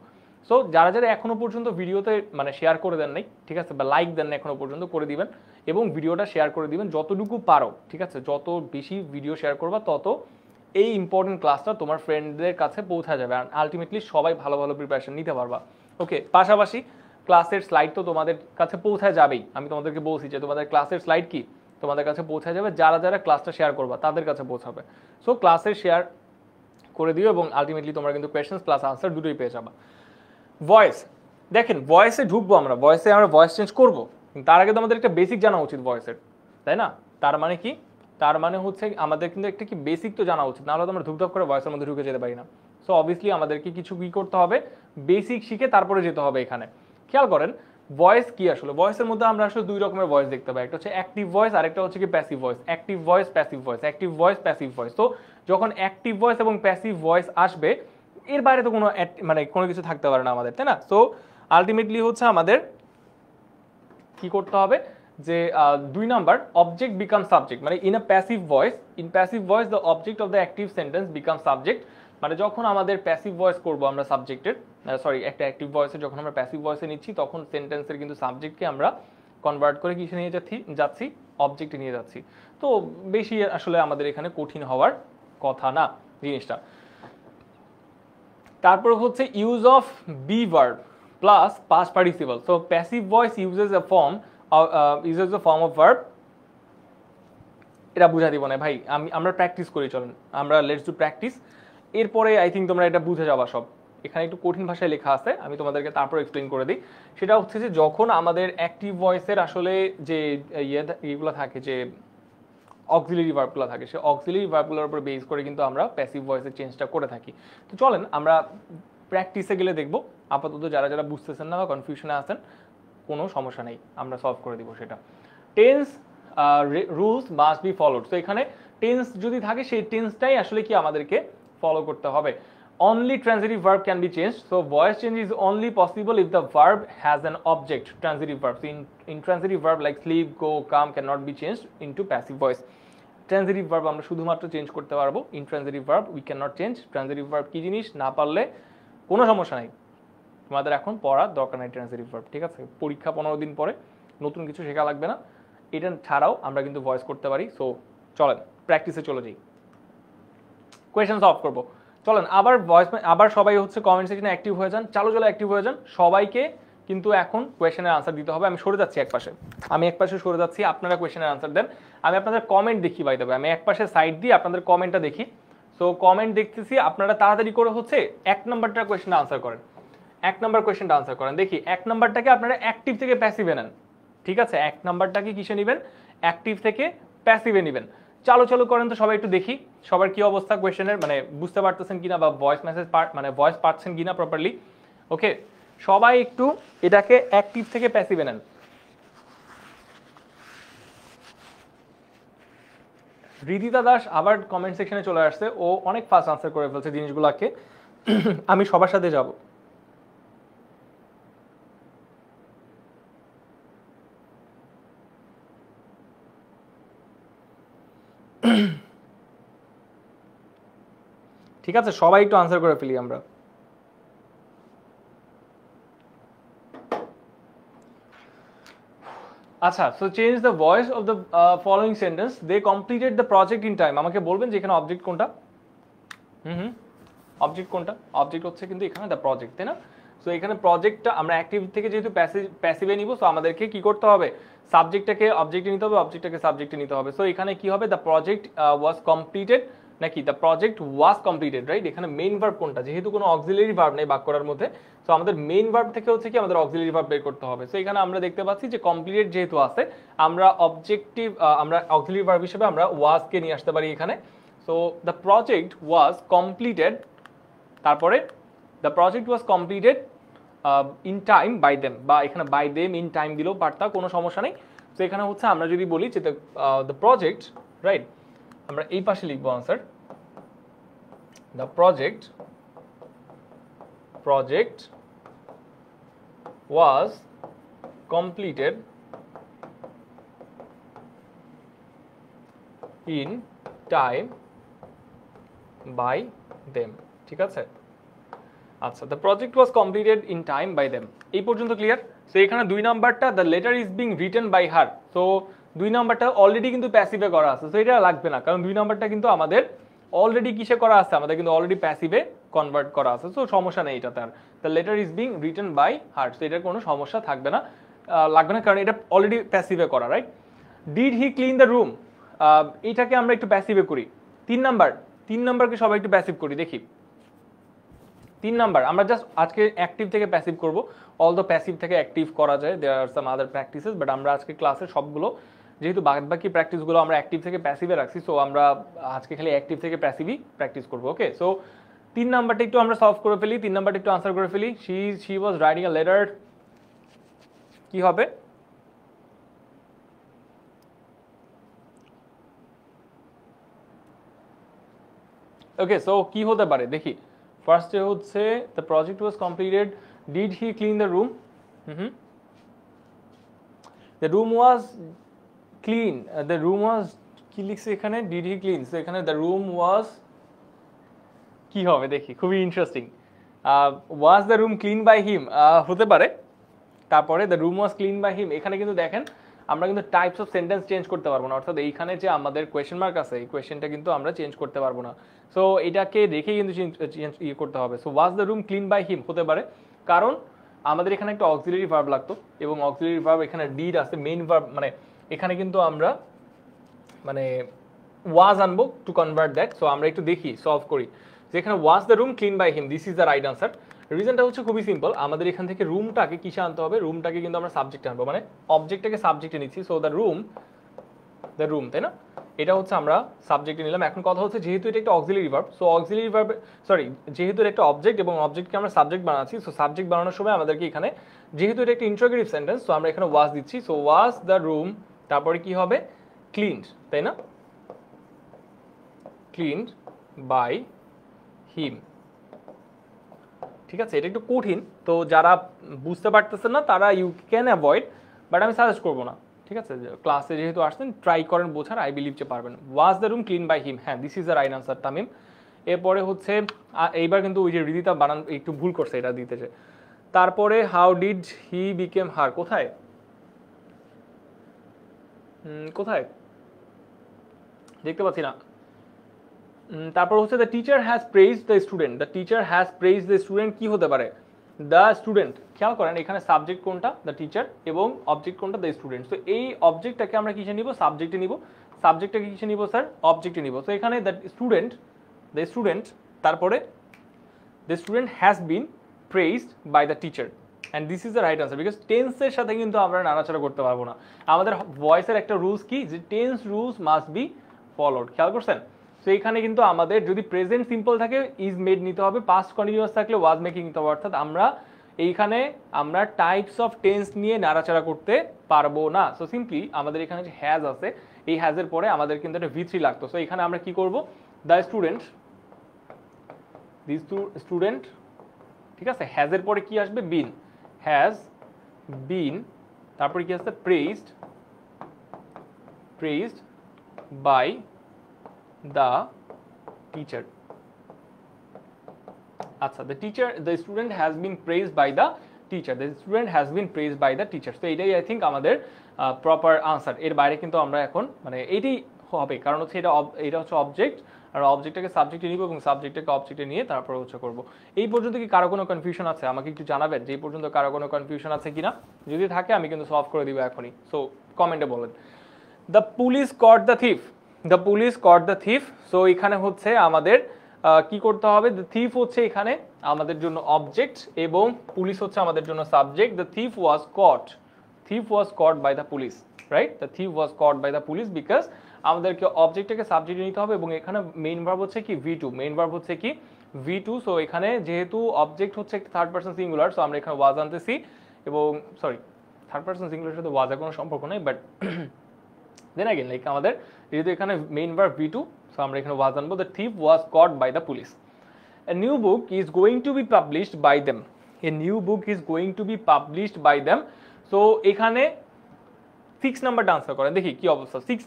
সো যারা এখনো পর্যন্ত ভিডিওতে মানে শেয়ার করে দেন নাই, ঠিক আছে, বা লাইক দেন না এখনো পর্যন্ত, করে দিবেন এবং ভিডিওটা শেয়ার করে দিবেন যতটুকু পারো, ঠিক আছে? যত বেশি ভিডিও শেয়ার করবা তত এই ইম্পর্টেন্ট ক্লাসটা তোমার ফ্রেন্ডদের কাছে পৌঁছা যাবে আর আলটিমেটলি সবাই ভালো প্রিপারেশন নিতে পারবা। ওকে, পাশাপাশি ক্লাসের স্লাইড তো তোমাদের কাছে পৌঁছায় যাবেই। আমি তোমাদেরকে বলছি যে তোমাদের ক্লাসের স্লাইড কি তোমাদের কাছে পৌঁছায় যাবে, যারা ক্লাসটা শেয়ার করবা তাদের কাছে পৌঁছাবে। সো ক্লাসের শেয়ার করে দিও এবং আলটিমেটলি তোমরা কিন্তু কোয়েশ্চেন্স প্লাস আনসার দুটোই পেয়ে যাবা। ভয়েস, দেখেন ভয়েসে ঢুকবো আমরা ভয়েস চেঞ্জ করবো, তার আগে তো আমাদের একটা বেসিক জানা উচিত ভয়েসের, তাই না? তার মানে কি? তার মানে হচ্ছে আমাদের কিন্তু একটা কি বেসিক তো জানা উচিত, নাহলে তো আমরা ধুপধাপ করে ভয়েসের মধ্যে ঢুকে যেতে পারি না। সো অবভিয়াসলি আমাদেরকে কিছু কি করতে হবে, বেসিক শিখে তারপরে যেতে হবে। এখানে খেয়াল করেন ভয়েস কি, আসলে ভয়েসের মধ্যে আমরা আসলে দুই রকমের ভয়েস দেখতে পাই, একটা হচ্ছে অ্যাক্টিভ ভয়েস আর একটা হচ্ছে কি passive voice. Active voice, passive voice. তো যখন অ্যাক্টিভ ভয়েস এবং প্যাসিভ ভয়েস আসবে এর বাইরে তো কোনো কিছু থাকতে পারে না আমাদের, তাই না? সো আলটিমেটলি হচ্ছে আমাদের কি করতে হবে যে 2 নাম্বার অবজেক্ট বিকাম সাবজেক্ট, মানে in passive voice the object of the active sentence become subject. মানে যখন আমাদের প্যাসিভ ভয়েস করবো আমরা সাবজেক্টের, একটা অ্যাক্টিভ ভয়েসে যখন আমরা প্যাসিভ ভয়েসে নিচ্ছি তখন সেন্টেন্সের কিন্তু সাবজেক্টকে আমরা কনভার্ট করে কিসে নিয়ে যাচ্ছি অবজেক্টে নিয়ে যাচ্ছি। তো বেশি আসলে আমাদের এখানে কঠিন হওয়ার কথা না জিনিসটা। তারপর হচ্ছে use of be verb plus past participle. So passive voice uses A form of verb. এটা বুঝা দিব না ভাই, আমরা প্র্যাকটিস করি, চলেন আমরা লেটস ডু প্র্যাকটিস। এরপরে আই থিঙ্ক তোমরা এটা বুঝে যাবা সব। এখানে একটু কঠিন ভাষায় লেখা আছে, আমি তোমাদেরকে তারপর এক্সপ্লেইন করে দিই। সেটা হচ্ছে যে যখন আমাদের অ্যাক্টিভ ভয়েসের আসলে যে ইয়েগুলো থাকে, যে অক্সিলারি ভার্বগুলো থাকে, সেই অক্সিলারি ভার্বগুলোর উপর বেস করে কিন্তু আমরা প্যাসিভ ভয়েসের চেঞ্জটা করে থাকি। তো চলেন আমরা প্র্যাকটিসে গেলে দেখব। আপাতত যারা যারা বুঝতেছেন না বা কনফিউশনে আছেন, কোনো সমস্যা নেই, আমরা সলভ করে দিব সেটা। Tense rules must be followed. তো এখানে টেন্স যদি থাকে সেই টেন্সটাই আসলে কি আমাদেরকে ফলো করতে হবে। Only transitive verb can be changed. So voice change is only possible if the verb has an object. Transitive verb. So intransitive verb like sleep, go, come cannot be changed into passive voice. Transitive verb আমরা শুধুমাত্র change করতে পারবো। Intransitive verb we cannot change. Transitive verb কি জিনিস না পারলে কোনো সমস্যা নাই, তোমাদের এখন পড়ার দরকার নাই ট্রান্সিটিভ ভার্ব, ঠিক আছে? পরীক্ষা 15 দিন পরে, নতুন কিছু শেখা লাগবে না। এটা ছাড়াও আমরা কিন্তু ভয়েস করতে পারি। সো চলেন প্র্যাকটিসে চলে যাই, কোয়েশ্চেন সলভ করব। চলেন আবার ভয়েস, আবার সবাই হচ্ছে কমেন্ট সেকশনে অ্যাক্টিভ হয়ে যান, চালু অ্যাক্টিভ হয়ে যান। সবাইকে কিন্তু এখন কোয়েশ্চেনের আনসার দিতে হবে। আমি সরে যাচ্ছি এক পাশে, আমি এক পাশে সরে যাচ্ছি, আপনারা কোয়েশ্চেনের আনসার দেন। আমি আপনাদের কমেন্ট দেখি, বাই দ্য ওয়ে আমি এক পাশে সাইড দিয়ে আপনাদের কমেন্টটা দেখি। সো কমেন্ট দেখতেছি, আপনারা তাড়াতাড়ি করে হচ্ছে 1 নম্বরটা কোয়েশ্চেনটা আনসার করেন। 1 নম্বর কোয়েশ্চেনটা আনসার করেন। দেখি 1 নম্বরটাকে আপনারা অ্যাক্টিভ থেকে প্যাসিভে নেন, ঠিক আছে? 1 নম্বরটাকে কিসে নেবেন? অ্যাক্টিভ থেকে প্যাসিভে নেবেন। চালু করেন তো সবাই, একটু দেখি সবার কি অবস্থা কোয়েশ্চেনের, মানে বুঝতে পারতেছেন কিনা বা ভয়েস মেসেজ মানে ভয়েস পাচ্ছেন কিনা প্রপারলি। ওকে, সবাই একটু এটাকে অ্যাক্টিভ থেকে প্যাসিভে নেন। রিদিতা দাস আবার কমেন্ট সেকশনে চলে আসছে, ও অনেক ফাস্ট আনসার করে ফেলছে জিনিসগুলোকে। আমি সবার সাথে যাব। ঠিক আছে, সবাই একটু আনসার করে ফেলি আমরা। আচ্ছা, so change the voice of the following sentence, they completed the project in time. আমাকে বলবেন যে এখানে অবজেক্ট কোনটা? অবজেক্ট কোনটা? অবজেক্ট হচ্ছে কিন্তু এখানে দ্য প্রজেক্ট, তাই না? সো এখানে প্রজেক্টটা আমরা অ্যাক্টিভ থেকে যেহেতু প্যাসিভে নিব, সো আমাদেরকে কি করতে হবে? সাবজেক্টটাকে অবজেক্টে নিতে হবে, অবজেক্টটাকে সাবজেক্টে নিতে হবে। সো এখানে কি হবে? দ্য প্রজেক্ট ওয়াজ কমপ্লিটেড, নাকি the project was completed, right? এখানে মেইন ভার্ব কোনটা? যেহেতু কোনো অক্সিলারি ভার্ব নেই বাক্যটার মধ্যে, সো আমাদের মেইন ভার্ব থেকে হচ্ছে কি আমাদের অক্সিলারি ভার্ব বের করতে হবে। সো এখানে আমরা দেখতে পাচ্ছি যে কমপ্লিটেড যেহেতু আছে, আমরা অবজেক্টিভ আমরা অক্সিলারি ভার্ব হিসেবে আমরা ওয়াজকে নিয়ে আসতে পারি এখানে। So the project was completed, তারপরে the project was completed in time by them, বা এখানে বাই দেম ইন টাইম দিলেও পারতা, কোনো সমস্যা নেই। তো এখানে হচ্ছে আমরা যদি বলি যে দ্য প্রজেক্ট, রাইট, আমরা এই পাশে লিখবো answer, the project was completed in time by them, ঠিক আছে? আচ্ছা, the project was completed in time by them, এই পর্যন্ত ক্লিয়ার? সো এখানে 2 নাম্বারটা the letter is being written by her, so 2 নাম্বারটা অলরেডি কিন্তু প্যাসিভে করা আছে, সো এটা লাগবে না, কারণ 2 নাম্বারটা কিন্তু আমাদের অলরেডি কিসে করা আছে? আমাদের কিন্তু অলরেডি প্যাসিভে কনভার্ট করা আছে, সো সমস্যা নেই এটাতে। আর the letter is being written by her, so এটার কোনো সমস্যা থাকবে না, লাগবে না, কারণ এটা অলরেডি প্যাসিভে করা, right? Did he clean the room, এটাকে আমরা একটু প্যাসিভে করি। 3 নাম্বারকে সবাই একটু প্যাসিভ করি, দেখি 3 নাম্বার আমরা জাস্ট আজকে অ্যাক্টিভ থেকে প্যাসিভ করব। অল দ্য প্যাসিভ থেকে অ্যাক্টিভ করা যায়, দেয়ার আর সাম আদার প্র্যাকটিসেস, বাট আমরা আজকে ক্লাসে সবগুলো যেহেতু বাকি প্র্যাকটিসগুলো আমরা অ্যাক্টিভ থেকে প্যাসিভে রাখছি, সো আমরা আজকে খালি অ্যাক্টিভ থেকে প্যাসিভই প্র্যাকটিস করবো। ওকে, সো 3 নাম্বারটা একটু আমরা সলভ করে ফেলি, 3 নাম্বারটা একটু আনসার করে ফেলি। She was writing a letter, কি হবে? ওকে, সো কি হতে পারে দেখি। ফার্স্টে হচ্ছে the project was completed, did he clean the room, the room was clean, the room was, কি লিখছে এখানে? ডিড হি ক্লিন, সো এখানে দ্য রুম ওয়াজ, কি হবে দেখি, খুবই interesting. Was the room clean by him, হতে পারে। তারপরে the room was clean by him, এখানে কিন্তু দেখেন আমরা কিন্তু টাইপস অফ সেন্টেন্স চেঞ্জ করতে পারবো না, অর্থাৎ এইখানে যে আমাদের কোয়েশ্চেন মার্ক আছে এই কোয়েশ্চেনটা কিন্তু আমরা চেঞ্জ করতে পারবো না, সো এটাকে রেখে কিন্তু চেঞ্জ করতে হবে। So was the room clean by him হতে পারে, কারণ আমাদের এখানে একটা অক্সিলারি ভার্ব লাগতো, এবং অক্সিলারি ভার্ব এখানে ডিড আছে, মেইন ভার্ব মানে এখানে কিন্তু আমরা মানে ওয়াজ আনবো টু কনভার্ট দ্যাট। সো আমরা একটু দেখি, সলভ করি যে এখানে was the room clean by him, this is the right answer. রিজনটা হচ্ছে খুবই সিম্পল, আমাদের এখান থেকে রুমটাকে কিসে আনতে হবে, রুমটাকে কিন্তু আমরা সাবজেক্টে আনবো, মানে অবজেক্টটাকে সাবজেক্টে নিচ্ছি। সো দ্য রুম, তাই না, এটা হচ্ছে আমরা সাবজেক্টে নিলাম। এখন কথা হচ্ছে যেহেতু এটা একটা auxiliary verb, so auxiliary verb যেহেতু এটা একটা অবজেক্ট এবং অবজেক্টকে আমরা সাবজেক্ট বানাচ্ছি, সো সাবজেক্ট বানানোর সময় আমাদেরকে এখানে যেহেতু এটা একটা ইন্টারোগেটিভ সেন্টেন্স, সো আমরা এখানে ওয়াজ দিচ্ছি। সো ওয়াজ দ্য রুম, তারপরে কি হবে, ক্লিনড, তাই না, ক্লিনড বাই হিম। ঠিক আছে, এটা একটু কঠিন, তো যারা বুঝতে পারতেছেন না তারা ইউ ক্যান অ্যাভয়েড, বাট আমি সাজেস্ট করবো না। ঠিক আছে, ক্লাসে যেহেতু আসছেন ট্রাই করেন বোঝার, আই বিলিভ যে পারবেন। Was the room clean by him, হ্যাঁ this is the right answer Tamim. এরপরে হচ্ছে এইবার কিন্তু ওই যে রিদিতা বানান একটু ভুল করছে এটা দিতে যে। তারপরে হাউ ডিড হি বিকেম হার, কোথায় কোথায় দেখতে পাচ্ছি না। তারপর হচ্ছে the teacher has praise the student, the teacher has praise the student, কি হতে পারে, দ্য স্টুডেন্ট। খেয়াল করেন এখানে সাবজেক্ট কোনটা, দ্য টিচার, এবং অবজেক্ট কোনটা, দ্য স্টুডেন্ট। তো এই অবজেক্টটাকে আমরা কিসে নিব, সাবজেক্টে নিব। সাবজেক্টটাকে কিসে নিব স্যার, অবজেক্টে নিব। তো এখানে দ্য স্টুডেন্ট, তারপরে the student has been praised by the teacher, and this is the right answer. Because টেন্সের সাথে কিন্তু আমরা নাড়াচাড়া করতে পারবো না। আমাদের ভয়েসের একটা রুলস কি, যে tense rules must be followed, খেয়াল করছেন। তো এখানে কিন্তু আমাদের যদি প্রেজেন্ট সিম্পল থাকে ইজ মেড নিতে হবে, পাস্ট কন্টিনিউয়াস থাকলে ওয়াজ মেকিং নিতে হবে। অর্থাৎ এইখানে আমরা টাইপস অফ টেন্স নিয়ে নাড়াচাড়া করতে পারবো না। সো সিম্পলি আমাদের এখানে যে হ্যাজ আছে, এই হ্যাজের পরে আমাদের কিন্তু একটা V3 লাগতো। সো এখানে আমরা কি করব, দ্য স্টুডেন্ট, ঠিক আছে, হ্যাজের পরে কি আসবে, বিন, হ্যাজ বিন, তারপরে কি আসছে, প্রেইজড বাই দ্য টিচার। আচ্ছা, the student has been praised by the teacher, the student has been praised by the teacher. তো এটাই আই থিঙ্ক আমাদের প্রপার আনসার। এর বাইরে কিন্তু আমরা এখন মানে এটাই হবে, কারণ হচ্ছে এটা হচ্ছে অবজেক্ট, আর অবজেক্টটাকে সাবজেক্টে নিব এবং সাবজেক্টটাকে অবজেক্টে নিয়ে তারপরে হচ্ছে করব। এই পর্যন্ত কি কারো কোনো কনফিউশন আছে, আমাকে একটু জানাবেন যে এই পর্যন্ত কারো কোনো কনফিউশন আছে কিনা। যদি থাকে আমি কিন্তু সলভ করে দিব এখনই। সো কমেন্টে বলেন। The police caught the thief, the police caught the thief. So এখানে হচ্ছে আমাদের কি করতে হবে, দ্য থিফ হচ্ছে এখানে আমাদের জন্য অবজেক্ট এবং পুলিশ হচ্ছে আমাদের জন্য subject. The thief was caught by the police, right, the thief was caught by the police, because আমাদেরকে অবজেক্টটাকে সাবজেক্টে নিতে হবে এবং এখানে মেইন ভার্ব হচ্ছে কি V2, মেইন ভার্ব হচ্ছে কি V2। সো এখানে যেহেতু অবজেক্ট হচ্ছে একটা থার্ড পারসন সিঙ্গুলার, সো আমরা এখানে ওয়াজ আনতেছি, এবং সরি থার্ড পারসন সিঙ্গুলারের সাথে ওয়াজের কোনো সম্পর্ক নেই, বাট দেন अगेन লাইক আমাদের যেহেতু এখানে মেইন ভার্ব V2, সো আমরা এখানে ওয়াজ আনবো। The thief was caught by the police. A new book is going to be published by them. A new book is going to be published by them. So এখানে 6 নাম্বারটা answer করেন, দেখি কি অবস্থা। 6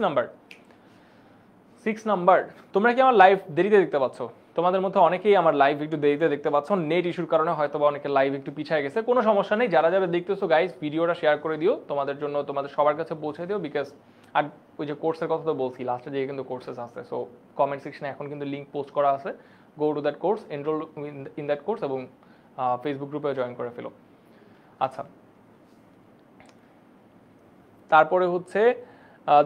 number, তোমরা কি আমার লাইভ দেরিতে দেখতে পাচ্ছ? তোমাদের মধ্যে অনেকেই আমার লাইভ একটু দেরিতে দেখতে পাচ্ছ, নেট ইস্যুর কারণে হয়তো বা অনেকে লাইভ একটু পিছিয়ে গেছে। কোনো সমস্যা নেই, যারা যারা দেখতেছো গাইস ভিডিওটা শেয়ার করে দিও, তোমাদের জন্য তোমাদের সবার কাছে পৌঁছে দিও। বিকজ আর ওই যে কোর্সের কথা তো বলছি, লাস্টে যে কিন্তু কোর্সেস আছে, সো কমেন্ট সেকশনে এখন কিন্তু লিঙ্ক পোস্ট করা আছে, go to that course, enrol in that course, এবং ফেসবুক গ্রুপে জয়েন করে ফেলো। আচ্ছা, তারপরে হচ্ছে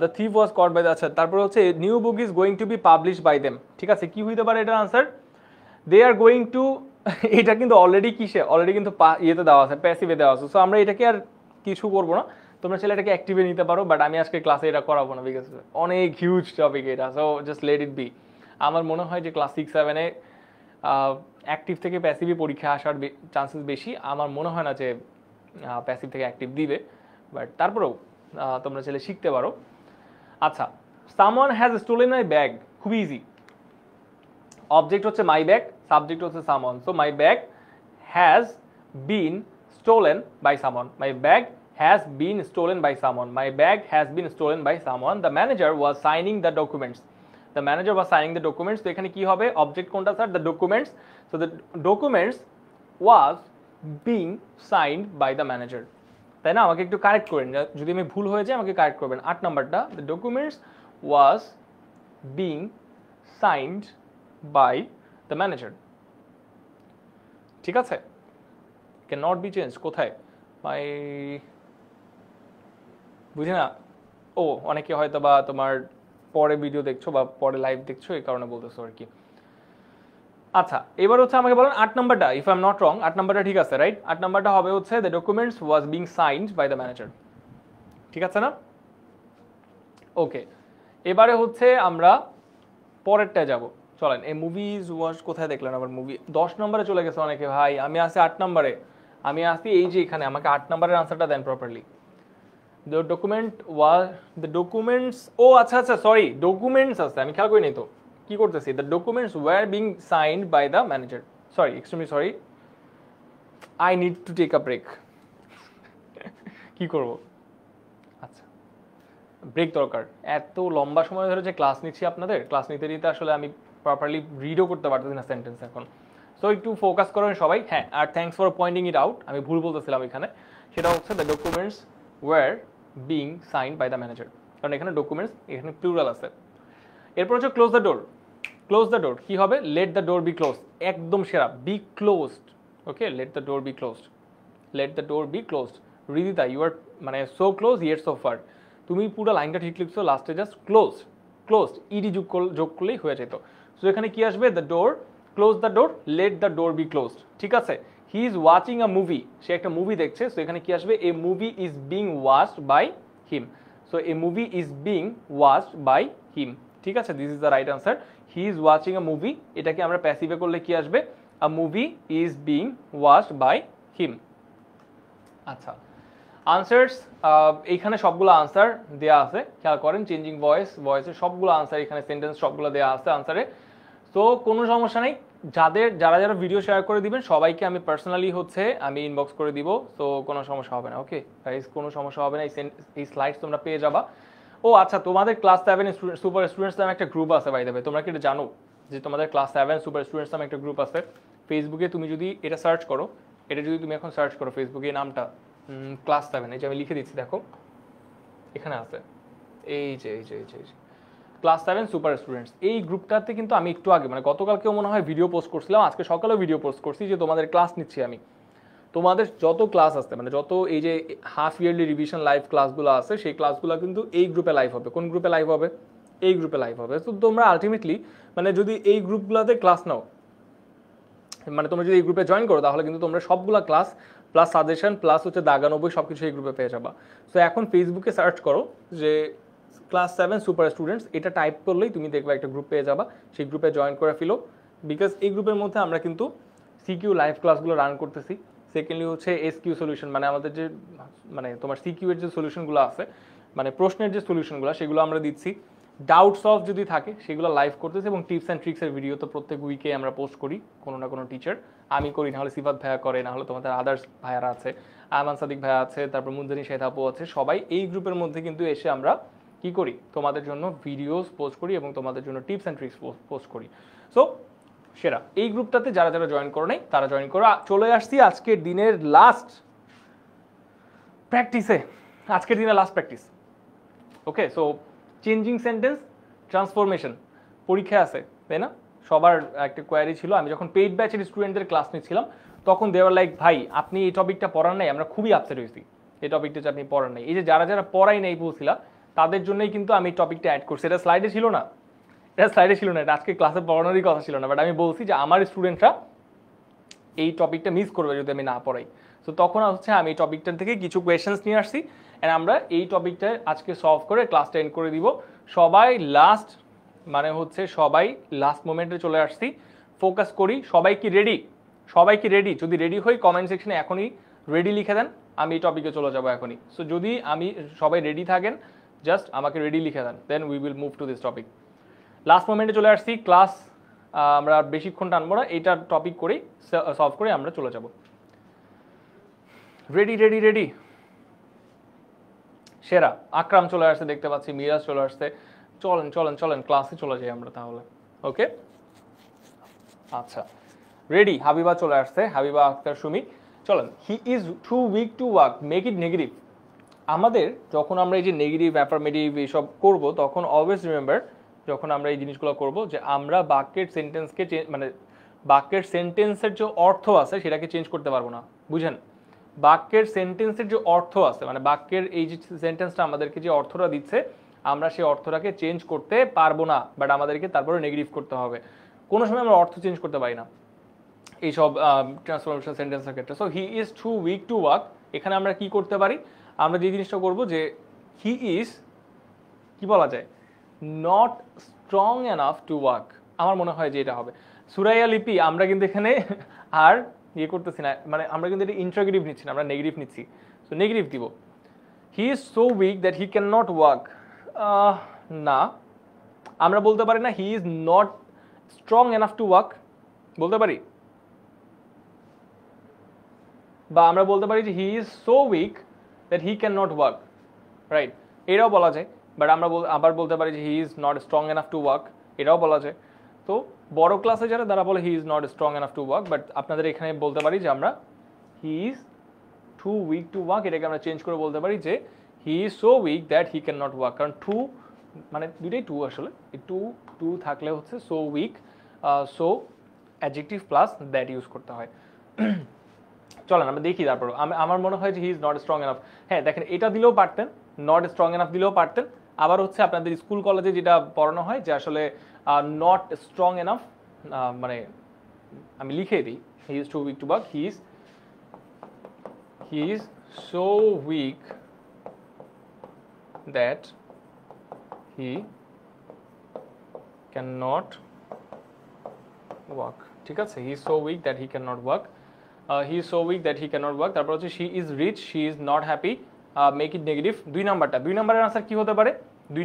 the thief was caught by the, আচ্ছা তারপরে হচ্ছে new book is going to be publish by them. ঠিক আছে, কি হইতে পারে এটার answer, they are going to, এটা কিন্তু অলরেডি কিসে, অলরেডি কিন্তু ইয়েতে দেওয়া আছে, প্যাসিভে দেওয়া আছে। সো আমরা এটাকে আর কিছু করবো না, তোমরা চাইলে এটাকে অ্যাক্টিভে নিতে পারো, বাট আমি আজকে ক্লাসে এটা করাবো না, বিকজ অনেক হিউজ টপিক এটা। So just let it be. আমার মনে হয় যে ক্লাস 6-7-এ অ্যাক্টিভ থেকে প্যাসিভে পরীক্ষা আসার চান্সেস বেশি। আমার মনে হয় না যে প্যাসিভ থেকে অ্যাক্টিভ দিবে, বাট তারপরেও তোমরা চাইলে শিখতে পারো। আচ্ছা, someone has stolen my bag, খুব ইজি। অবজেক্ট হচ্ছে মাই ব্যাগ, সাবজেক্ট হচ্ছে someone. So my bag has been stolen by someone, my bag has been stolen by someone, my bag has been stolen by someone, the manager was signing the documents, the manager was signing the documents। তো এখানে কি হবে, object কোনটা sir, the documents, so the documents was being signed by the manager, তাই না? আমাকে একটু correct করেন, যদি আমি ভুল হয়ে যায় আমাকে কারেক্ট করবেন। 8 নাম্বারটা, the documents was being signed by the manager, ঠিক আছে, cannot be changed, কোথায় my, বুঝি না। ও অনেকে হয়তো বা তোমার পরে ভিডিও দেখছো বা পরে লাইভ দেখছো, এই কারণে বলতেছো আর কি। আচ্ছা এবার হচ্ছে আমাকে বলেন 8 নাম্বারটা, if I am not wrong 8 নাম্বারটা ঠিক আছে রাইট? 8 নাম্বারটা হবে হচ্ছে the documents was being signed by the manager, ঠিক আছে না? ওকে, এবারে হচ্ছে আমরা পরেরটা যাব। চলেন এই মুভিজ ওয়াজ কোথায় দেখলেন আবার মুভি? 10 নম্বরে চলে গেছে অনেকে, ভাই আমি আছি 8 নম্বরে, আমি আসি এই যে এখানে, আমাকে 8 নম্বরের আনসারটা দেন properly. The document was, the documents, ও আচ্ছা আচ্ছা সরি ডকুমেন্টস আছে, আমি খেয়াল করিনি তো কি করতেছি। The documents were being signed by the manager, sorry extremely sorry, I need to take a break. কি করব? আচ্ছা ব্রেক দরকার, এত লম্বা সময় ধরে যে ক্লাস নিচ্ছি আপনাদের, ক্লাস নিতে নিতে আসলে আমি প্রপারলি রিডও করতে পারতেছি না সেন্টেন্স এখন। সো একটু ফোকাস করেন সবাই। হ্যাঁ, আর thanks for pointing it out, আমি ভুল বলতেছিলাম এখানে, সেটা হচ্ছে the documents were being sign by the manager, কারণ এখানে ডকুমেন্টস এখানে প্লুরাল আছে। এরপর হচ্ছে close the door, close the door কি হবে? Let the door be close, একদম সেরা, be closed, okay let the door be closed, let the door be closed. Ridita you are মানে so close yet so far, তুমি পুরো লাইনটা ঠিক লিখছো, লাস্টে জাস্ট ক্লোজ, ক্লোজ ইডি যোগ করলেই হয়ে যেত। সো এখানে কি আসবে? The door, close the door, let the door be closed, ঠিক আছে? He is watching a movie, সে একটা মুভি দেখছে, সো এখানে কি আসবে? A movie is being watched by him, so a movie is being watched by him, ঠিক আছে? This is the right answer, he is watching a movie. এটাকে আমরা প্যাসিভে করলে কি আসবে? A movie is being watched by him. আচ্ছা answers, এইখানে সবগুলো আনসার দেওয়া আছে, খেয়াল করেন, চেঞ্জিং ভয়েসের সবগুলো আনসার এখানে, সেন্টেন্স সবগুলো দেওয়া আছে আনসারে। তো কোনো সমস্যা নেই, যারা ভিডিও শেয়ার করে দিবেন সবাইকে আমি পার্সোনালি হচ্ছে আমি ইনবক্স করে দিব, তো কোনো সমস্যা হবে না। ওকে গাইস, কোনো সমস্যা হবে না, এই স্লাইডস তোমরা পেয়ে যাবা। ও আচ্ছা, তোমাদের ক্লাস 7 সুপার স্টুডেন্টস নামে একটা গ্রুপ আছে বাই দ্য ওয়ে, তোমরা কি এটা জানো যে তোমাদের ক্লাস 7 সুপার স্টুডেন্টস নামে একটা গ্রুপ আছে? ফেসবুকে তুমি যদি এটা সার্চ করো, এটা যদি তুমি এখন সার্চ করো ফেসবুকে এই নামটা ক্লাস 7, এই যে আমি লিখে দিচ্ছি দেখো এখানে আছে, এই যে ক্লাস 7 সুপার স্টুডেন্টস, এই গ্রুপটাতে কিন্তু আমি একটু আগে মানে গতকালকেও মনে হয় ভিডিও পোস্ট করছিলাম, আজকে সকালেও ভিডিও পোস্ট করছি যে তোমাদের ক্লাস নিচ্ছি আমি। তোমাদের যত ক্লাস আছে মানে যত এই যে হাফ ইয়ারলি রিভিশন লাইভ ক্লাসগুলো আছে, সেই ক্লাসগুলো কিন্তু এই গ্রুপে লাইভ হবে। কোন গ্রুপে লাইভ হবে? এই গ্রুপে লাইভ হবে। তো তোমরা আলটিমেটলি মানে যদি এই গ্রুপগুলোতে ক্লাস নাও, মানে তোমরা যদি এই গ্রুপে জয়েন করো, তাহলে কিন্তু তোমরা সবগুলা ক্লাস প্লাস সাজেশন প্লাস হচ্ছে দাগানব্বই সব কিছু এই গ্রুপে পেয়ে যাবা। সো এখন ফেসবুকে সার্চ করো যে ক্লাস 7 সুপার স্টুডেন্টস, এটা টাইপ করলেই তুমি দেখবা একটা গ্রুপ পেয়ে যাবা, সেই গ্রুপে জয়েন করে ফেলো। বিকজ এই গ্রুপের মধ্যে আমরা কিন্তু সিকিউ লাইভ ক্লাসগুলো রান করতেছি। সেকেন্ডলি হচ্ছে এসকিউ সলিউশন, মানে আমাদের যে মানে তোমার সিকিউ এর যে সলিউশনগুলো আছে, মানে প্রশ্নের যে সলিউশনগুলো সেগুলো আমরা দিচ্ছি। ডাউট সলভ যদি থাকে সেগুলো লাইভ করতেছি, এবং টিপস অ্যান্ড ট্রিক্সের ভিডিও তো প্রত্যেক উইকে আমরা পোস্ট করি, কোনো না কোনো টিচার, আমি করি, নাহলে সিফাত ভাইয়া করে, নাহলে তোমাদের আদার্স ভাইয়ারা আছে, আমান সাদিক ভাইয়া আছে, তারপর মুনজানি শেখ আপু আছে, সবাই এই গ্রুপের মধ্যে কিন্তু এসে আমরা কি করি? তোমাদের জন্য ভিডিওস পোস্ট করি এবং তোমাদের জন্য টিপস অ্যান্ড ট্রিক্স পোস্ট করি। সো সেরা, এই গ্রুপটাতে যারা যারা জয়েন করো নাই তারা জয়েন করো। চলে আসছি আজকের দিনের লাস্ট প্র্যাকটিসে, আজকের দিনের লাস্ট প্র্যাকটিস। ওকে, সো চেঞ্জিং সেন্টেন্স ট্রান্সফরমেশন পরীক্ষা আছে তাই না? সবার একটা কোয়ারি ছিল, আমি যখন পেইড ব্যাচের স্টুডেন্টদের ক্লাস নিচ্ছিলাম তখন দেওয়ার লাইক ভাই আপনি এই টপিকটা পড়ার নাই, আমরা খুবই আপসেট হয়েছি এই টপিকটা যে আপনি পড়ার নাই। এই যে যারা যারা পড়াই নাই বলছিলাম তাদের জন্যই কিন্তু আমি টপিকটা অ্যাড করছি। এটা স্লাইডে ছিল না, এটা আজকে ক্লাসে পড়ানোরই কথা ছিল না, বাট আমি বলছি যে আমার স্টুডেন্টরা এই টপিকটা মিস করবে যদি আমি না পড়াই। তো তখন হচ্ছে আমি এই টপিকটার থেকে কিছু কোয়েশ্চেন্স নিয়ে আসছি, অ্যান্ড আমরা এই টপিকটা আজকে সলভ করে ক্লাসটা এন্ড করে দিব। সবাই লাস্ট মানে হচ্ছে সবাই লাস্ট মোমেন্টে চলে আসছি, ফোকাস করি। সবাই কি রেডি? সবাই কি রেডি? যদি রেডি হই কমেন্ট সেকশনে এখনই রেডি লিখে দেন, আমি এই টপিকে চলে যাবো এখনই। সো যদি আমি সবাই রেডি থাকেন জাস্ট আমাকে রেডি লিখে দেন, then we will move to this topic. Last মোমেন্টে চলে আসছি, ক্লাস আমরা বেশিক্ষণ টানবো না, এইটা টপিক করেই সলভ করে আমরা চলে যাব। রেডি রেডি রেডি, সেরা। আকরাম চলে আসছে দেখতে পাচ্ছি, মিরাজ চলে আসছে। চলেন চলেন চলেন ক্লাসে চলে যাই আমরা তাহলে। ওকে আচ্ছা রেডি। হাবিবা চলে আসছে, হাবিবা আক্তার সুমি। চলেন, he is too weak to walk, make it negative. আমাদের যখন আমরা এই যে নেগেটিভ অ্যাফার্মেটিভ এইসব করব, তখন অলওয়েজ রিমেম্বার যখন আমরা এই জিনিসগুলো করব যে আমরা বাক্যের সেন্টেন্সকে মানে বাক্যের সেন্টেন্সের যে অর্থ আছে সেটাকে চেঞ্জ করতে পারবো না, বুঝেন? বাক্যের সেন্টেন্সের যে অর্থ আছে মানে বাক্যের এই যে সেন্টেন্সটা আমাদেরকে যে অর্থটা দিচ্ছে আমরা সেই অর্থটাকে চেঞ্জ করতে পারবো না, বাট আমাদেরকে তারপরে নেগেটিভ করতে হবে। কোনো সময় আমরা অর্থ চেঞ্জ করতে পারি না এইসব ট্রান্সফরমেশন সেন্টেন্সের ক্ষেত্রে। So he is too weak to walk, এখানে আমরা কি করতে পারি, আমরা যে জিনিসটা করবো যে হি ইজ কি বলা যায়, not strong enough to walk. আমার মনে হয় যে এটা হবে সুরাইয়া লিপি। আমরা কিন্তু এখানে আর ইয়ে করতেছি না, মানে আমরা কিন্তু এটা ইন্ট্রোগেটিভ নিচ্ছি না, আমরা নেগেটিভ নিচ্ছি। সো নেগেটিভ দিব, হি is so weak that he can not walk. না, আমরা বলতে পারি না he is not strong enough to walk, বলতে পারি। বা আমরা বলতে পারি যে he is so weak that he can not walk, right, এটাও বলা যায়। বাট আমরা আবার বলতে পারি যে he is not strong enough to walk, এটাও বলা যায়। তো বড় ক্লাসে যারা তারা বলে he is not strong enough to walk, but আপনাদের এখানে বলতে পারি যে আমরা he is too weak to walk, এটাকে আমরা চেঞ্জ করে বলতে পারি যে he is so weak that he can not walk. কারণ টু মানে দুইটাই টু, আসলে টু থাকলে হচ্ছে so weak, so adjective plus that use করতে হয়। চলেন আমরা দেখি তারপর। আমার মনে হয় যে he is not strong enough. হ্যাঁ দেখেন, এটা দিলেও পারতেন, নট স্ট্রং এনাফ দিলেও পারতেন। আবার হচ্ছে আপনাদের স্কুল কলেজে যেটা পড়ানো হয় যে আসলে নট স্ট্রং এনাফ, মানে আমি লিখে দিই he is too weak to walk, he is so weak that he can not walk. ঠিক আছে, he is so weak that he can not walk, he is so weak that he can not walk. তারপর হচ্ছে she is rich, she is not happy, make it negative. 2 নম্বরের answer কি হতে পারে? 2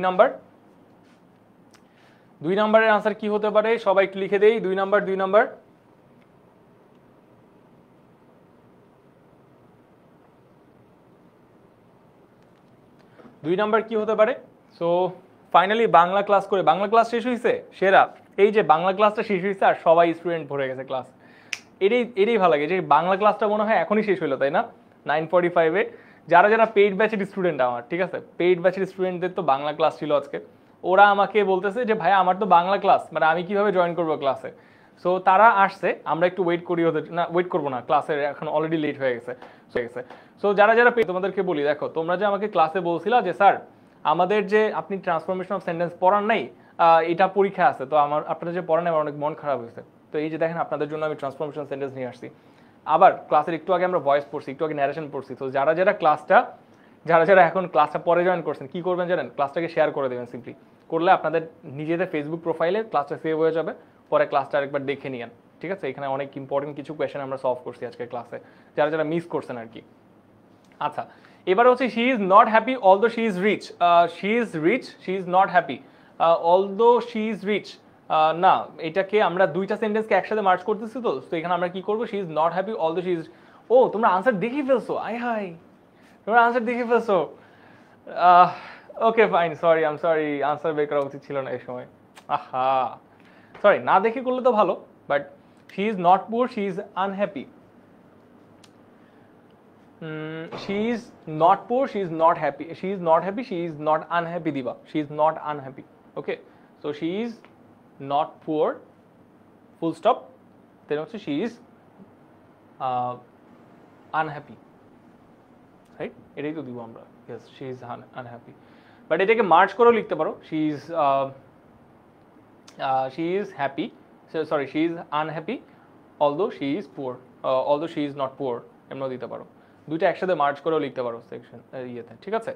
নম্বরের answer কি হতে পারে? সবাই একটু লিখে দেই। 2 নম্বর কি হতে পারে? সো ফাইনালি বাংলা ক্লাস করে, বাংলা ক্লাস শেষ হয়েছে সেরা। এই যে বাংলা ক্লাসটা শেষ হয়েছে আর সবাই স্টুডেন্ট ভরে গেছে ক্লাস, এটাই ভালো লাগে যে বাংলা ক্লাসটা মনে হয় এখনই শেষ হলো, তাই না? 9:45-এ যারা পেইড ব্যাচের স্টুডেন্ট আমার, ঠিক আছে, পেইড ব্যাচের স্টুডেন্টদের তো বাংলা ক্লাস ছিল আজকে। ওরা আমাকে বলতেছে যে ভাই আমার তো বাংলা ক্লাস, মানে আমি কিভাবে জয়েন করবো ক্লাসে। সো তারা আসছে, আমরা একটু ওয়েট করি ওদের, না ওয়েট করবো না, ক্লাসের এখন অলরেডি লেট হয়ে গেছে। সো যারা তোমাদেরকে বলি, দেখো তোমরা যে আমাকে ক্লাসে বলছিলা যে স্যার আমাদের যে আপনি ট্রান্সফরমেশন অফ সেন্টেন্স পড়ান নাই, এটা পরীক্ষা আছে, তো আপনাদের যে পড়ান আমার অনেক মন খারাপ হয়েছে। তো এই যে দেখেন আপনাদের জন্য আমি ট্রান্সফরমেশন সেন্টেন্স নিয়ে আসছি। আবার ক্লাসের একটু আগে আমরা ভয়েস পড়ছি, একটু আগে ন্যারেশন পড়ছি। তো যারা এখন ক্লাসটা পরে জয়েন করছেন, কি করবেন জানেন? ক্লাসটাকে শেয়ার করে দেবেন সিম্পলি। করলে আপনাদের নিজেদের ফেসবুক প্রোফাইলে ক্লাসটা সেভ হয়ে যাবে, পরে ক্লাসটা আরেকবার দেখে নিয়েন। ঠিক আছে, এখানে অনেক ইম্পর্টেন্ট কিছু কোয়েশ্চেন আমরা সলভ করছি আজকের ক্লাসে, যারা মিস করছেন আর কি। আচ্ছা, এবার হচ্ছে she is not happy although she is rich. She is rich, she is not happy although she is rich. না, এটাকে আমরা দুইটা সেন্টেন্সকে একসাথে মার্চ করতেছি। তো এখানে আমরা কি করবো? She is not happy although she is. ও তোমরা আনসার দেখেই ফেলছো, হাই তোমরা আনসার দেখে ফেলছো। ওকে ফাইন, সরি, আনসার বের করা উচিত ছিল না এই সময়। আহা, সরি, না দেখে করলে তো ভালো। But she is not poor, she is unhappy. She is not poor, she is not happy, she is not happy, she is not unhappy দিবা। She is not unhappy. Okay, so she is not poor, full stop, then হচ্ছে she is unhappy, right? এটাই তো দিব আমরা। Yes, she is unhappy. But এটাকে merge করেও লিখতে পারো, she is happy, sorry she is unhappy although she is poor, although she is not poor, এমনও দিতে পারো। দুইটা একসাথে মার্চ করেও লিখতে পারো সেকশন ইয়েতে। ঠিক আছে,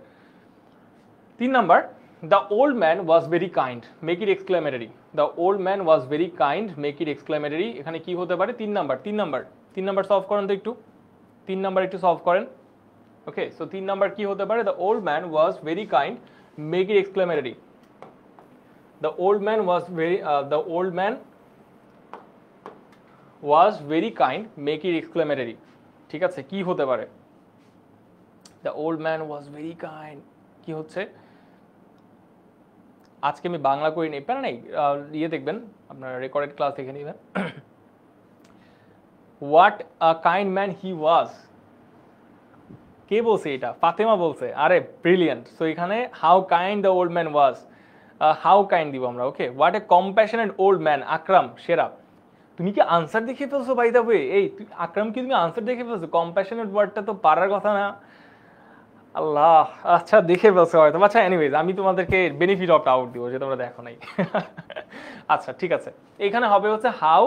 3 number, the old man was very kind, make it exclamatory. The old man was very kind, make it exclamatory. এখানে কি হতে পারে? 3 নাম্বার সলভ করেন তো একটু। 3 নাম্বার একটু সলভ করেন। ওকে, সো 3 নাম্বার কি হতে পারে? The old man was very kind, make it exclamatory. The old man was very kind, make it exclamatory. ঠিক আছে, কি হতে পারে? The old man was very kind, কি হচ্ছে? আজকে আমি বাংলা করি নেই, প্যারা নেই, ইয়ে দেখবেন আপনার রেকর্ডেড ক্লাস দেখে নেবেন। What a kind man he was. কে বলছে এটা? ফাতেমা বলছে। আরে ব্রিলিয়েন্ট। সো এখানে how kind the old man was, how kind দিব আমরা। Okay, what a compassionate old man. Akram সেরা। তুমি কি আনসার দেখে ফেলছো বাই দ্য ওয়ে? এই আকরাম কি তুমি আনসার দেখে ফেলছো? কম্প্যাশনেট ওয়ার্ডটা তো পারার কথা না। আল্লাহ, আচ্ছা দেখে বলছে হয়তো। আচ্ছা এনিওয়েজ, আমি তোমাদেরকে বেনিফিট অফ ডাউট দিব যে তোমরা দেখো নাই। আচ্ছা ঠিক আছে, এখানে হবে হচ্ছে হাউ,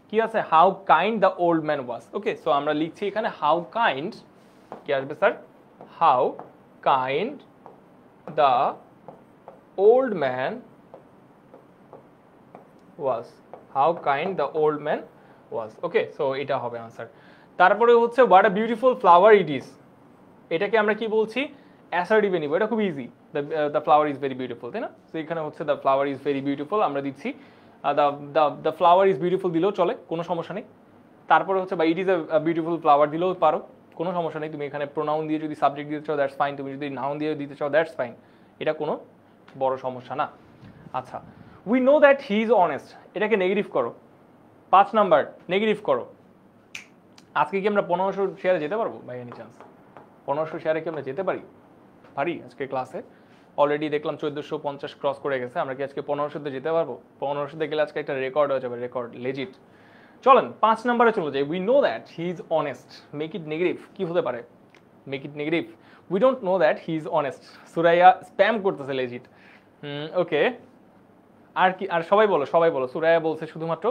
কি আছে, how kind the old man was. Okay, so আমরা লিখছি এখানে হাউ কাইন্ড, কি আসবে sir, how kind the old man was, how kind the old man was. Okay, so এটা হবে আনসার। তারপরে হচ্ছে what a beautiful flower it is, এটাকে আমরা কি বলছি, অ্যাসার্টিভে নিব, এটা খুব easy, the flower is very beautiful, তাই না? তো এখানে হচ্ছে the flower is very beautiful আমরা দিচ্ছি, দ্য ফ্লাওয়ার ইজ বিউটিফুল দিলেও চলে, কোনো সমস্যা নেই। তারপরে হচ্ছে বা it is a beautiful flower দিলেও পারো, কোনো সমস্যা নেই। তুমি এখানে প্রোনাউন দিয়ে যদি সাবজেক্ট দিতে চাও দ্যাটস ফাইন, তুমি যদি নাউন দিয়ে দিতে চাও দ্যাটস ফাইন, এটা কোনো বড় সমস্যা না। আচ্ছা, we know that he is honest, এটাকে নেগেটিভ করো, 5 নাম্বার নেগেটিভ করো। আজকে কি আমরা 1500 শেয়ারে যেতে পারবো বাই এনি চান্স? 1500 শেয়ারে কি আমরা যেতে পারি আজকে ক্লাসে? অলরেডি দেখলাম 1450 ক্রস করে গেছে, আমরা কি আজকে 1500তে যেতে পারবো? 1500তে গেলে আজকে একটা রেকর্ড হয়ে যাবে, রেকর্ড লেজিট। চলেন 5 নম্বরে চলে যাই। We know that he is honest, make it negative, কি হতে পারে? Make it negative, we don't know that he is honest. Suraiya spam করতেছে লেজিট। ওকে, আর কি, আর সবাই বলো। সুরাইয়া বলছে শুধুমাত্র,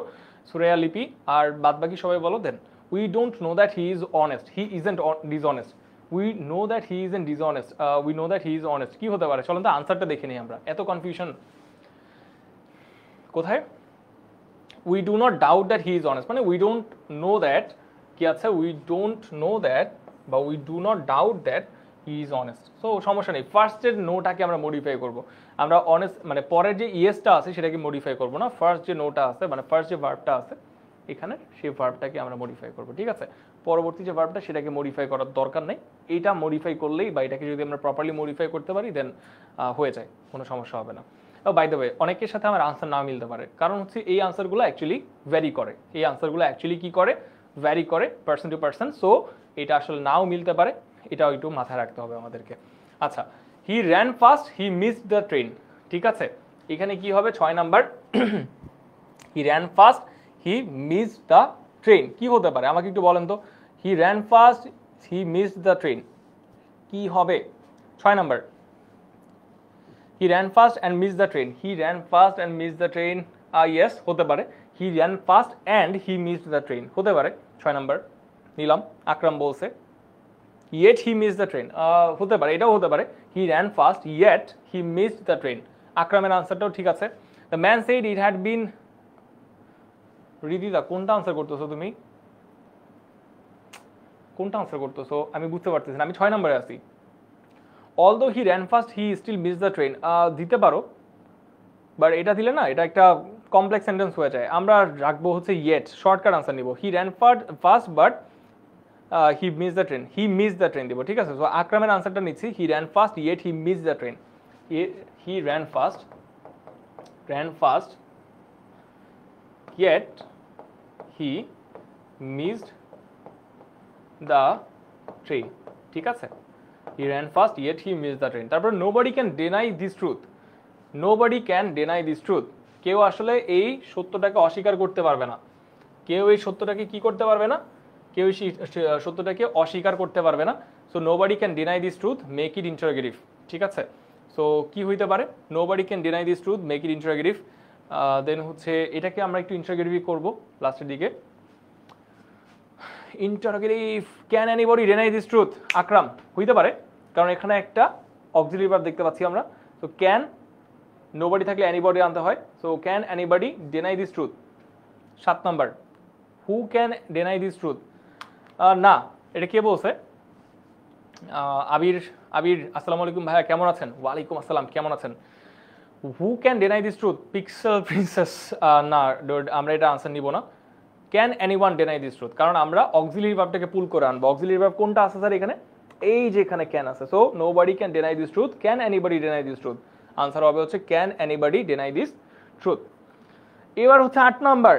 সুরাইয়া, লিপি আর বাদ বাকি সবাই বলো। Then we don't know that he is honest, he isn't dishonest. We know that he isn't dishonest, we know that he is honest, কি হতে পারে? চলেন তো আনসারটা দেখে নিই আমরা, এত কনফিউশন কোথায়? We do not doubt that he is honest, মানে উই ডোন্ট নো দ্যাট, কি আছে, উই ডোন্ট নো দ্যাট বা we do not doubt that he is honest. So সমস্যা নেই, ফার্স্টের নোটাকে আমরা মডিফাই করব। আমরা অনেস্ট মানে পরের যে ইয়েসটা আছে সেটাকে মডিফাই করব না, ফার্স্ট যে নোটা আছে মানে ফার্স্ট যে ভার্বটা আছে এখানে সেই ভার্বটাকে আমরা মডিফাই করব, ঠিক আছে? পরবর্তী যে ভার্বটা সেটাকে মডিফাই করার দরকার নেই, এইটা মডিফাই করলেই বা এটাকে যদি আমরা প্রপারলি মডিফাই করতে পারি দেন হয়ে যায়, কোনো সমস্যা হবে না। বাই দ্য ওয়ে, অনেকের সাথে আমার আনসার না মিলতে পারে, কারণ হচ্ছে এই আনসারগুলো অ্যাকচুয়ালি ভ্যারি করে, এই আনসারগুলো অ্যাকচুয়ালি কি করে, ভ্যারি করে পার্সন টু পার্সন। সো এটা আসলে নাও মিলতে পারে, এটাও একটু মাথায় রাখতে হবে আমাদেরকে। আচ্ছা, he ran fast, he missed the train, ঠিক আছে? এখানে কি হবে 6 number, he ran fast, he missed the train, কি হতে পারে আমাকে একটু বলেন তো? He ran fast, he missed the train, কি হবে? 6 number, he ran fast and missed the train, he ran fast and missed the train, yes হতে পারে, he ran fast and he missed the train হতে পারে, 6 number নিলাম। আকরাম বলছে yet he missed the train, হতে পারে, এটাও হতে পারে, he ran fast yet he missed the train, আকরামের আনসারটাও ঠিক আছে। the man said it had been, রিদিদা কোনটা আনসার করতেছো তুমি, কোনটা আনসার করতেছো আমি বুঝতে পারতেছি না, আমি 6 নম্বরে আছি। although he ran fast he still missed the train, দিতে পারো, বাট এটা দিলে না এটা একটা কমপ্লেক্স সেন্টেন্স হয়ে যায়, আমরা রাখবো হচ্ছে yet, শর্টকাট আনসার নিব, he ran fast but he missed the train, he missed the train দিব, ঠিক আছে? সো আকরামের আনসারটা নিচ্ছি, he ran fast yet he missed the train, he ran fast yet he missed the train, ঠিক আছে? he ran fast yet he missed the train। তারপর nobody can deny this truth, nobody can deny this truth, কেউ আসলে এই সত্যটাকে অস্বীকার করতে পারবে না, কেউ এই সত্যটাকে কি করতে পারবে না, কেউ এই সত্যটাকে অস্বীকার করতে পারবে না। So nobody can deny this truth, make it interrogative, ঠিক আছে? সো কি হইতে পারে, nobody can deny this truth, make it interrogative, দেন হচ্ছে এটাকে আমরা একটু ইন্টারোগেটিভ করব লাস্টের দিকে, interrogative, can anybody deny this truth, Akram হইতে পারে, কারণ এখানে একটা অক্সিলারি ভার্ব দেখতে পাচ্ছি আমরা। সো ক্যান, নোবডি থাকলে এনিবডি আনতে হয়, so can anybody deny this truth. 7 number, who can deny this truth, না এটা কে বলছে? আবির, আসসালামু আলাইকুম ভাইয়া, কেমন আছেন? ওয়ালাইকুম আসসালাম, কেমন আছেন? Who can deny this truth, pixel princess, না আমরা এটা আনসার নিব না। Can anyone deny this truth, কারণ আমরা অক্সিলারি ভার্বটাকে পুল করে আনবো, অক্সিলারি ভার্ব কোনটা আছে স্যার এখানে? এই যে এখানে ক্যান আছে, so nobody can deny this truth, can anybody deny this truth, answer হবে হচ্ছে can anybody deny this truth. এবার হচ্ছে 8 নাম্বার,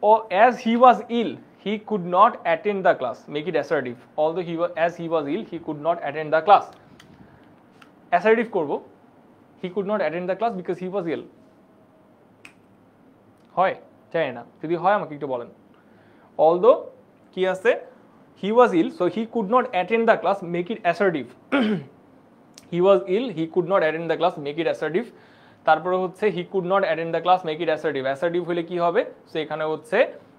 ও as he was ill he could not attend the class, make it assertive, although as he was ill he could not attend the class, assertive করব, he could not attend the class because he was ill, হয় জানি না, যদি হয় আমাকে একটু বলেন। although কি আছে, he was ill so he could not attend the class, make it assertive. he was ill, he could not attend the class, make it assertive. তারপরে হচ্ছে he could not attend the class, make it assertive. assertive হলে কি হবে? So এখানে হচ্ছে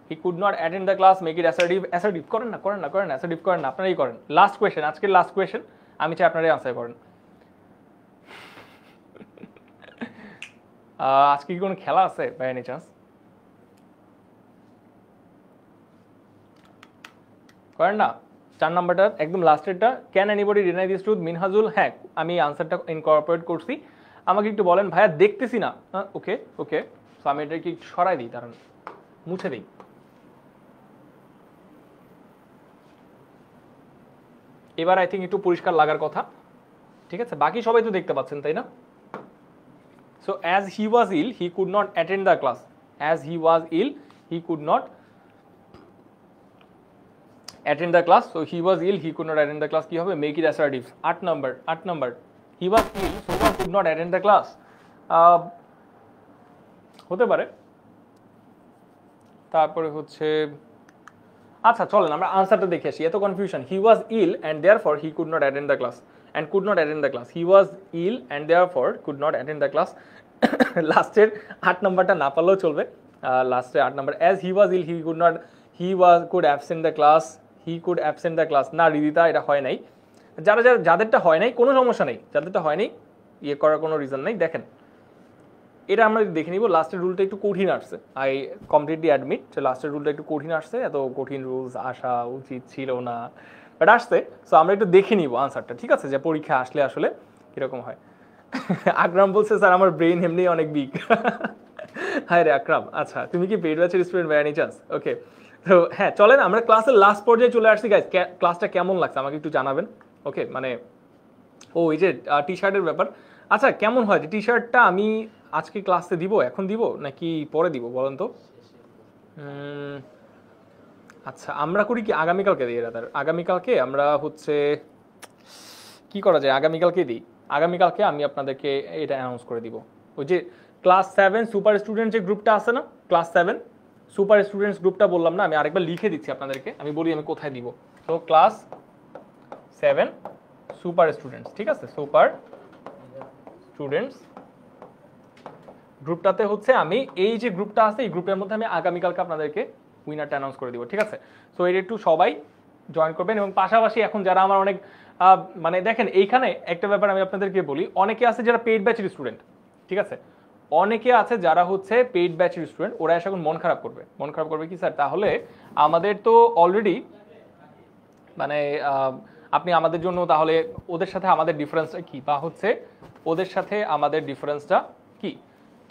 he could not attend the class, make it assertive. assertive করেন না assertive করেন না, আপনারাই করেন। লাস্ট কোয়েশ্চেন, আজকের লাস্ট কোয়েশ্চেন, আমি চাই আপনারাই আনসার করেন। আজকে কি কোনো খেলা আছে বাই এনি চান্স? করেন না? 4 নাম্বারটা একদম লাস্টেরটা, can anybody deny this truth? Minhajul, হ্যাঁ আমি আনসারটা ইনকর্পোরেট করছি। আমাকে একটু বলেন ভাইয়া দেখতেছি না। ওকে ওকে, সো আমি এটা কি সরাই দিই, দাঁড়ান মুছে দিই। এবার আই থিঙ্ক একটু পরিষ্কার লাগার কথা, ঠিক আছে? বাকি সবাই তো দেখতে পাচ্ছেন তাই না? So as he was ill he could not attend the class, as he was ill he could not attend the class, so he was ill he could not attend the class, কি হবে? make it assertive। 8 number he was ill so he could not attend the class, হতে পারে। তারপরে হচ্ছে আচ্ছা চলেন আমরা আনসারটা দেখে আসি, এত confusion. he was ill and therefore he could not attend the class, and could not attend the class, he was ill and therefore could not attend the class। লাস্টের 8 নাম্বারটা না পারলেও চলবে, লাস্টের 8 number as he was ill he could not, he was could absent the class, he could absent the class। না রিদিতা, এটা হয় নাই। যাদেরটা হয় নাই কোনো সমস্যা নেই, যাদেরটা হয় নাই ইয়ে করার কোনো রিজন নেই। দেখেন এটা আমরা দেখে নিব, লাস্টের রুলটা একটু কঠিন আসছে, আই কমপ্লিটলি অ্যাডমিট যে লাস্টের রুলটা একটু কঠিন আসছে, এত কঠিন রুলস আসা উচিত ছিল না, বাট আসছে। সো আমরা একটু দেখে নিব আনসারটা, ঠিক আছে? যে পরীক্ষা আসলে আসলে কীরকম হয়। আকরাম বলছে স্যার আমার ব্রেইন এমনি অনেক বিগ। হায় রে আকরাম, আচ্ছা তুমি কি পেইড ব্যাচের স্টুডেন্ট বাই এনি চান্স? ওকে, তো হ্যাঁ চলেন আমরা ক্লাসের লাস্ট পর্যায়ে চলে আসছি গাইজ। ক্লাসটা কেমন লাগছে আমাকে একটু জানাবেন। ওকে, মানে ও এই যে টি শার্টের ব্যাপার, আচ্ছা কেমন হয় যে টি শার্টটা আমি আজকে ক্লাসে দিব, এখন দিব নাকি পরে দিব বলেন তো? আচ্ছা আমরা করি কি আগামীকালকে দিই, রাদার আগামীকালকে আমরা হচ্ছে কি করা যায়, আগামীকালকে দিই। আগামীকালকে আমি আপনাদেরকে এটা অ্যানাউন্স করে দিব। ওই যে ক্লাস 7 সুপার স্টুডেন্ট যে গ্রুপটা আছে না, ক্লাস 7 সুপার স্টুডেন্টস গ্রুপটা বললাম না, আমি আরেকবার লিখে দিচ্ছি আপনাদেরকে, আমি বলি আমি কোথায় দিব। তো ক্লাস 7 সুপার স্টুডেন্টস, ঠিক আছে? সুপার স্টুডেন্টস গ্রুপটাতে হচ্ছে আমি এই যে গ্রুপটা আছে এই গ্রুপের মধ্যে আমি আগামীকালকে আপনাদেরকে উইনারটা অ্যানাউন্স করে দিব, ঠিক আছে? সো এটা একটু সবাই জয়েন করবেন। এবং পাশাপাশি এখন যারা আমার অনেক মানে দেখেন এইখানে একটা ব্যাপার আমি আপনাদেরকে বলি, অনেকে আছে যারা পেইড ব্যাচের স্টুডেন্ট, ঠিক আছে? অনেকে আছে যারা হচ্ছে পেইড ব্যাচের স্টুডেন্ট, ওরা এসে এখন মন খারাপ করবে কি স্যার? তাহলে আমাদের তো অলরেডি মানে আপনি আমাদের জন্য তাহলে ওদের সাথে আমাদের ডিফারেন্সটা কি, বা হচ্ছে ওদের সাথে আমাদের ডিফারেন্সটা কি,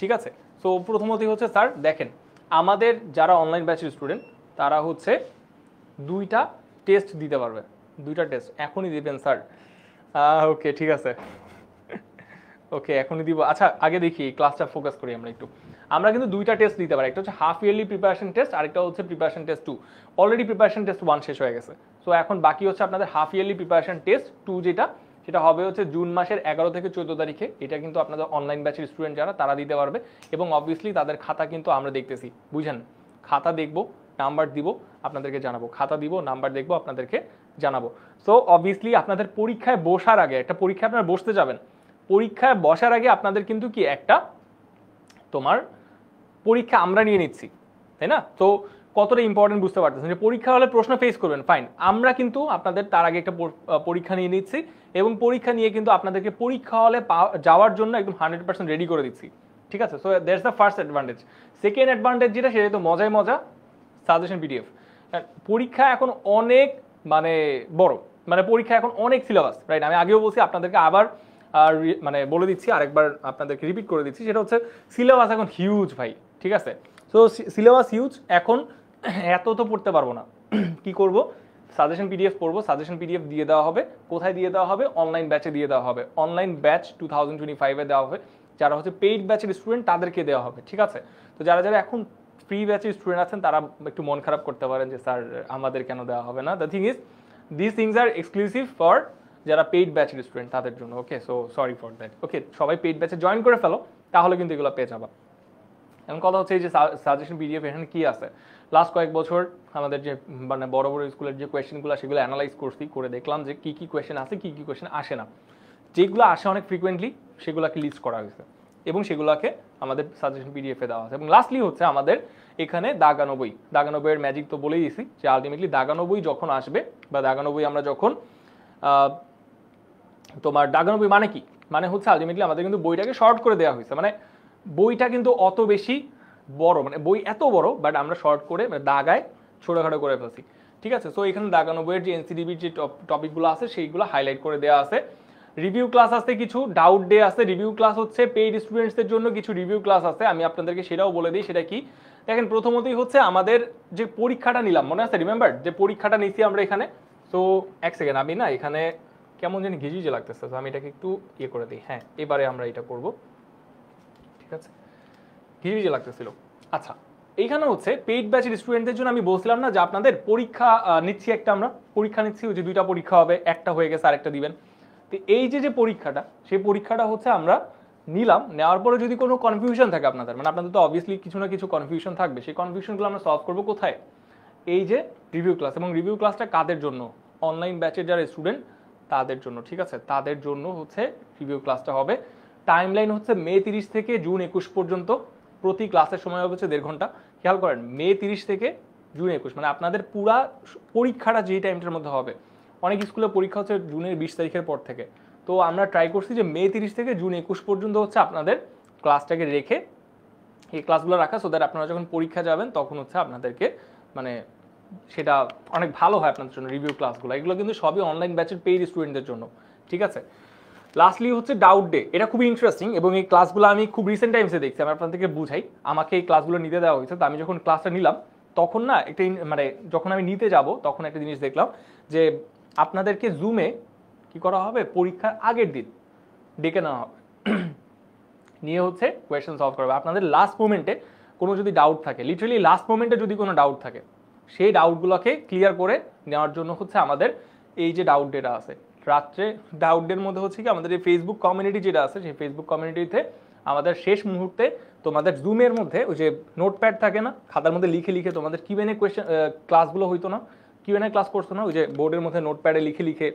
ঠিক আছে? সো প্রথমতই হচ্ছে স্যার দেখেন আমাদের যারা অনলাইন ব্যাচের স্টুডেন্ট তারা হচ্ছে 2টা টেস্ট দিতে পারবে, 2টা টেস্ট এখনই দিবেন স্যার? ওকে ঠিক আছে, ওকে এখনই দিব। আচ্ছা আগে দেখি ক্লাসটা ফোকাস করি আমরা একটু। আমরা কিন্তু 2টা টেস্ট দিতে পারি, একটা হচ্ছে হাফ ইয়ারলি প্রিপারেশন টেস্ট, আরেকটা হচ্ছে preparation test 2। Already preparation test 1 শেষ হয়ে গেছে, সো এখন বাকি হচ্ছে আপনাদের হাফ ইয়ারলি প্রিপারেশন টেস্ট 2 যেটা, সেটা হবে হচ্ছে জুন মাসের 11 থেকে 14 তারিখে। এটা কিন্তু আপনাদের অনলাইন ব্যাচের স্টুডেন্ট যারা তারা দিতে পারবে, এবং অবভিয়াসলি তাদের খাতা কিন্তু আমরা দেখতেছি, বুঝেন? খাতা দেখবো, নাম্বার দিব, আপনাদেরকে জানাবো, খাতা দিব, নাম্বার দেখবো, আপনাদেরকে জানাবো। সো অবভিয়াসলি আপনাদের পরীক্ষায় বসার আগে, একটা পরীক্ষায় আপনারা বসতে যাবেন, পরীক্ষায় বসার আগে আপনাদের কিন্তু কি একটা তোমার পরীক্ষা আমরা নিয়ে নিচ্ছি, তাই না? তো কতটা ইম্পর্টেন্ট বুঝতে পারতেছেন যে পরীক্ষা হলে প্রশ্ন ফেস করবেন, ফাইন, আমরা কিন্তু আপনাদের তার আগে একটা পরীক্ষা নিয়ে নিচ্ছি, এবং পরীক্ষা নিয়ে কিন্তু আপনাদেরকে পরীক্ষা হলে যাওয়ার জন্য একদম 100% রেডি করে দিচ্ছি, ঠিক আছে? So that's the first advantage. Second advantage যেটা, সেটা তো মজাই মজা, সাজেশন পিডিএফ। পরীক্ষা এখন অনেক মানে বড়, মানে পরীক্ষা এখন অনেক সিলেবাস, রাইট? আমি আগেও বলছি, আপনাদেরকে আবার মানে বলে দিচ্ছি, আরেকবার আপনাদেরকে রিপিট করে দিচ্ছি, সেটা হচ্ছে সিলেবাস এখন হিউজ ভাই, ঠিক আছে? সো সিলেবাস হিউজ, এখন এত তো পড়তে পারবো না, কি করব? সাজেশন পিডিএফ পড়বো, সাজেশন পিডিএফ দিয়ে দেওয়া হবে। কোথায় দিয়ে দেওয়া হবে? অনলাইন ব্যাচে দিয়ে দেওয়া হবে, অনলাইন ব্যাচ 2025-এ দেওয়া হবে। যারা হচ্ছে পেইড ব্যাচের স্টুডেন্ট তাদেরকে দেওয়া হবে, ঠিক আছে? তো যারা যারা এখন ফ্রি ব্যাচের স্টুডেন্ট আছেন তারা একটু মন খারাপ করতে পারেন যে স্যার আমাদের কেন দেওয়া হবে না। The thing is this things are exclusive for যারা পেইড ব্যাচের স্টুডেন্ট তাদের জন্য, okay? So sorry for that. Okay, সবাই পেইড ব্যাচে জয়েন করে ফেলো, তাহলে কিন্তু এগুলো পেয়ে যাবা। এখন কথা হচ্ছে এই যে সাজেশন পিডিএফ এখানে কি আছে, লাস্ট কয়েক বছর আমাদের যে মানে বড় বড় স্কুলের যে কোয়েশ্চেনগুলো সেগুলো অ্যানালাইজ করছি, করে দেখলাম যে কি কি কোয়েশ্চেন আছে, কি কি কোয়েশ্চেন আসে না, যেগুলো আসে অনেক ফ্রিকোয়েন্টলি সেগুলোকে লিস্ট করা হয়েছে এবং সেগুলোকে আমাদের সাজেশন পিডিএফে দেওয়া আছে। এবং লাস্টলি হচ্ছে আমাদের এখানে দাগানব্বই, দাগানব্বইয়ের ম্যাজিক তো বলেই দিছি যে আলটিমেটলি দাগানব্বই যখন আসবে বা দাগানব্বই আমরা যখন তোমার দাগানব্বই মানে কি, মানে হচ্ছে আলটিমেটলি আমাদের কিন্তু বইটাকে শর্ট করে দেওয়া হয়েছে, মানে বইটা কিন্তু অত বেশি বড়, মানে বই এত বড় বাট আমরা শর্ট করে দাগায় ছোটোখাটো করে ফেলছি, ঠিক আছে। সো এখানে দাগানব্বইয়ের যে এনসিডিবির যে টপিকগুলো আছে সেইগুলো হাইলাইট করে দেওয়া আছে। রিভিউ ক্লাস আছে, কিছু ডাউট ডে আছে, রিভিউ ক্লাস হচ্ছে পেইড স্টুডেন্টসদের জন্য কিছু রিভিউ ক্লাস আছে, আমি আপনাদেরকে সেটাও বলে দিই সেটা কি। দেখেন প্রথমতই হচ্ছে আমাদের যে পরীক্ষাটা নিলাম, মনে আছে রিমেম্বার যে পরীক্ষাটা নিছি আমরা এখানে। সো এক সেকেন্ড, আমি না এখানে কেমন জানি ঘিজিয়ে লাগতেছে, তো আমি এটাকে একটু ইয়ে করে দিই। হ্যাঁ এবারে আমরা এটা করব, ঠিক আছে, ঘিজিয়ে লাগতেছিল। আচ্ছা এইখানে হচ্ছে পেইড ব্যাচের স্টুডেন্টদের জন্য আমি বলছিলাম না যে আপনাদের পরীক্ষা নিচ্ছি, একটা আমরা পরীক্ষা নিচ্ছি, ওই যে 2টা পরীক্ষা হবে, একটা হয়ে গেছে আরেকটা দিবেন। তো এই যে পরীক্ষাটা, সেই পরীক্ষাটা হচ্ছে আমরা নিলাম, নেওয়ার পরে যদি কোনো কনফিউশন থাকে আপনাদের, মানে আপনাদের তো অবভিয়াসলি কিছু না কিছু কনফিউশন থাকবে, সেই কনফিউশনগুলো আমরা সলভ করবো কোথায়, এই যে রিভিউ ক্লাস। এবং রিভিউ ক্লাসটা কাদের জন্য, অনলাইন ব্যাচের যারা স্টুডেন্ট তাদের জন্য, ঠিক আছে, তাদের জন্য হচ্ছে রিভিউ ক্লাসটা হবে। টাইম লাইন হচ্ছে মে 30 থেকে জুন 21 পর্যন্ত, প্রতি ক্লাসের সময় হচ্ছে 1.5 ঘন্টা। খেয়াল করেন মে 30 থেকে জুন 21, মানে আপনাদের পুরা পরীক্ষাটা যেই টাইমটার মধ্যে হবে। অনেক স্কুলে পরীক্ষা হচ্ছে জুনের 20 তারিখের পর থেকে, তো আমরা ট্রাই করছি যে মে 30 থেকে জুন 21 পর্যন্ত হচ্ছে আপনাদের ক্লাসটাকে রেখে এই ক্লাসগুলো রাখা, সো দ্যাট আপনারা যখন পরীক্ষা যাবেন তখন হচ্ছে আপনাদেরকে মানে সেটা অনেক ভালো হয় আপনাদের জন্য। রিভিউ ক্লাসগুলো এগুলো কিন্তু সবই অনলাইন ব্যাচের পেইড স্টুডেন্টদের জন্য, ঠিক আছে। লাস্টলি হচ্ছে ডাউট ডে, এটা খুবই ইন্টারেস্টিং এবং এই ক্লাসগুলো আমি খুব রিসেন্ট টাইমসে দেখছি, আমি আপনাদেরকে বুঝাই। আমাকে এই ক্লাসগুলো নিতে দেওয়া হয়েছে, তো আমি যখন ক্লাসটা নিলাম তখন না একটা মানে যখন আমি নিতে যাব তখন একটা জিনিস দেখলাম যে আপনাদেরকে জুমে কি করা হবে, পরীক্ষার আগের দিন ডেকে নেওয়া হবে, নিয়ে হচ্ছে কোয়েশ্চেন সলভ করবে। আপনাদের লাস্ট মোমেন্টে কোনো যদি ডাউট থাকে, লিটারালি লাস্ট মোমেন্টে যদি কোনো ডাউট থাকে, সেই ডাউটগুলোকে ক্লিয়ার করে নেওয়ার জন্য হচ্ছে আমাদের এই যে ডাউট ডেটা আছে রাত্রে। ডাউট ডের মধ্যে হচ্ছে কি আমাদের এই ফেসবুক কমিউনিটি যেটা আছে, সেই ফেসবুক কমিউনিটিতে আমাদের শেষ মুহূর্তে তোমাদের জুমের মধ্যে ওই যে নোটপ্যাড থাকে না, খাতার মধ্যে লিখে লিখে তোমাদের কিউএনএ কোয়েশ্চেন ক্লাসগুলো হইতো না, কিউএনএ ক্লাস করতো না, ওই যে বোর্ডের মধ্যে নোটপ্যাডে লিখে লিখে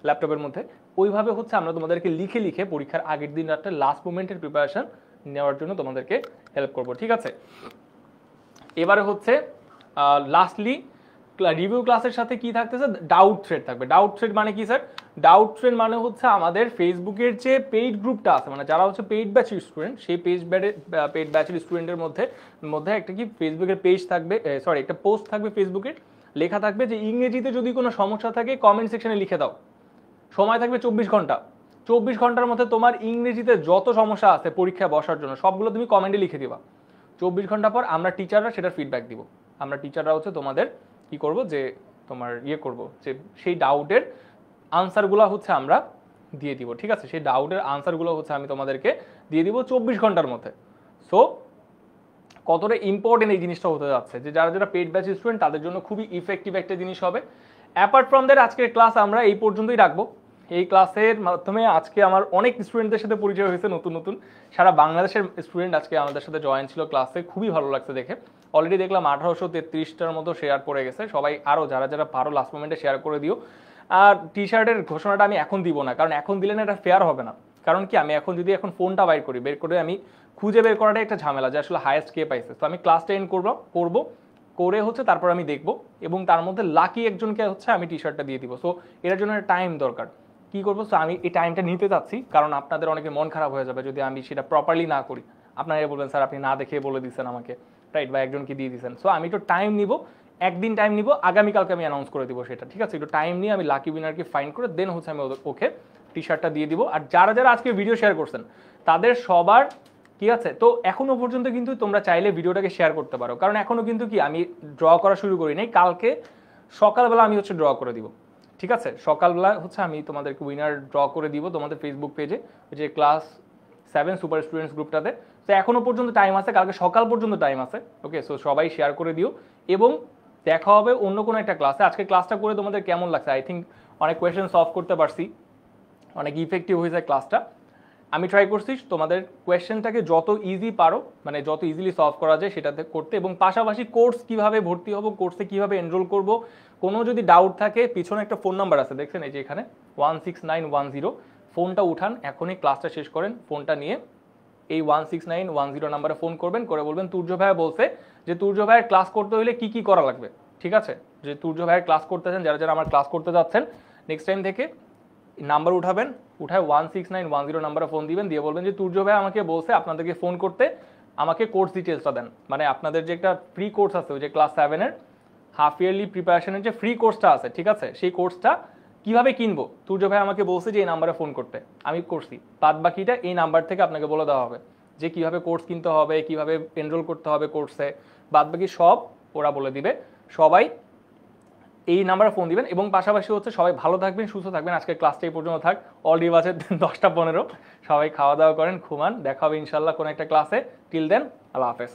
ল্যাপটপের মধ্যে, ওইভাবে হচ্ছে আমরা তোমাদেরকে লিখে লিখে পরীক্ষার আগের দিন রাত্রে লাস্ট মোমেন্টের প্রিপারেশন নেওয়ার জন্য তোমাদেরকে হেল্প করবো, ঠিক আছে। এবারে হচ্ছে লাস্টলি রিভিউ ক্লাসের সাথে কি থাকতেছে, ডাউট থ্রেড থাকবে। ডাউট থ্রেড মানে কি স্যার, ডাউট থ্রেড মানে হচ্ছে আমাদের ফেসবুকের যে পেইড গ্রুপটা আছে, মানে যারা হচ্ছে পেইড ব্যাচের স্টুডেন্ট, সেই পেইড ব্যাচের স্টুডেন্টের মধ্যে একটা কি ফেসবুকের পেজ থাকবে, সরি একটা পোস্ট থাকবে ফেসবুকের, লেখা থাকবে যে ইংরেজিতে যদি কোনো সমস্যা থাকে কমেন্ট সেকশনে লিখে দাও। সময় থাকবে 24 ঘন্টা, 24 ঘন্টার মধ্যে তোমার ইংরেজিতে যত সমস্যা আছে পরীক্ষায় বসার জন্য সবগুলো তুমি কমেন্টে লিখে দিবা। 24 ঘন্টা পর আমরা টিচাররা সেটার ফিডব্যাক দিব। আমরা টিচাররা হচ্ছে তোমাদের কি করব, যে তোমার ইয়ে করব, যে সেই ডাউটের আনসারগুলো হচ্ছে আমরা দিয়ে দিব, ঠিক আছে। সেই ডাউটের আনসারগুলো হচ্ছে আমি তোমাদেরকে দিয়ে দিব 24 ঘন্টার মধ্যে। সো কতটা ইম্পর্টেন্ট এই জিনিসটা হতে যাচ্ছে, যে যারা যারা পেইড ব্যাচ স্টুডেন্ট তাদের জন্য খুবই ইফেক্টিভ একটা জিনিস হবে। অ্যাপার্ট ফ্রম দ্যাট আজকের ক্লাস আমরা এই পর্যন্তই রাখবো। এই ক্লাসের মাধ্যমে আজকে আমার অনেক স্টুডেন্টদের সাথে পরিচয় হয়েছে, নতুন নতুন সারা বাংলাদেশের স্টুডেন্ট আজকে আমাদের সাথে জয়েন ছিল ক্লাসে, খুবই ভালো লাগছে দেখে। অলরেডি দেখলাম 1833টার মতো শেয়ার করে গেছে সবাই, আরও যারা যারা পারো লাস্ট মোমেন্টে শেয়ার করে দিও। আর টি শার্টের ঘোষণাটা আমি এখন দিব না, কারণ এখন দিলে না এটা ফেয়ার হবে না। কারণ কি আমি এখন যদি এখন ফোনটা বের করে আমি খুঁজে বের করাটা একটা ঝামেলা যে আসলে হায়েস্ট কে পাইছে। তো আমি ক্লাসটা এন্ড করবো করে হচ্ছে তারপর আমি দেখবো, এবং তার মধ্যে লাকি একজনকে হচ্ছে আমি টি শার্টটা দিয়ে দিব। সো এটার জন্য টাইম দরকার, কি করবো, সো আমি এই টাইমটা নিতে চাচ্ছি, কারণ আপনাদের অনেকে মন খারাপ হয়ে যাবে যদি আমি সেটা প্রপারলি না করি। আপনারা বলবেন স্যার আপনি না দেখে বলে দিচ্ছেন আমাকে, রাইট, বা একজনকে দিয়ে দিচ্ছেন। সো আমি একটু টাইম নিব, একদিন টাইম নিব, আগামীকালকে আমি অ্যানাউন্স করে দিব সেটা, ঠিক আছে। একটু টাইম নিয়ে আমি লাকি উইনারকে ফাইন্ড করে দেন হচ্ছে আমি ওকে টি শার্টটা দিয়ে দিব। আর যারা যারা আজকে ভিডিও শেয়ার করছেন তাদের সবার কি আছে, তো এখনো পর্যন্ত কিন্তু তোমরা চাইলে ভিডিওটাকে শেয়ার করতে পারো, কারণ এখনো কিন্তু কি আমি ড্র করা শুরু করি নাই। কালকে সকালবেলা আমি হচ্ছে ড্র করে দিব, ঠিক আছে। সকালবেলা হচ্ছে আমি তোমাদেরকে উইনার ড্র করে দিব তোমাদের ফেসবুক পেজে, যে ক্লাস 7 সুপার স্টুডেন্টস গ্রুপটাতে। তো এখনো পর্যন্ত টাইম আছে, কালকে সকাল পর্যন্ত টাইম আছে, ওকে। সো সবাই শেয়ার করে দিও এবং দেখা হবে অন্য কোনো একটা ক্লাসে। আজকে ক্লাসটা করে তোমাদের কেমন লাগছে? আই থিঙ্ক অনেক কোয়েশ্চেন সলভ করতে পারছি, অনেক ইফেক্টিভ হয়েছে ক্লাসটা। আমি ট্রাই করছি তোমাদের কোয়েশ্চেনটাকে যত ইজি পারো, মানে যত ইজিলি সলভ করা যায় সেটাতে করতে, এবং পাশাপাশি কোর্স কিভাবে ভর্তি হবো, কোর্সে কিভাবে এনরোল করব, কোনো যদি ডাউট থাকে পিছনে একটা ফোন নাম্বার আছে দেখছেন এই যে এখানে 16910, ফোনটা উঠান, এখনই ক্লাসটা শেষ করেন, ফোনটা নিয়ে এই 16910 নাম্বারে ফোন করবেন, করে বলবেন তুর্য ভাইয়া বলছে যে তুর্য ভাইয়ের ক্লাস করতে হলে কি কি করা লাগবে, ঠিক আছে? যে তুর্য ভাইয়ের ক্লাস করতেছেন, যারা যারা আমার ক্লাস করতে যাচ্ছেন, নেক্সট টাইম থেকে নাম্বার উঠাবেন, উঠায় 16910 নাম্বারে ফোন দিবেন, দিয়ে বলবেন যে তুর্য ভাই আমাকে বলছে আপনাদেরকে ফোন করতে, আমাকে কোর্স ডিটেলসটা দেন। মানে আপনাদের যে একটা ফ্রি কোর্স আছে, ওই যে ক্লাস 7-এর হাফ ইয়ারলি প্রিপারেশনের যে ফ্রি কোর্সটা আছে, ঠিক আছে, সেই কোর্সটা কিভাবে কিনবো তুর্য ভাই আমাকে বলছে যে এই নাম্বারে ফোন করতে, আমি করছি, বাদ বাকিটা এই নাম্বার থেকে আপনাকে বলে দেওয়া হবে যে কিভাবে কোর্স কিনতে হবে, কিভাবে এনরোল করতে হবে কোর্সে, বাদ বাকি সব ওরা বলে দিবে। সবাই এই নাম্বারে ফোন দিবেন, এবং পাশাপাশি হচ্ছে সবাই ভালো থাকবেন, সুস্থ থাকবেন। আজকের ক্লাসটা এই পর্যন্ত থাক, অলরেডি বাজে 10টা 15। সবাই খাওয়া দাওয়া করেন, ঘুমান, দেখা হবে ইনশাল্লাহ কোনো একটা ক্লাসে। টিল দেন, আল্লাহ হাফেজ।